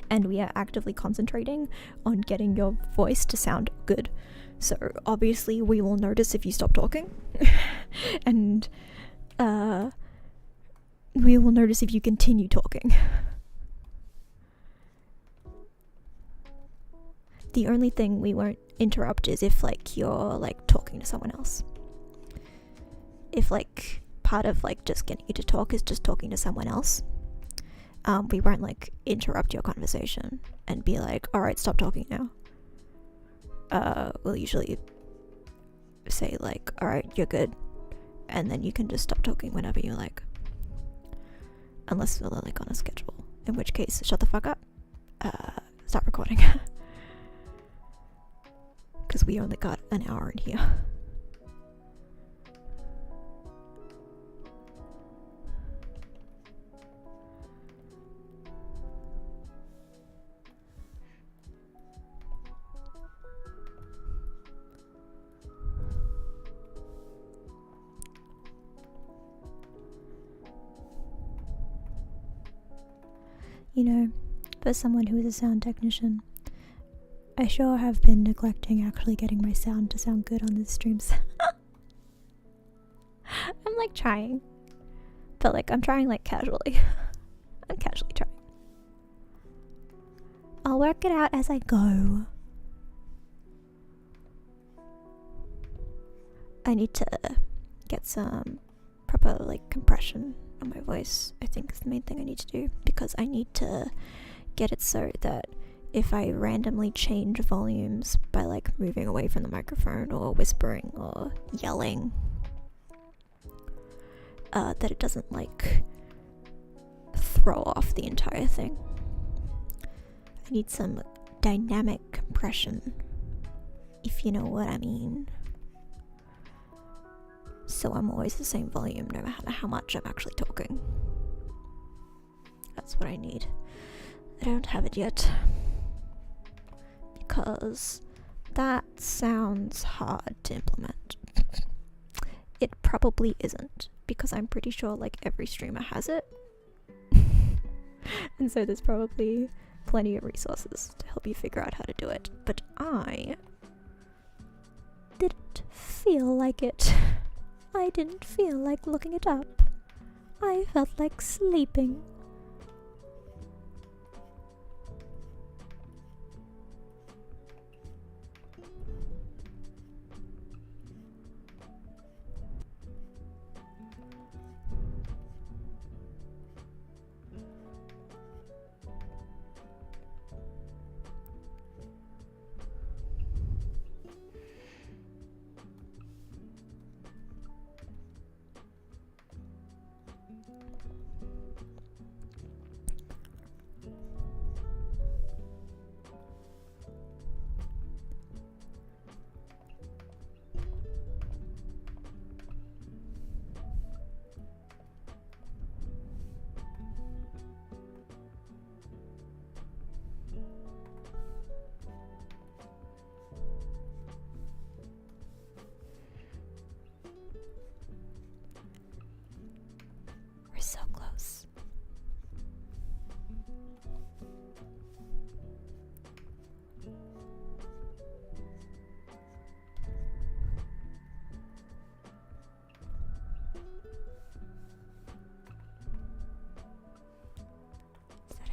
And we are actively concentrating on getting your voice to sound good. So obviously we will notice if you stop talking. And we will notice if you continue talking. The only thing we won't interrupt is if like you're like talking to someone else. If like part of like just getting you to talk is just talking to someone else, we won't like interrupt your conversation and be like, alright, stop talking now. We'll usually say like, alright, you're good, and then you can just stop talking whenever you like. Unless we're like on a schedule, in which case shut the fuck up, start recording. Because we only got an hour in here. you know, for someone who is a sound technician, I sure have been neglecting actually getting my sound to sound good on the streams. I'm like trying, but like I'm trying like casually. I'm casually trying. I'll work it out as I go. I need to get some proper like compression on my voice. I think is the main thing I need to do, because I need to get it so that if I randomly change volumes by like moving away from the microphone or whispering or yelling, that it doesn't like throw off the entire thing. I need some dynamic compression, if you know what I mean. So I'm always the same volume no matter how much I'm actually talking. That's what I need. I don't have it yet, because that sounds hard to implement. It probably isn't, because I'm pretty sure like every streamer has it. And so there's probably plenty of resources to help you figure out how to do it. But I didn't feel like it. I didn't feel like looking it up. I felt like sleeping. We're so close. Is that it?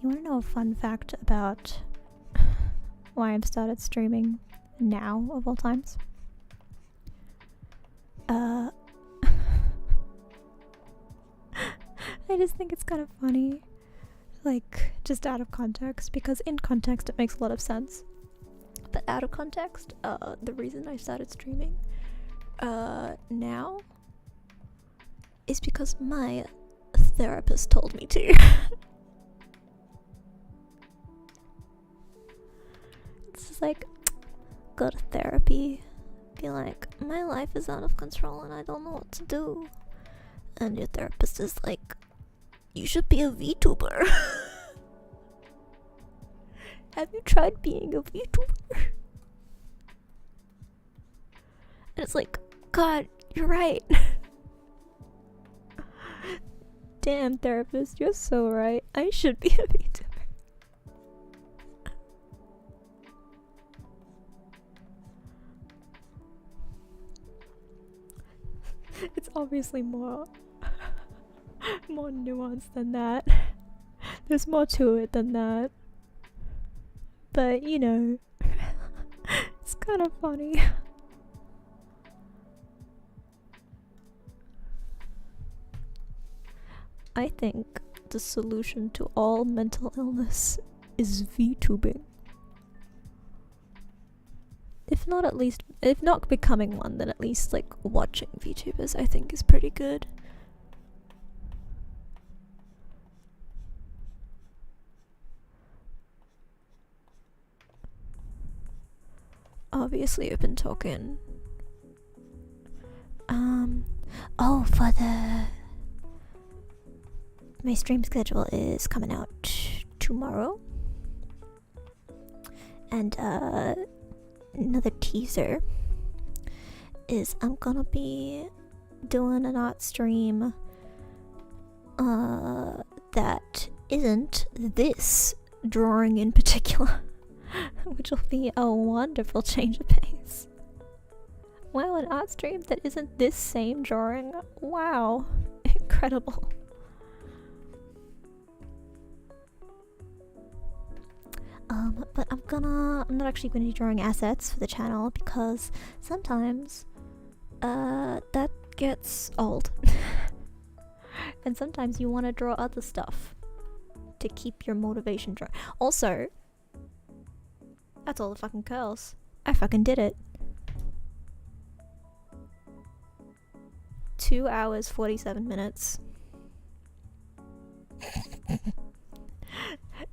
You want to know a fun fact about why I've started streaming now of all times? I just think it's kind of funny, like just out of context, because in context it makes a lot of sense, but out of context, the reason I started streaming now is because my therapist told me to. It's just like, go to therapy, be like, my life is out of control and I don't know what to do, and your therapist is like, you should be a VTuber. Have you tried being a VTuber? And it's like, God, you're right. Damn, therapist, you're so right. I should be a VTuber. It's obviously more nuanced than that. There's more to it than that. But, you know, it's kind of funny. I think the solution to all mental illness is VTubing. If not becoming one, then at least like watching VTubers, I think, is pretty good. obviously I've been talking. Oh, for my stream schedule is coming out tomorrow. And another teaser is I'm gonna be doing an art stream that isn't this drawing in particular, which will be a wonderful change of pace. Wow, an art stream that isn't this same drawing. Wow, incredible. But I'm not actually gonna be drawing assets for the channel because sometimes that gets old. And sometimes you want to draw other stuff to keep your motivation dry. Also, that's all the fucking curls. I fucking did it. 2 hours 47 minutes.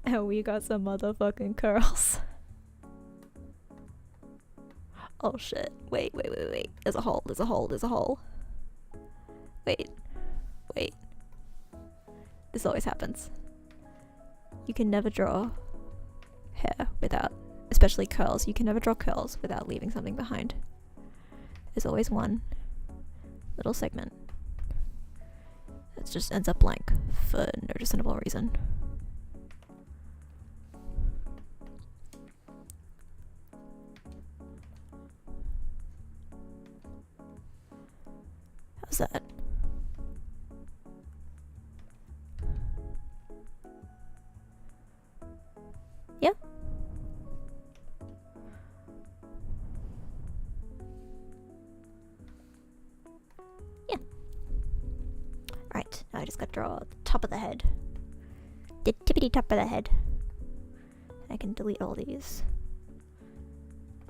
And we got some motherfucking curls. Oh shit. Wait. There's a hole. Wait. This always happens. You can never draw hair without, especially curls, you can never draw curls without leaving something behind. There's always one little segment that just ends up blank for no discernible reason. How's that? Yeah? Yeah. Right, now I just gotta draw the top of the head. The tippity top of the head. I can delete all these.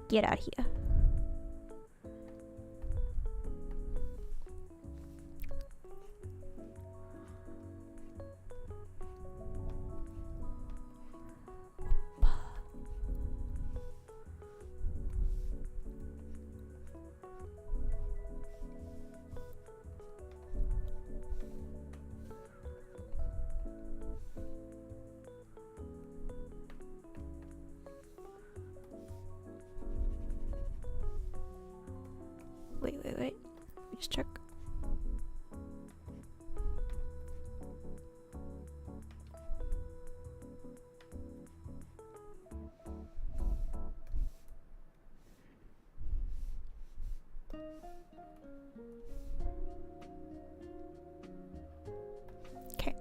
Get out of here. Wait. Let me just check. Okay.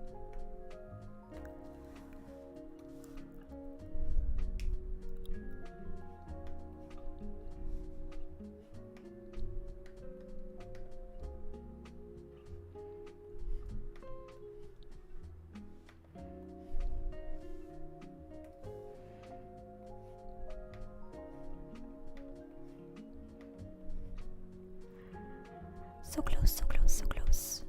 So close, so close, so close.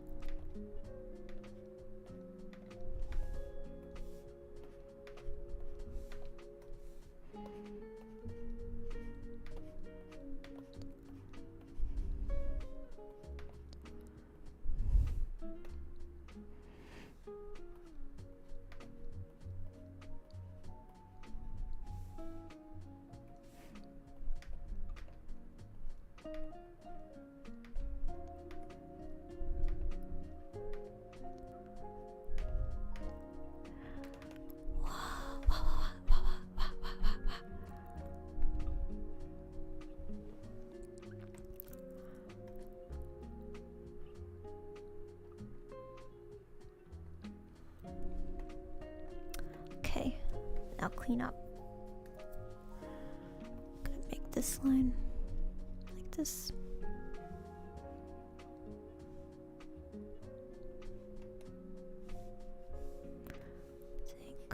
Okay, now clean up. Gonna make this line like this.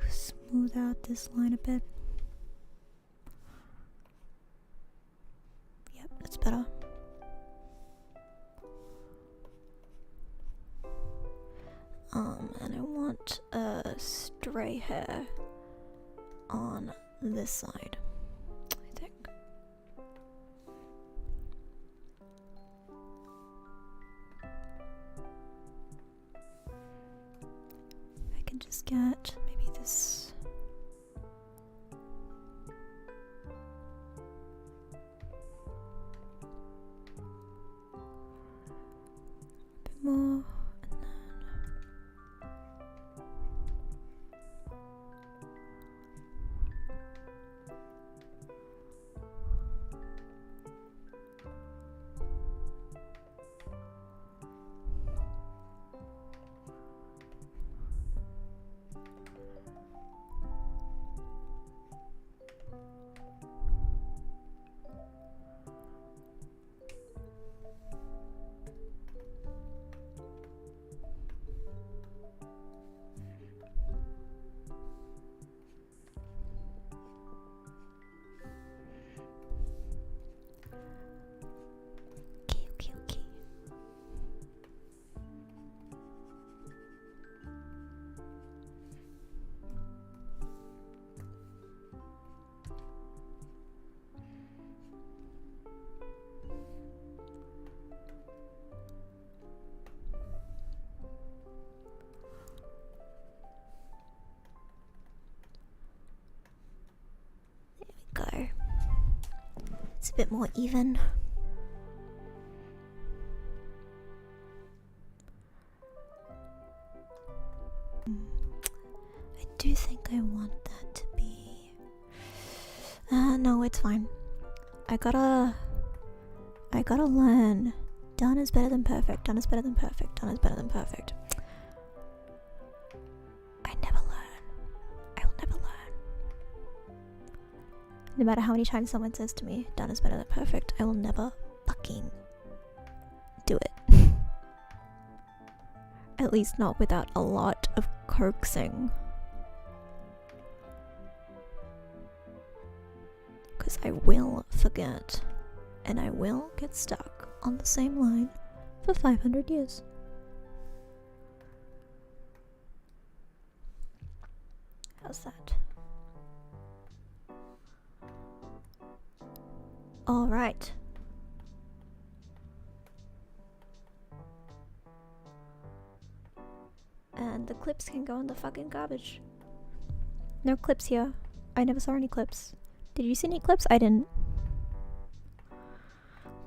Smooth out this line a bit. Yep, that's better. And I want stray hair on this side, I think. can just get maybe this. A bit more, and then okay. There we go. It's a bit more even. I do think I want that to be. No, it's fine. I gotta learn. Done is better than perfect. Done is better than perfect. Done is better than perfect. I never learn. I will never learn. No matter how many times someone says to me, done is better than perfect, I will never fucking do it. At least not without a lot of coaxing. Because I will forget, and I will get stuck on the same line for 500 years. How's that? Alright. And the clips can go in the fucking garbage. No clips here. I never saw any clips. Did you see any clips? I didn't.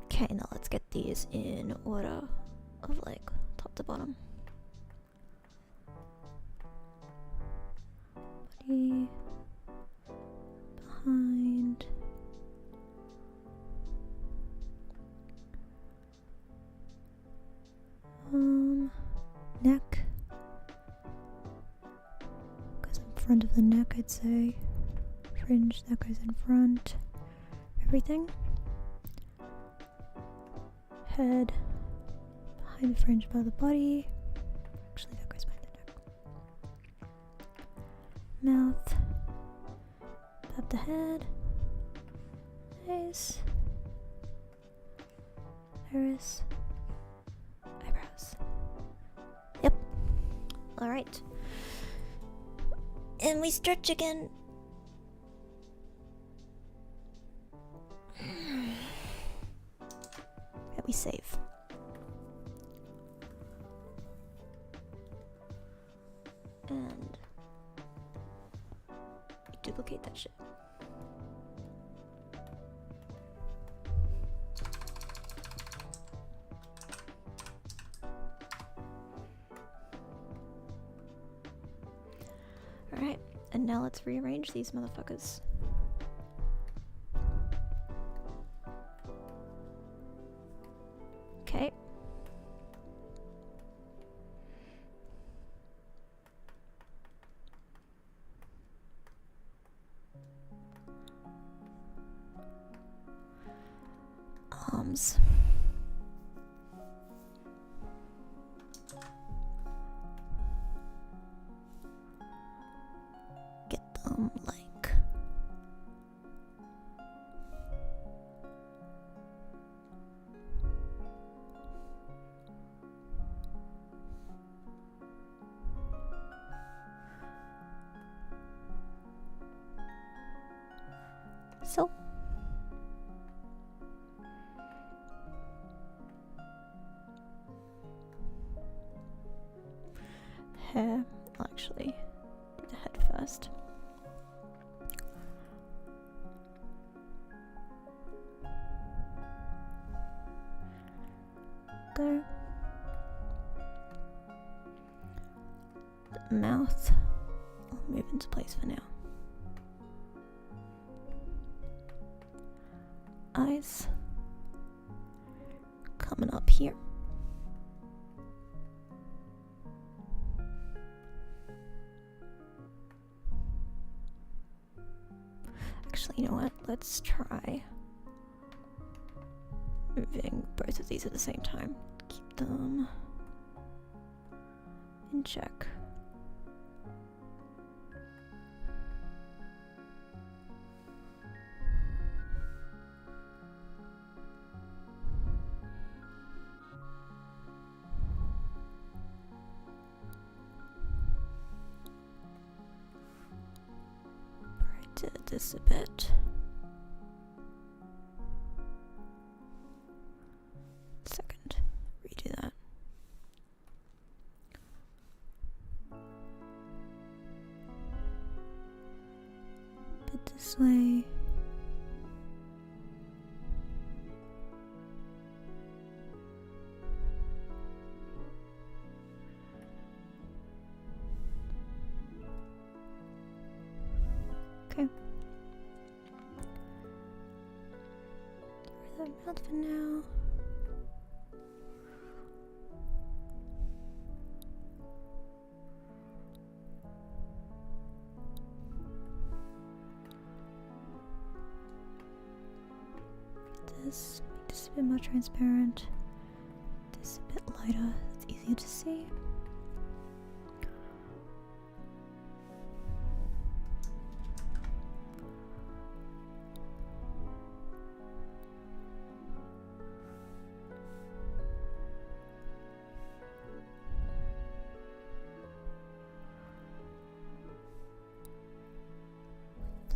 Okay, now let's get these in order of like top to bottom. Body, behind, neck. Goes in front of the neck, I'd say. Fringe that goes in front. Everything. Head, behind the fringe by the body. Actually, that goes behind the neck. Mouth, above the head. Eyes, iris, eyebrows. Yep. Alright. And we stretch again. We save. And duplicate that shit. Alright, and now let's rearrange these motherfuckers. Okay. Arms. Get them like so. Hair. I'll actually do the head first. Go. The mouth I'll move into place for now. Eyes coming up here. Actually, you know what? Let's try moving both of these at the same time. Keep them in check. Did this a bit. Second, redo that. But this way. Okay. Through the mouth for now. This, make this a bit more transparent. This a bit lighter, it's easier to see.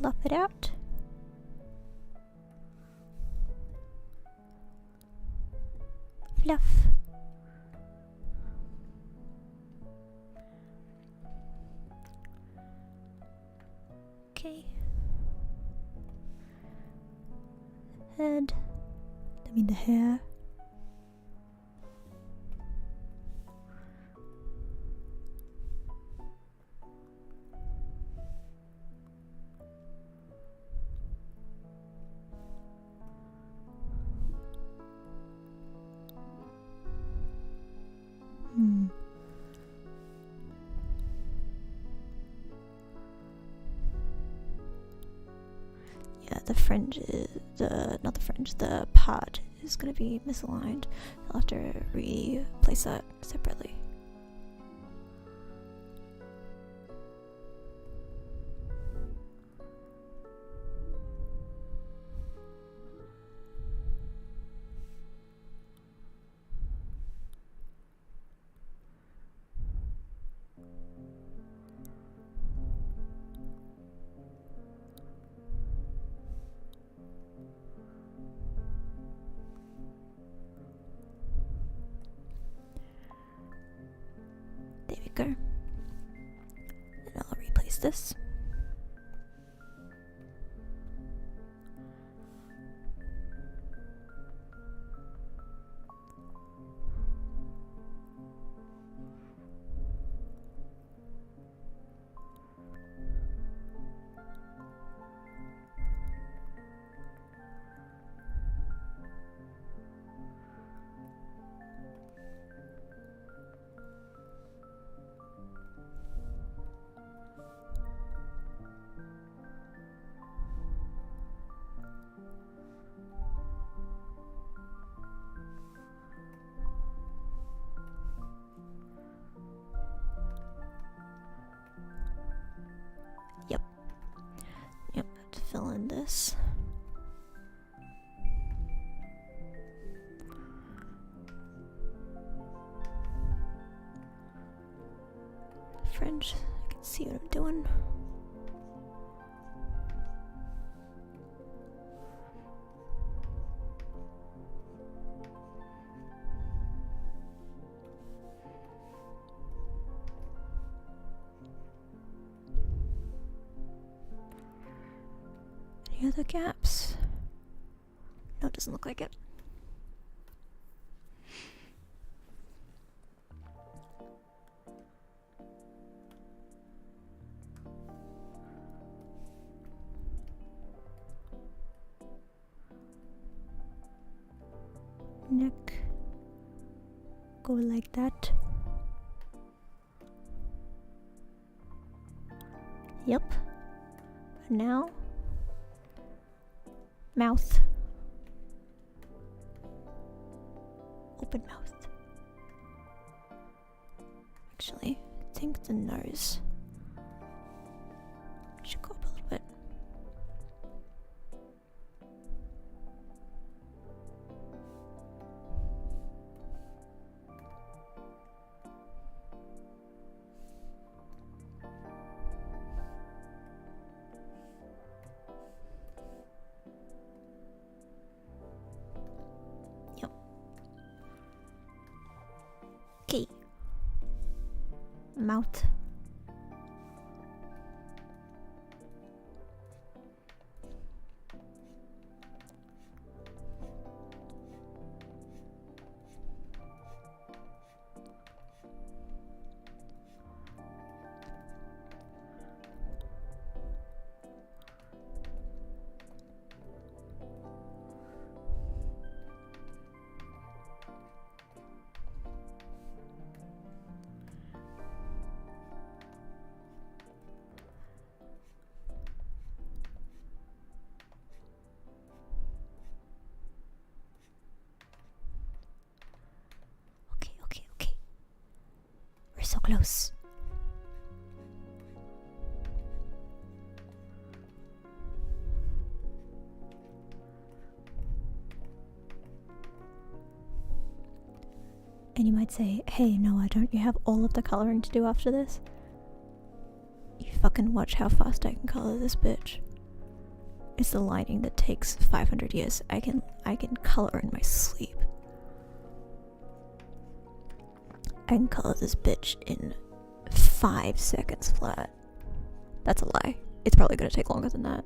Fluff it out. Fluff. Okay. Head. I mean the hair. Yeah, the fringe is not the fringe, the part is gonna be misaligned. I'll have to replace that separately. There we go. And I'll replace this. Yep, have to fill in this. Fringe, I can see what I'm doing. Any other gaps? No, it doesn't look like it. Neck. Go like that. Yep. And now, mouth. Open mouth. Actually, I think the nose should go up a little bit. Okay. Mouth. Okay. We're so close. And you might say, hey Noah, don't you have all of the coloring to do after this? You fucking watch how fast I can color this bitch. It's the lining that takes 500 years. I can color in my sleep. I can color this bitch in 5 seconds flat. That's a lie. It's probably gonna take longer than that.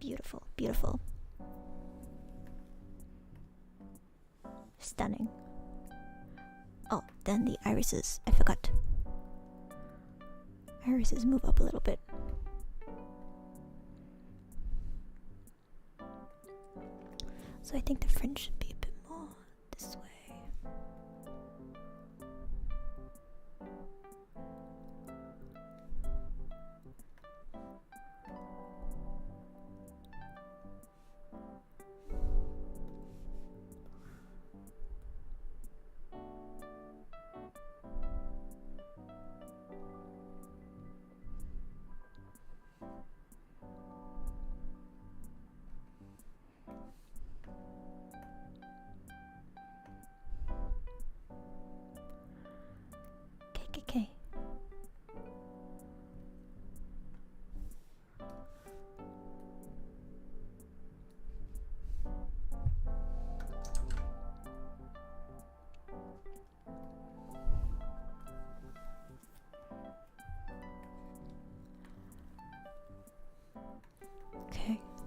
Beautiful, beautiful. Stunning. Oh, then the irises. I forgot. Irises move up a little bit. So I think the fringe should be a bit more this way.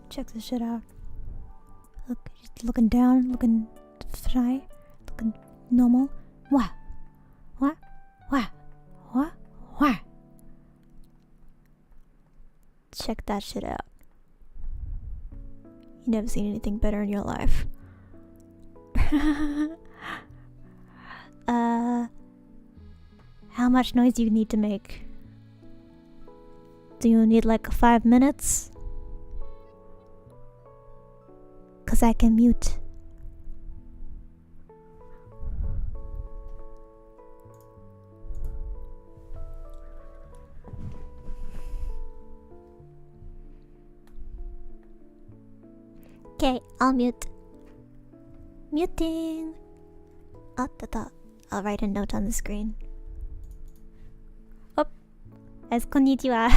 Check this shit out. Look, she's looking down, looking shy, looking normal. Wah, wah, wah, wah, wah. Check that shit out. You never seen anything better in your life. How much noise do you need to make? Do you need like 5 minutes? 'Cause I can mute. Okay, I'll mute. Muting. I'll write a note on the screen. Oh, konnichiwa.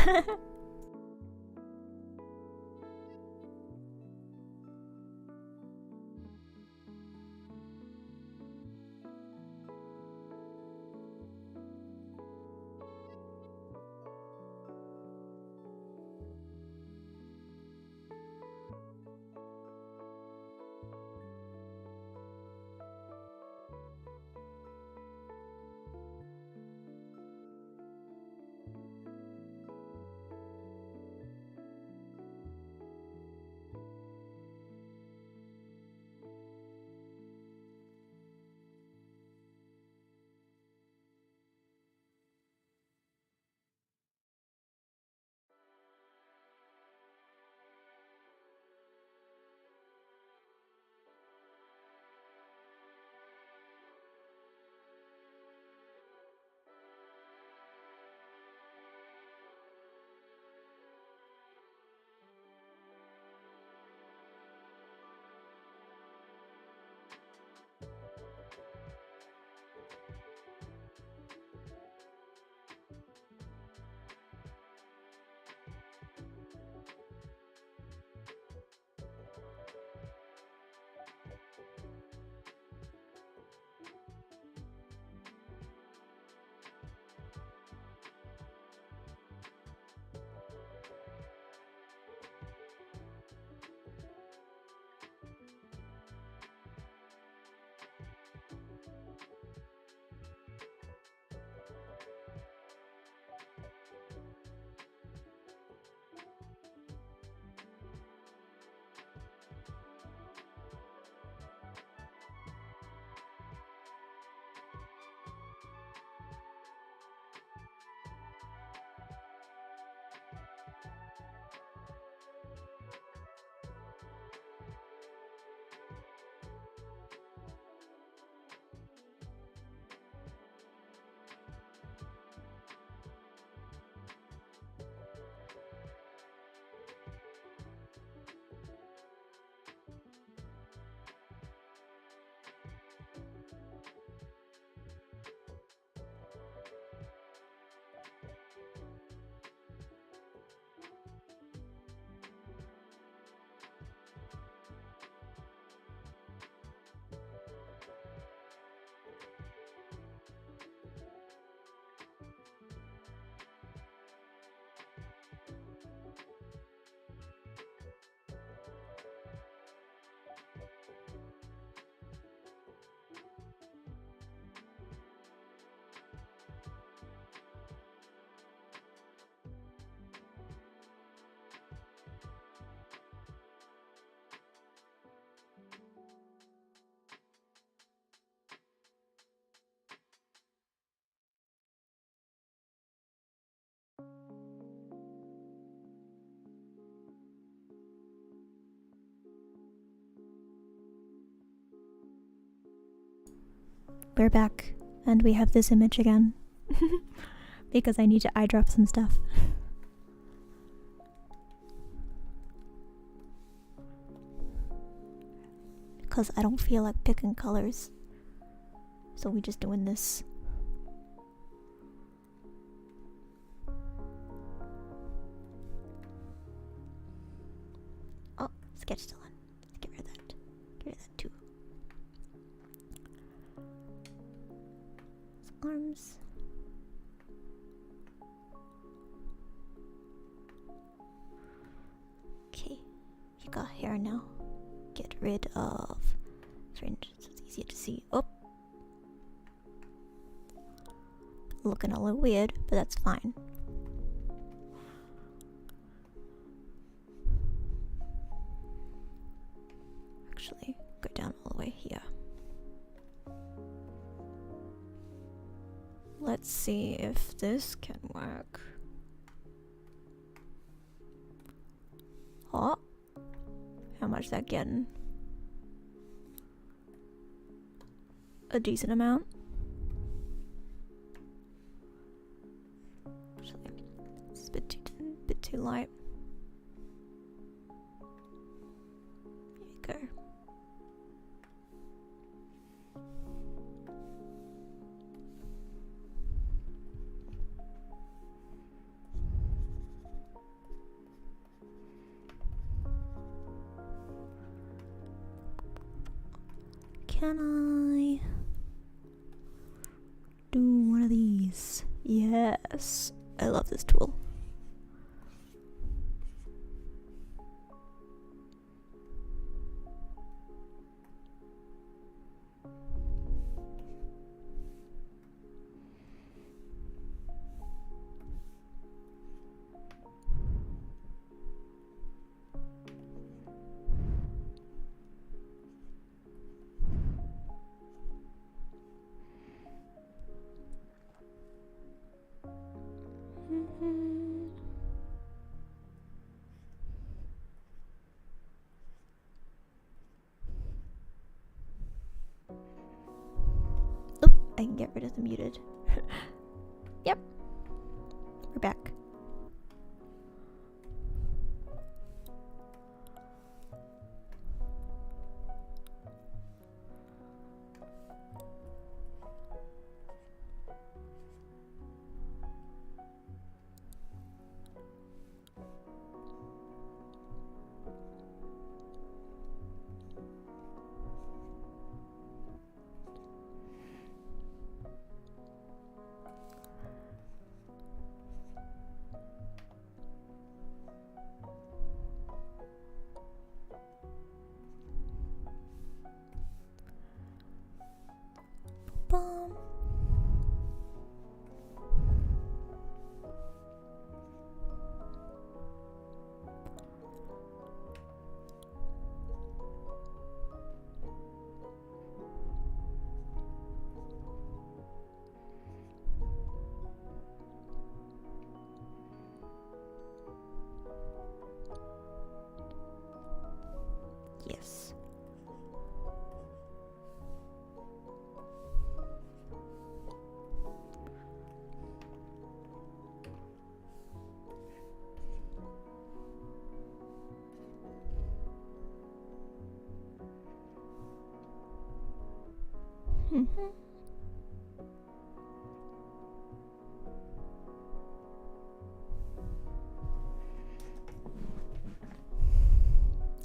We're back, and we have this image again. Because I need to eye drop some stuff. Because I don't feel like picking colors. So we're just doing this. Oh, sketch still on. Let's get rid of that. Get rid of that too. Arms. Okay, I got hair now. Get rid of fringe so it's easier to see. Oh, looking a little weird, but that's fine. Actually, go down all the way here. Let's see if this can work. Oh, how much is that getting? A decent amount. Actually, it's a bit too light. There you go. Can I do one of these? Yes, I love this tool. Oh, I can get rid of the muted. Yep, we're back. Boom. Yes.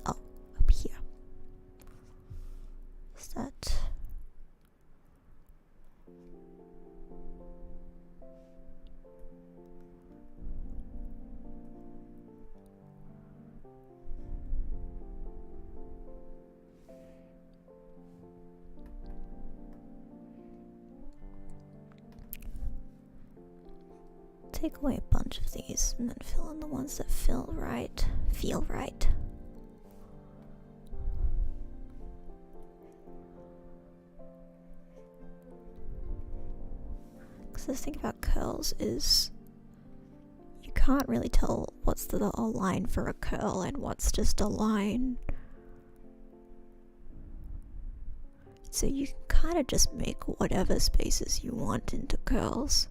Oh, up here. Is that? Take away a bunch of these and then fill in the ones that feel right. Because the thing about curls is you can't really tell what's a line for a curl and what's just a line. So you can kind of just make whatever spaces you want into curls.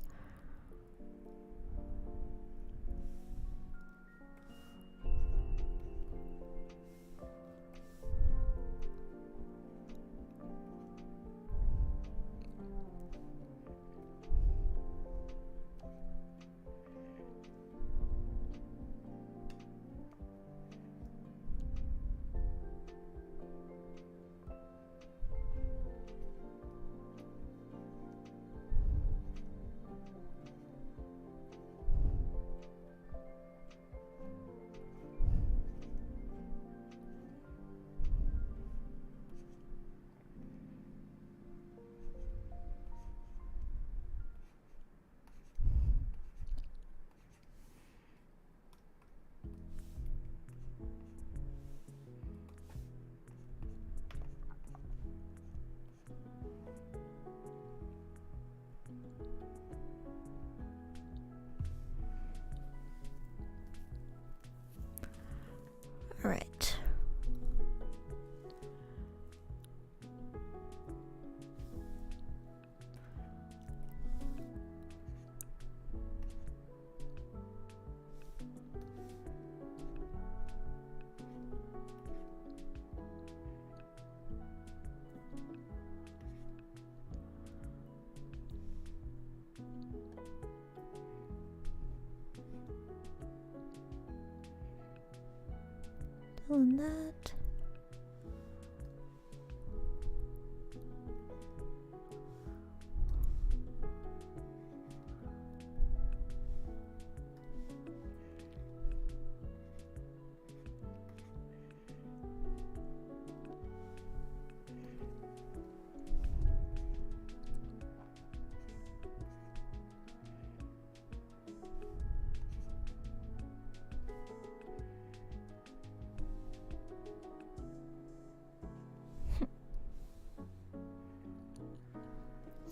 Alright. Doing that.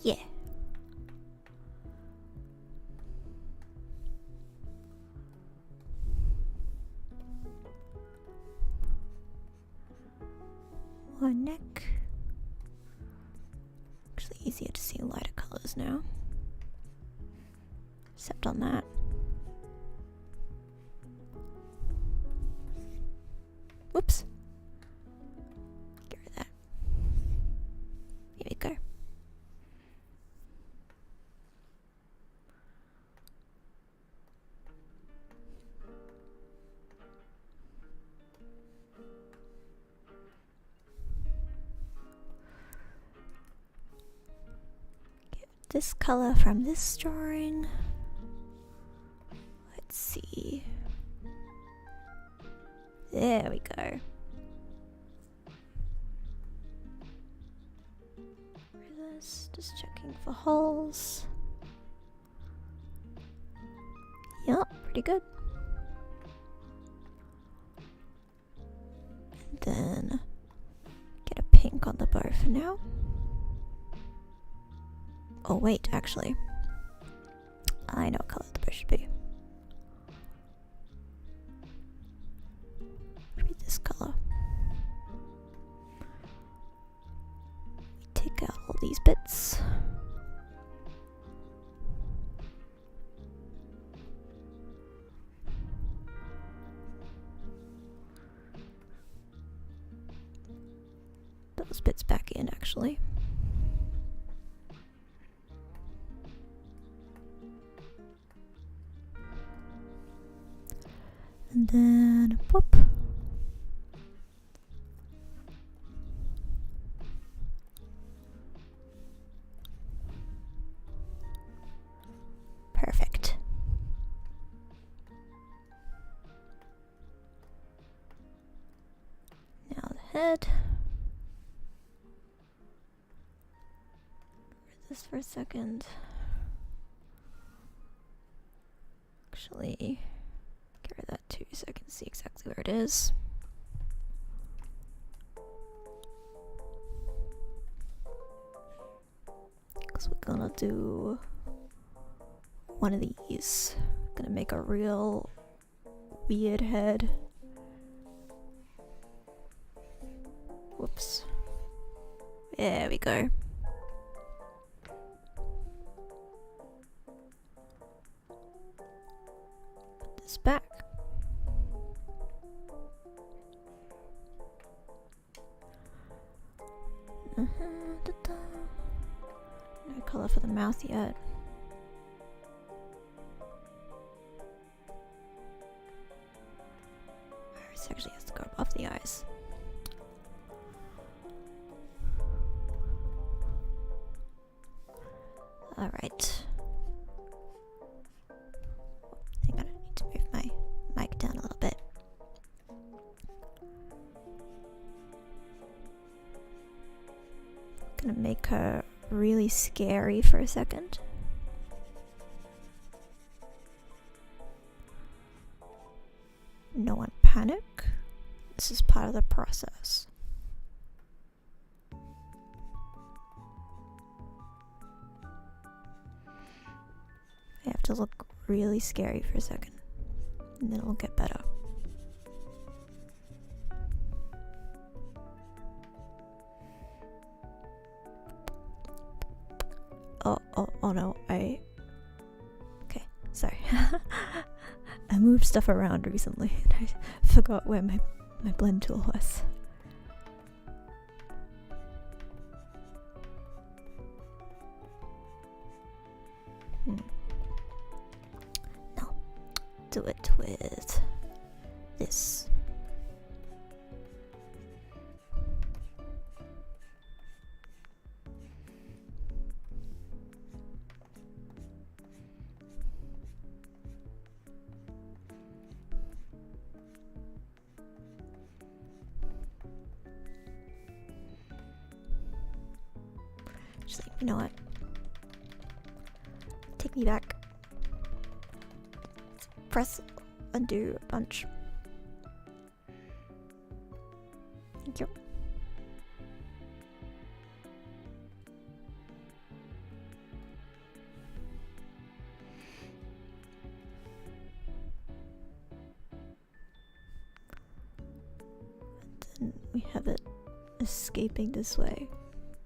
Yeah. More neck. Actually easier to see lighter colors now. Except on that. Whoops. Get rid of that. Here we go. This color from this drawing. Let's see. There we go. Just checking for holes. Yup, pretty good. And then get a pink on the bow for now. Oh wait, actually, I know what color the bow should be. Maybe this color. Take out all these bits. Those bits back in, actually. And then, whoop. Perfect. Now the head. This for a second. Actually, get rid of that too so I can see exactly where it is. Because we're gonna do one of these. Gonna make a real weird head. Whoops. There we go. Put this back. No color for the mouth yet. This actually has to go above the eyes. Alright. Hang on, I need to move my mic down a little bit. Gonna make her really scary for a second. No one panic. This is part of the process. I have to look really scary for a second, and then it will get better. moved stuff around recently and I forgot where my blend tool was. No, do it with this. Just like, you know what? Take me back. Press undo a bunch. Thank you. And then we have it escaping this way.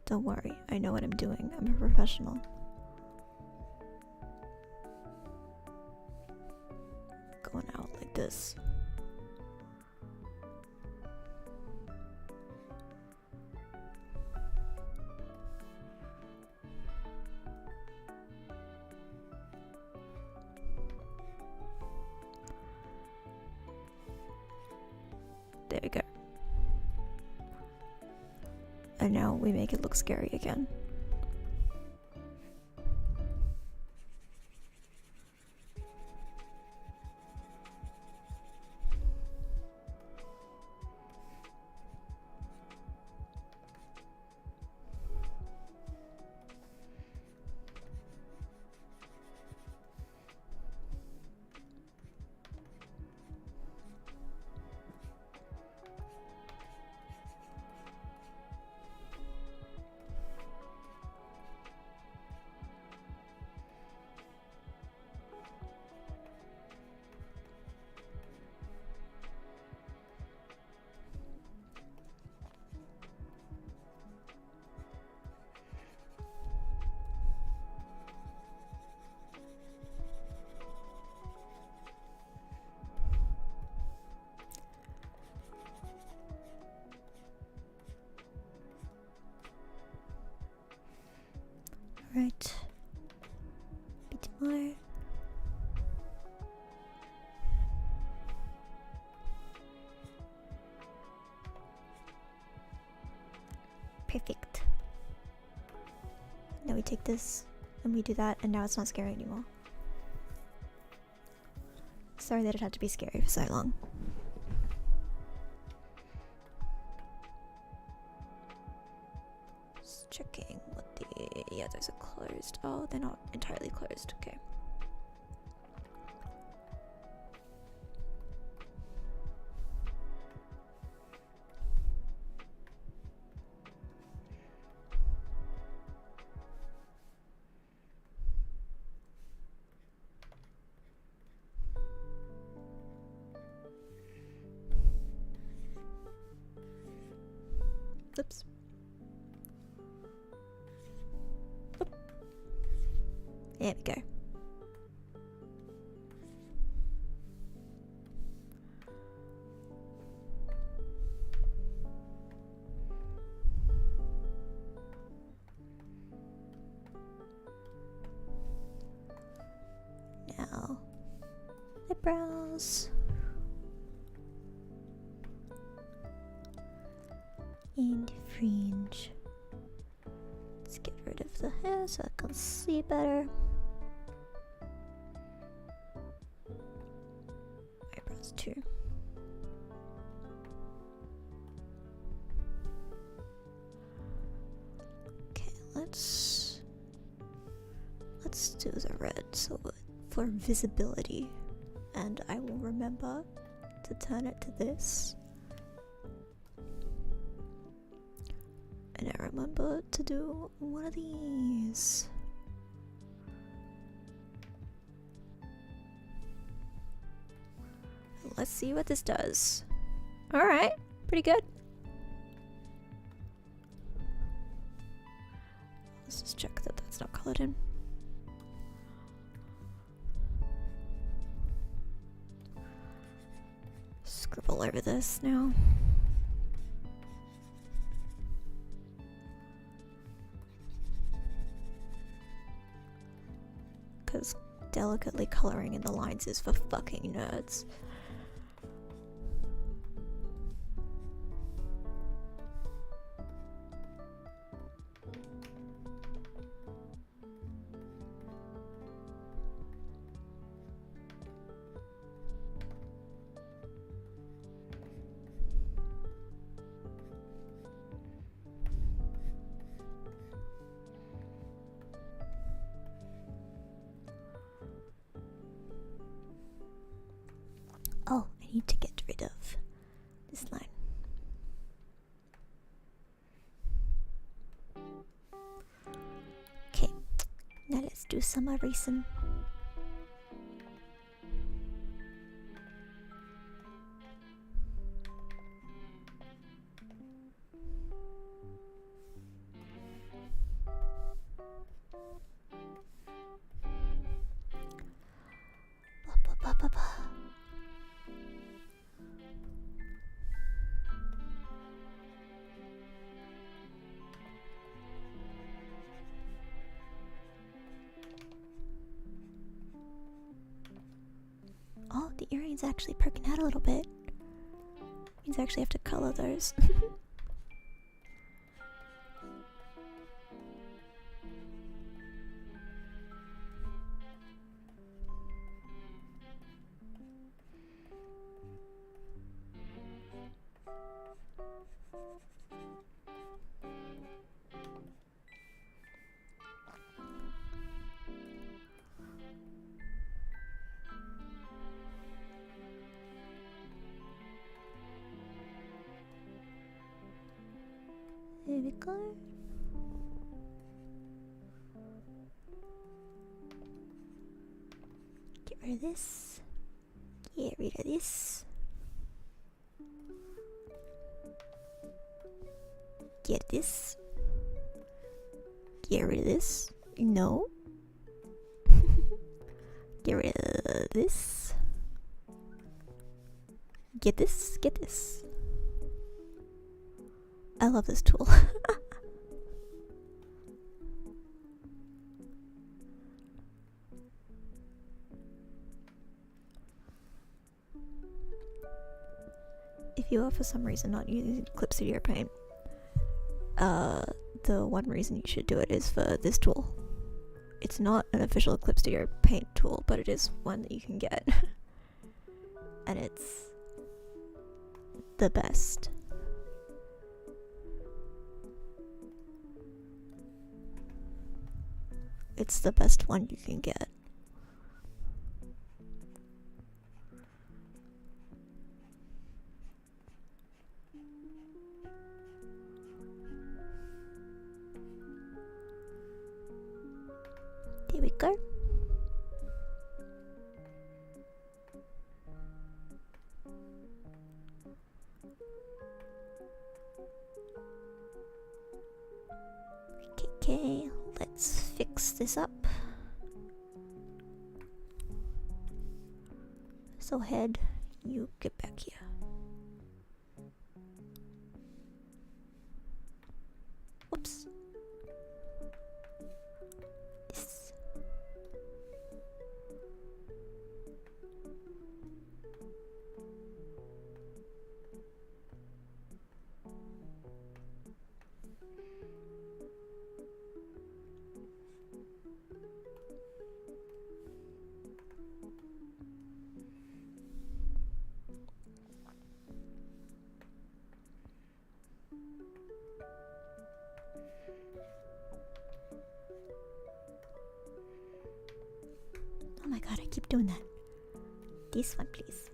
Don't worry, I know what I'm doing. I'm a professional. Going out like this. There we go. And now we make it look scary again. Right. Bit more. Perfect. Now we take this and we do that, and now it's not scary anymore. Sorry that it had to be scary for so long. Just checking what the... yeah, those are closed. Oh, they're not entirely closed. Okay. Oops. Oop. There we go. Now, eyebrows. And fringe. Let's get rid of the hair so I can see better. Eyebrows too. Okay, let's do the red so for visibility, and I will remember to turn it to this. And I remember to do one of these. Let's see what this does. Alright, pretty good. Let's just check that that's not colored in. scribble over this now. Because delicately coloring in the lines is for fucking nerds. Oh, I need to get rid of this line. Okay, now let's do some erasing. Oh, the earrings actually perking out a little bit. Means I actually have to color those. There we go. Get rid of this. Get rid of this. Get this. Get rid of this. No. Get rid of this. Get this. Get this. I love this tool. If you are for some reason not using Clip Studio Paint, the one reason you should do it is for this tool. It's not an official Clip Studio Paint tool, but it is one that you can get. And it's the best. It's the best one you can get. There we go. Okay, let's fix this up. So head, you get back here. Whoops. This. Oh my god, I keep doing that. This one, please.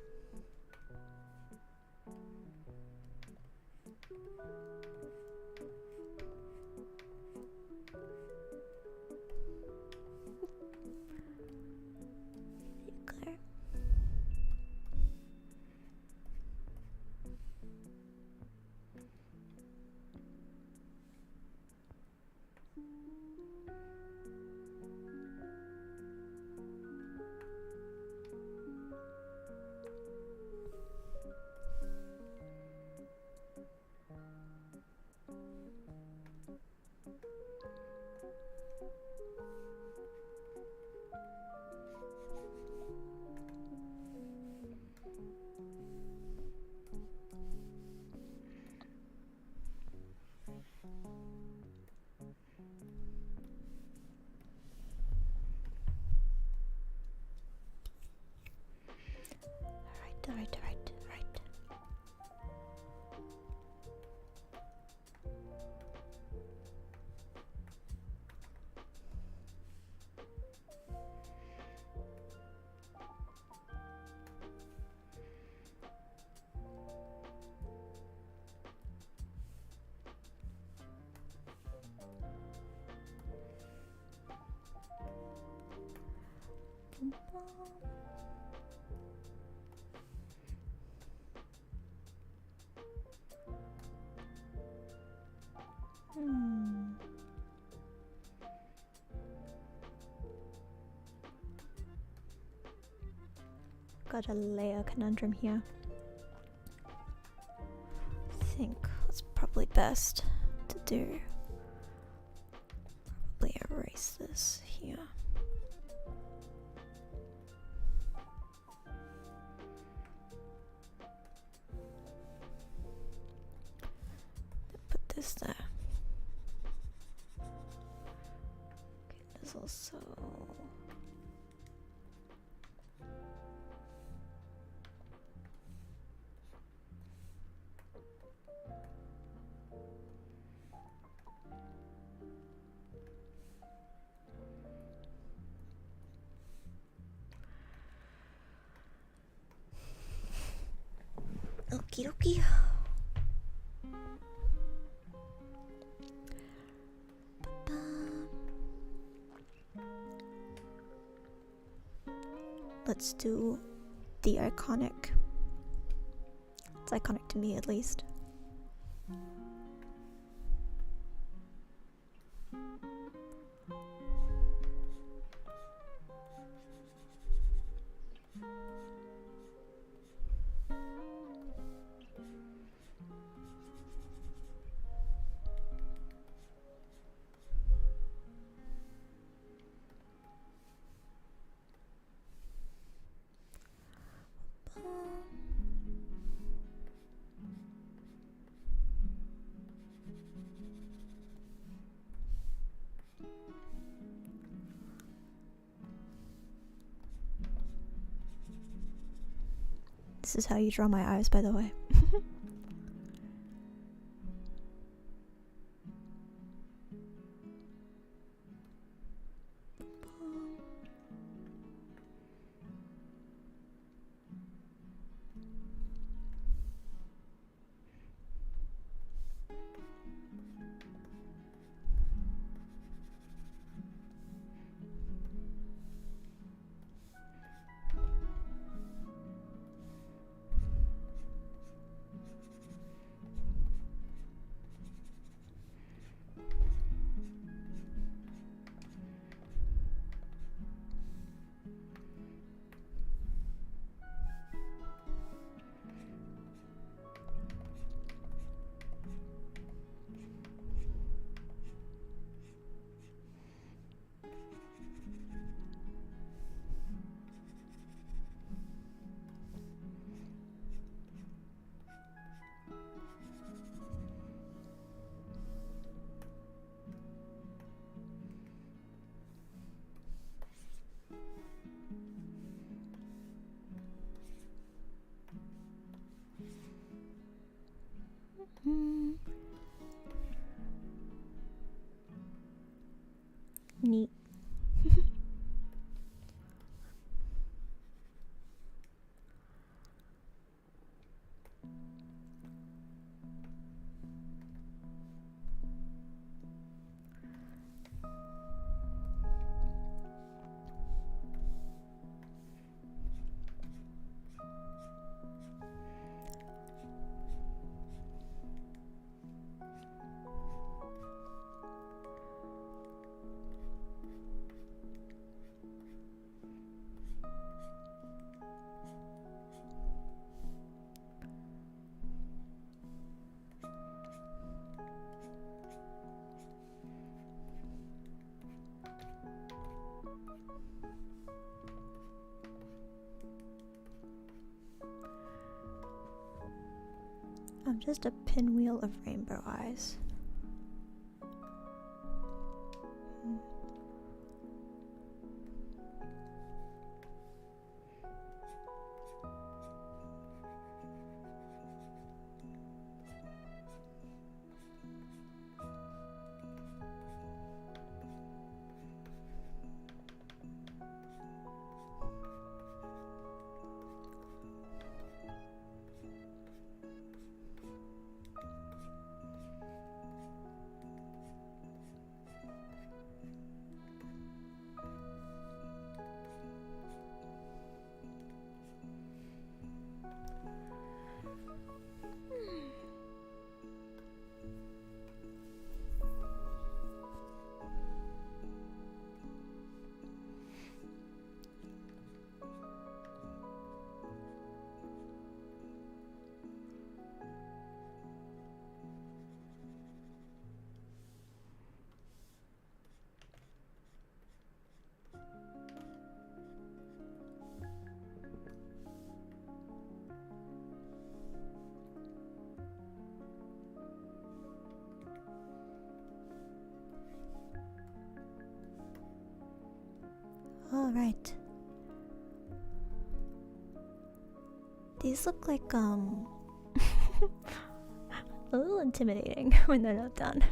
There you go. alright. Got a layer conundrum here. I think what's probably best to do, probably erase this here. Put this there. Okay, there's also okie dokie. Let's do the iconic. It's iconic to me, at least. This is how you draw my eyes, by the way. Neat. I'm just a pinwheel of rainbow eyes. Alright. These look like, a little intimidating when they're not done.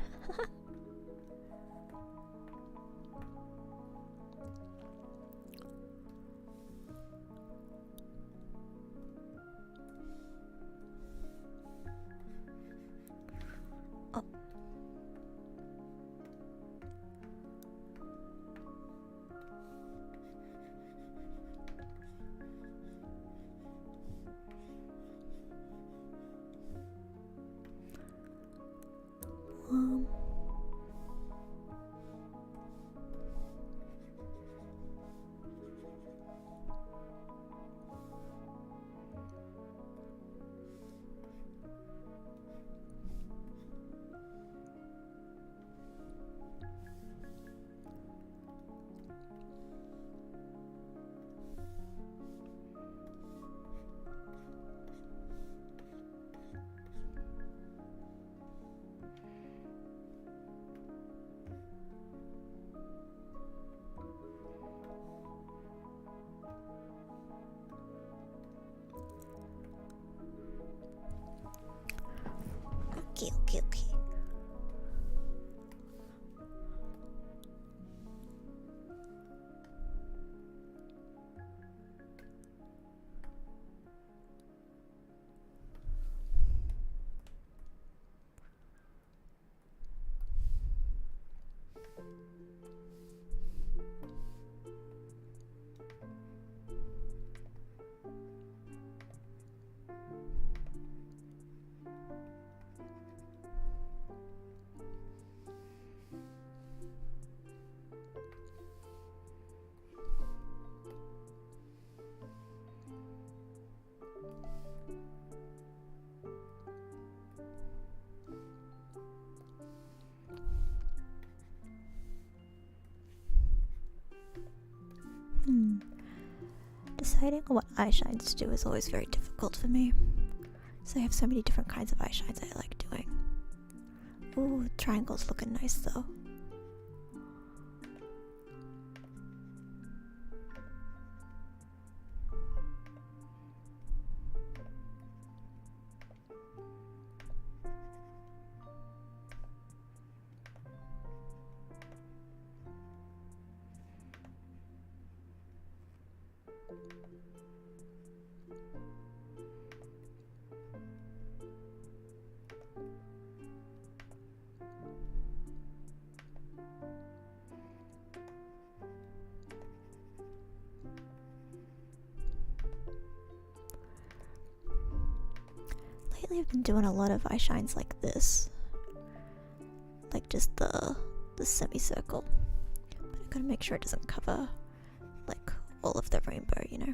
Oh. Okay. Deciding on what eye shines to do is always very difficult for me. So I have so many different kinds of eye shines I like doing. Ooh, triangle's looking nice though. Lately I've been doing a lot of eye shines like this. Like just the semicircle. But I gotta make sure it doesn't cover like all of the rainbow, you know.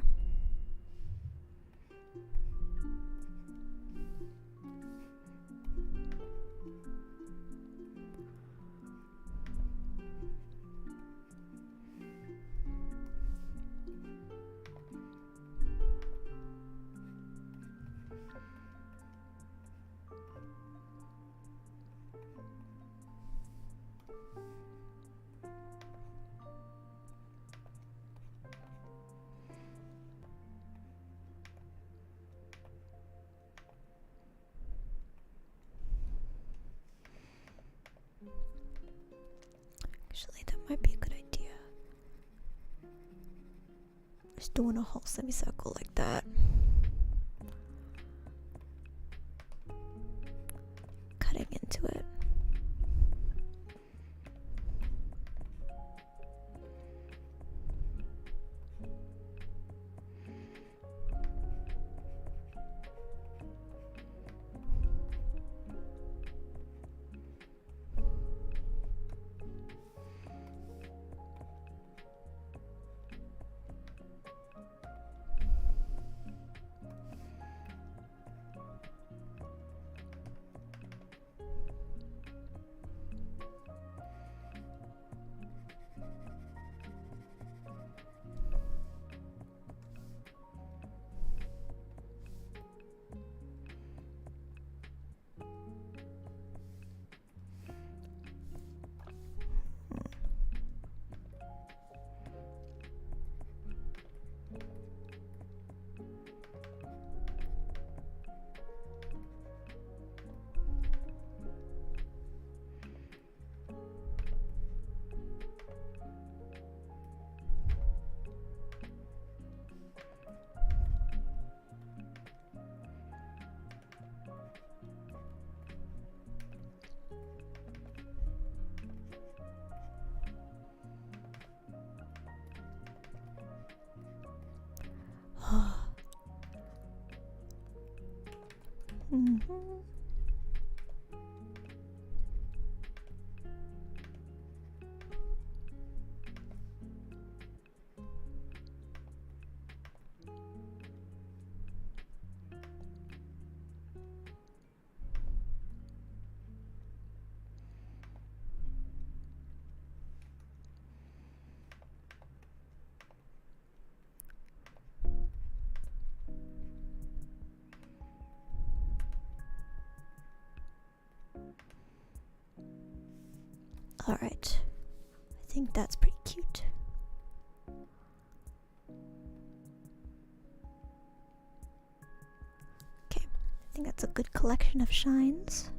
Actually, that might be a good idea. Just doing a whole semicircle like that. Cutting into it. Alright. I think that's pretty cute. Okay, I think that's a good collection of shines.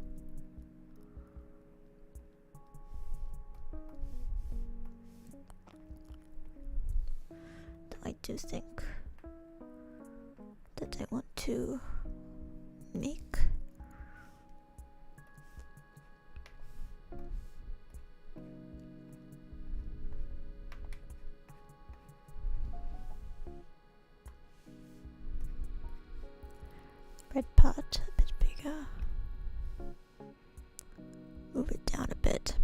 I do think that I want to make red pot a bit bigger. Move it down a bit.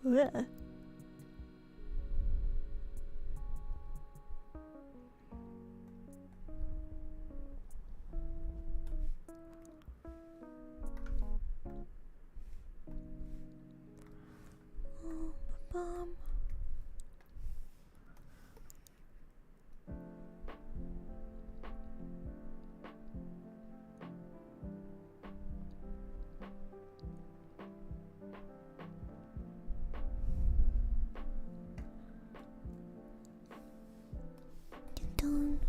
Blech. Bomb. Get done.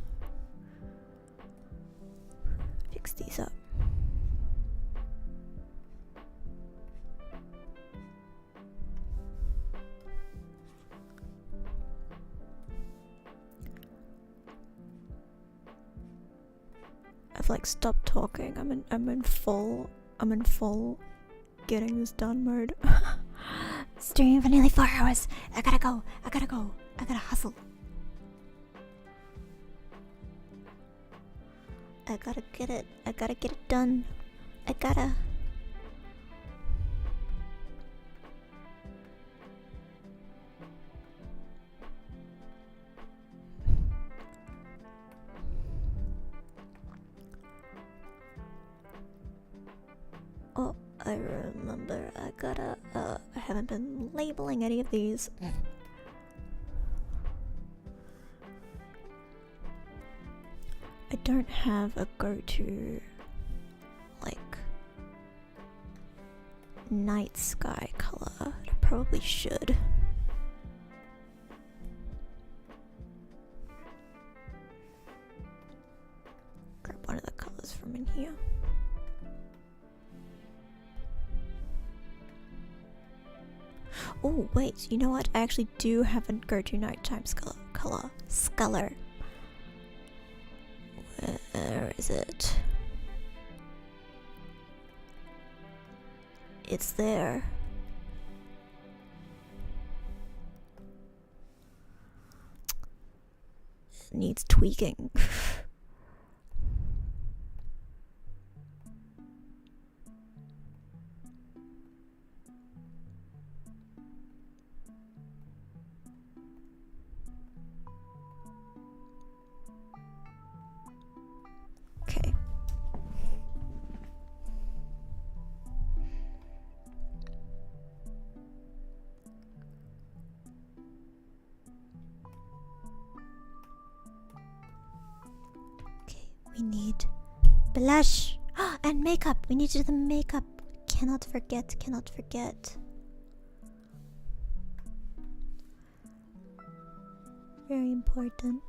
Fix these up. I've like stopped talking. I'm in full getting this done mode. Streaming for nearly 4 hours. I gotta go. I gotta hustle. I gotta get it done. I gotta. Oh, I remember. I haven't been labeling any of these. I don't have a go-to, like, night sky color. I probably should. Grab one of the colors from in here. Oh wait, you know what? I actually do have a go-to nighttime color. Sculler. Where is it? It's there. It needs tweaking. Okay. Blush and makeup. We need to do the makeup. Cannot forget. Cannot forget. Very important.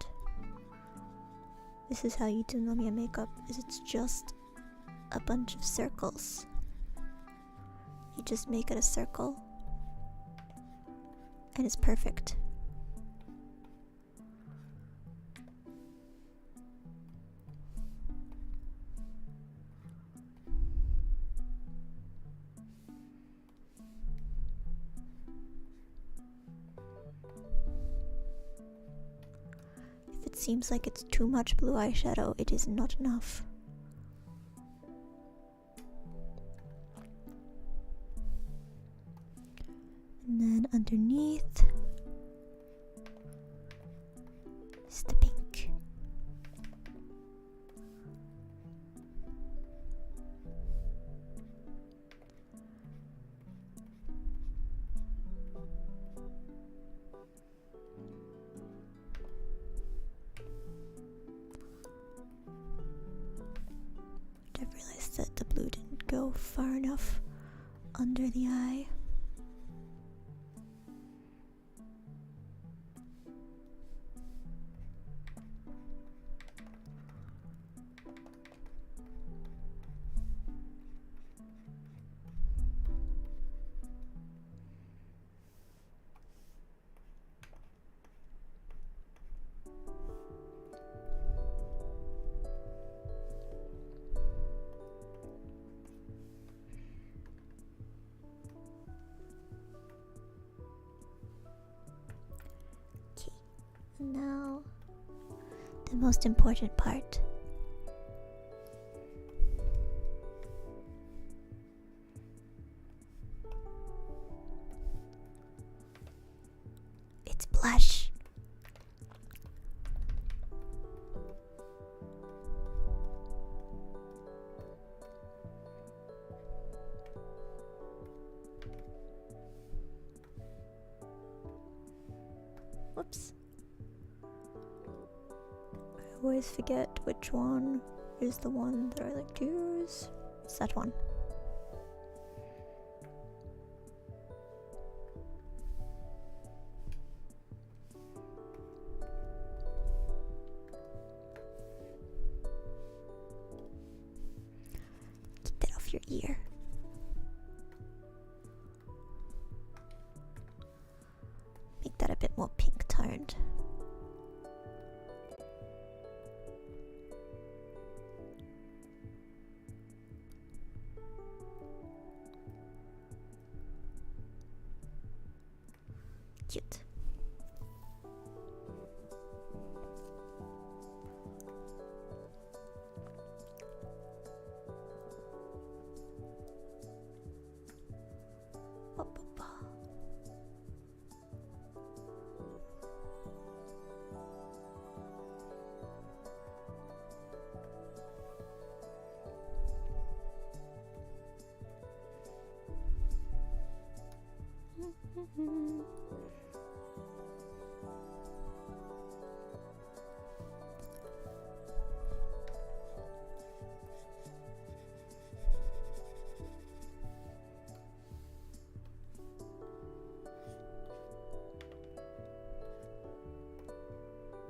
This is how you do Nomiya makeup. It's just a bunch of circles. You just make it a circle, and it's perfect. If it seems like it's too much blue eyeshadow, it is not enough. And then underneath is the pink. I realized that the blue didn't go far enough under the eye. Now, the most important part. It's blush. Whoops. I always forget which one is the one that I like to use. It's that one. Get that off your ear. Make that a bit more pink toned. Cute.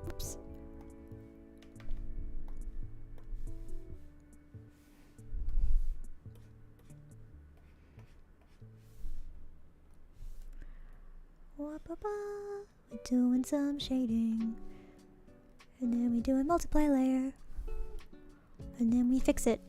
Oops. We're doing some shading, and then we do a multiply layer, and then we fix it.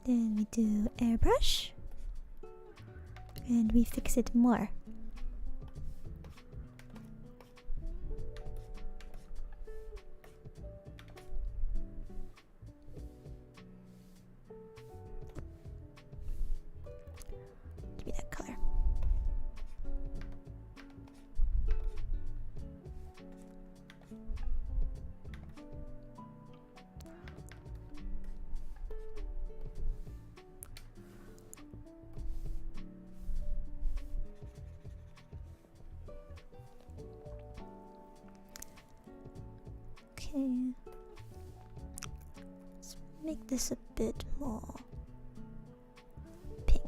Then we do airbrush, and we fix it more. Give me that color. Okay. Let's make this a bit more pink.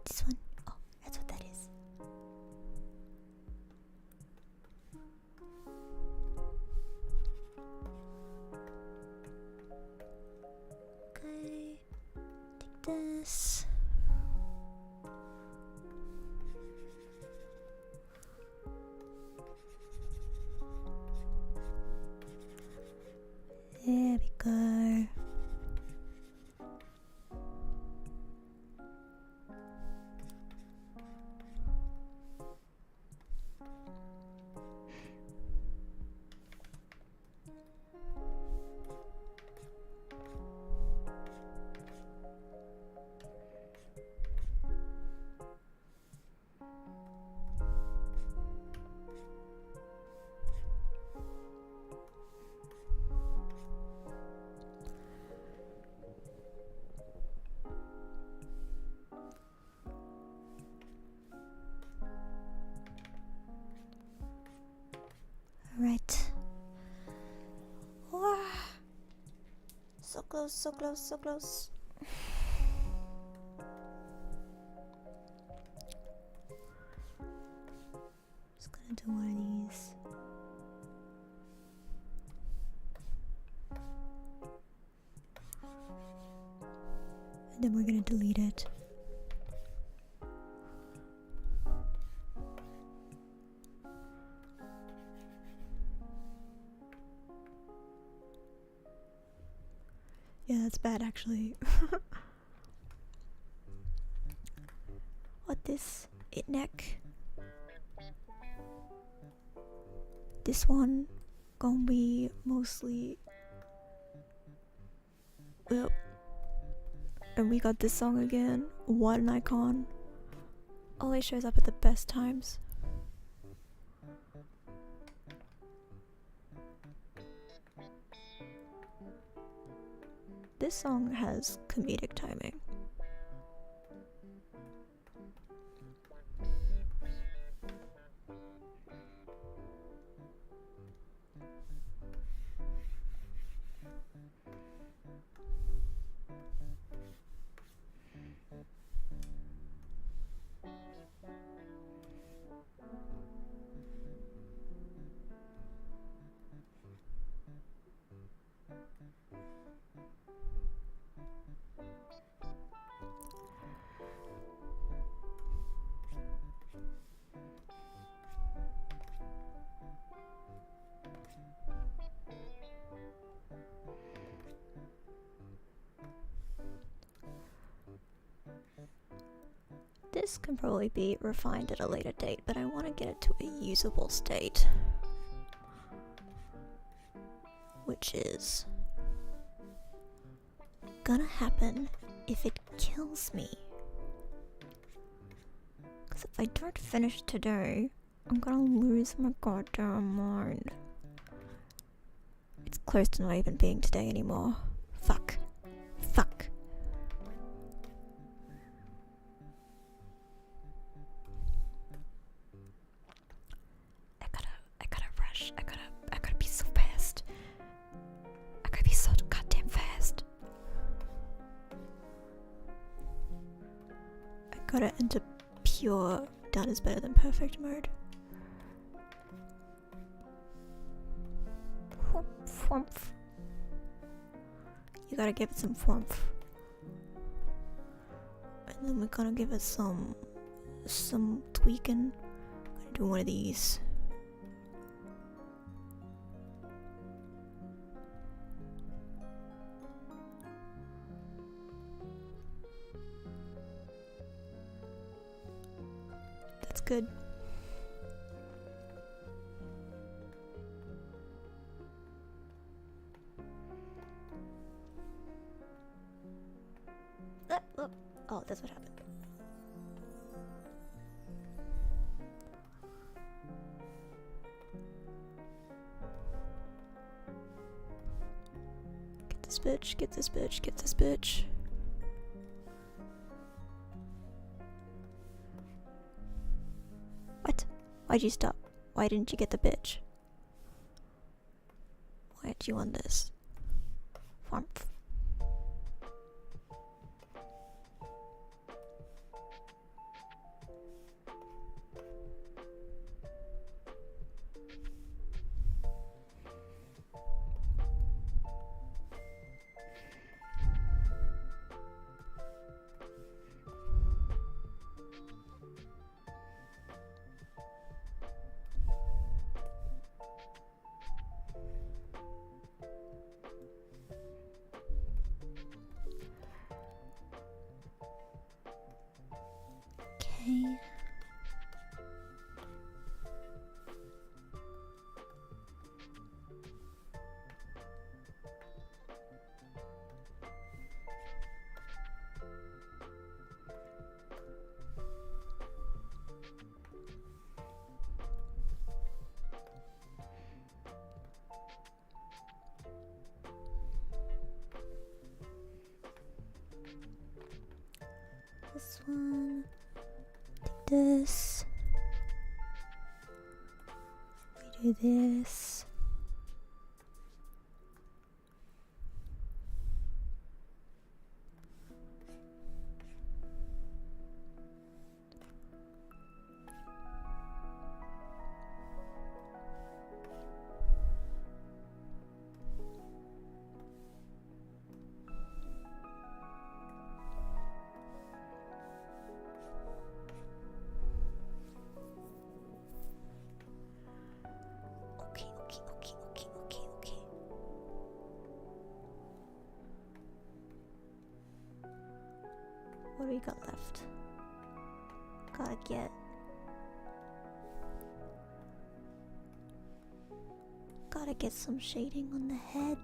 This one. Oh, that's what that is. Okay. Take this. There we go. Right. Oh, so close, so close, so close. Just gonna do one of these. And then we're gonna delete it. Yeah, that's bad actually. What this? It neck. This one gonna be mostly. Yep. And we got this song again. What an icon. Always shows up at the best times. This song has comedic timing. This can probably be refined at a later date, but I want to get it to a usable state. Which is gonna happen if it kills me. Because if I don't finish today, I'm gonna lose my goddamn mind. It's close to not even being today anymore. Fuck. Fuck. I gotta rush. I gotta be so fast. I gotta be so goddamn fast. I gotta enter pure done is better than perfect mode. Whoomph. You gotta give it some whoomph. And then we're gonna give it some tweaking. I'm gonna do one of these. That's good. Oh, that's what happened. this bitch, get this bitch, get this bitch. What? Why'd you stop? Why didn't you get the bitch? Why'd you want this? Warmth. Okay. This one. Take this. We do this. Okay. What do we got left? Gotta get some shading on the head.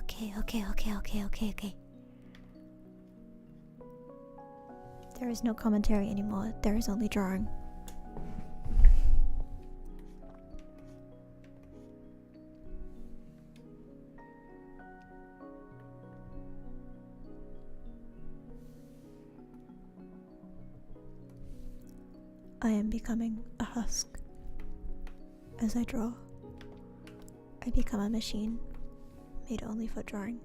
Okay. There is no commentary anymore. There is only drawing. I am becoming a husk. As I draw, I become a machine Made only for drawing.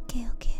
Okay, okay.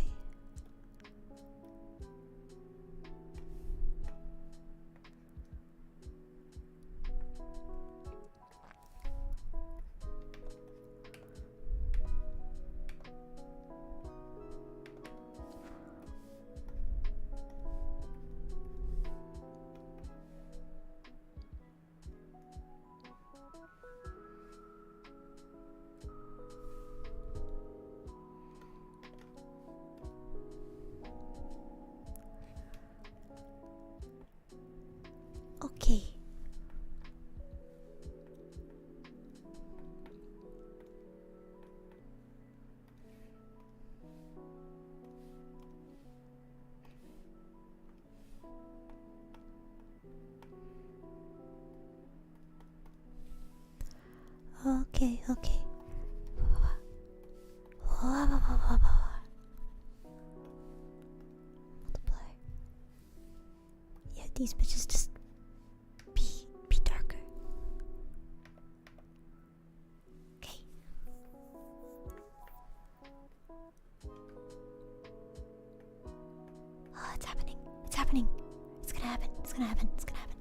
Okay. Okay, okay. Multiply. Yeah, these bitches just be darker. Okay. Oh, it's happening. It's happening. It's gonna happen. It's gonna happen. It's gonna happen.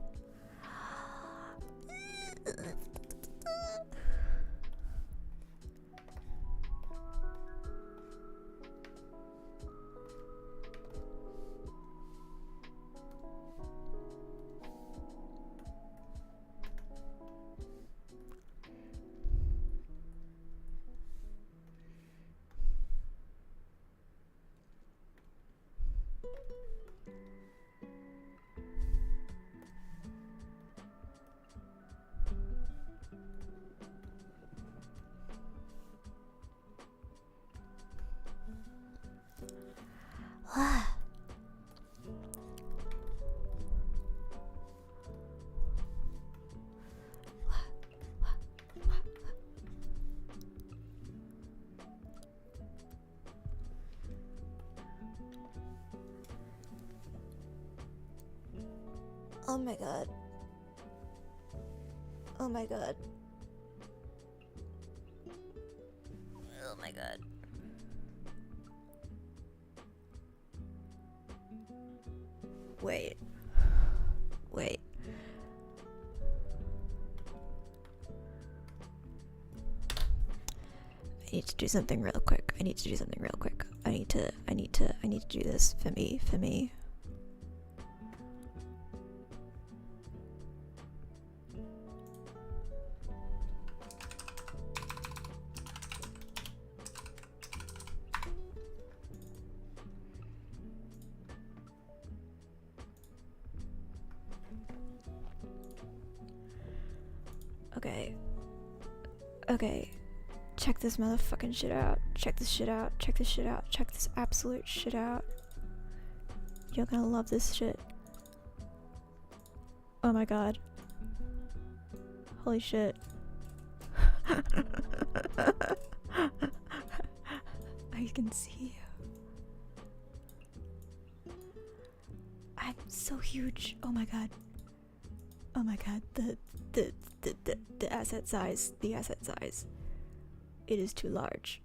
Oh my god. Oh my god. Oh my god. Wait. Wait. I need to do something real quick. I need to do this for me. Okay. Check this motherfucking shit out. Check this absolute shit out. You're gonna love this shit. Oh my god. Holy shit. I can see you. I'm so huge. Oh my god. Oh my god. The asset size. It is too large.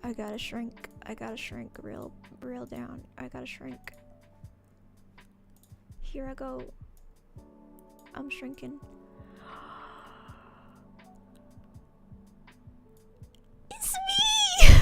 I gotta shrink real down. I gotta shrink. Here I go. I'm shrinking. It's me!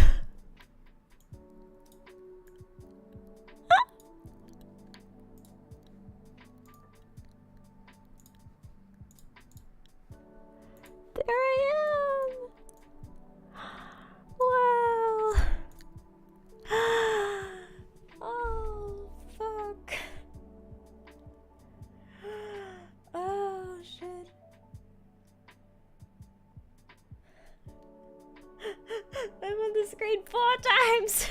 times.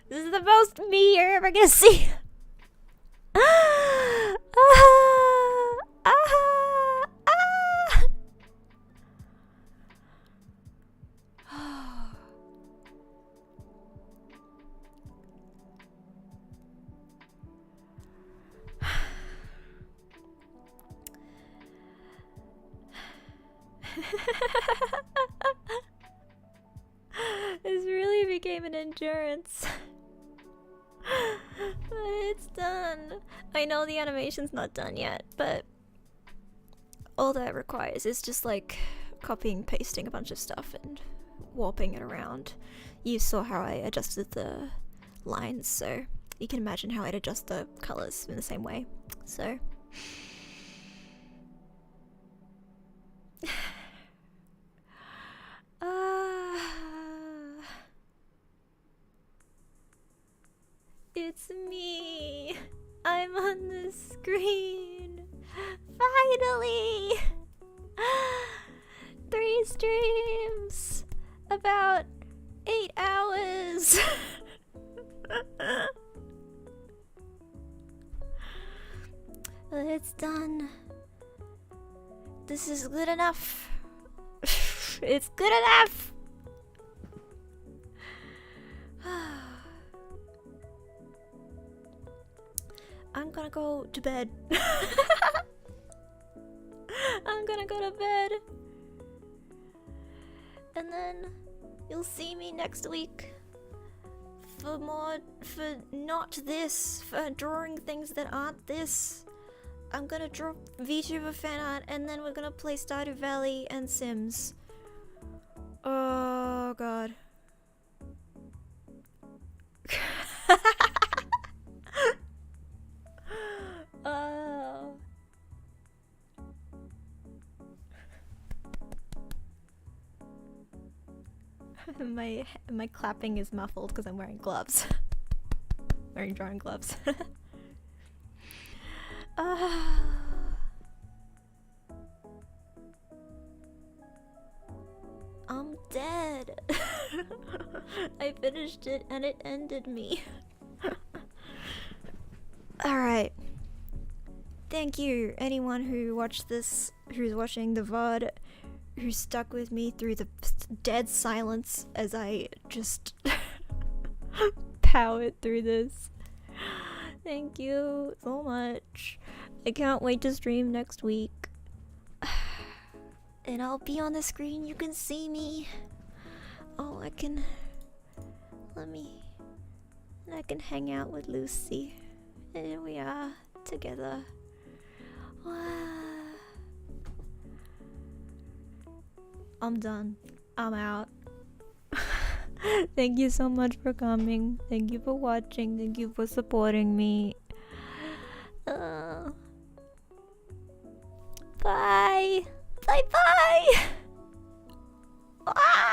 This is the most me you're ever gonna see. This really became an endurance. But it's done. I know the animation's not done yet, but all that requires is just like copying, pasting a bunch of stuff and warping it around. You saw how I adjusted the lines, so you can imagine how I'd adjust the colors in the same way. So it's me. I'm on the screen. Finally! 3 streams. About 8 hours. It's done. This is good enough. It's good enough. I'm gonna go to bed. I'm gonna go to bed. And then you'll see me next week for more, for not this, for drawing things that aren't this. I'm gonna draw VTuber fan art, and then we're gonna play Stardew Valley and Sims. Oh god. Oh. My clapping is muffled because I'm wearing gloves. Wearing drawing gloves. I'm dead. I finished it and it ended me. Alright. Thank you, anyone who watched this, who's watching the VOD, who stuck with me through the dead silence as I just powered through this. Thank you so much. I can't wait to stream next week. And I'll be on the screen, you can see me. Oh, I can hang out with Lucy. And here we are, together. I'm done. I'm out. Thank you so much for coming. Thank you for watching. Thank you for supporting me. Bye. Bye bye.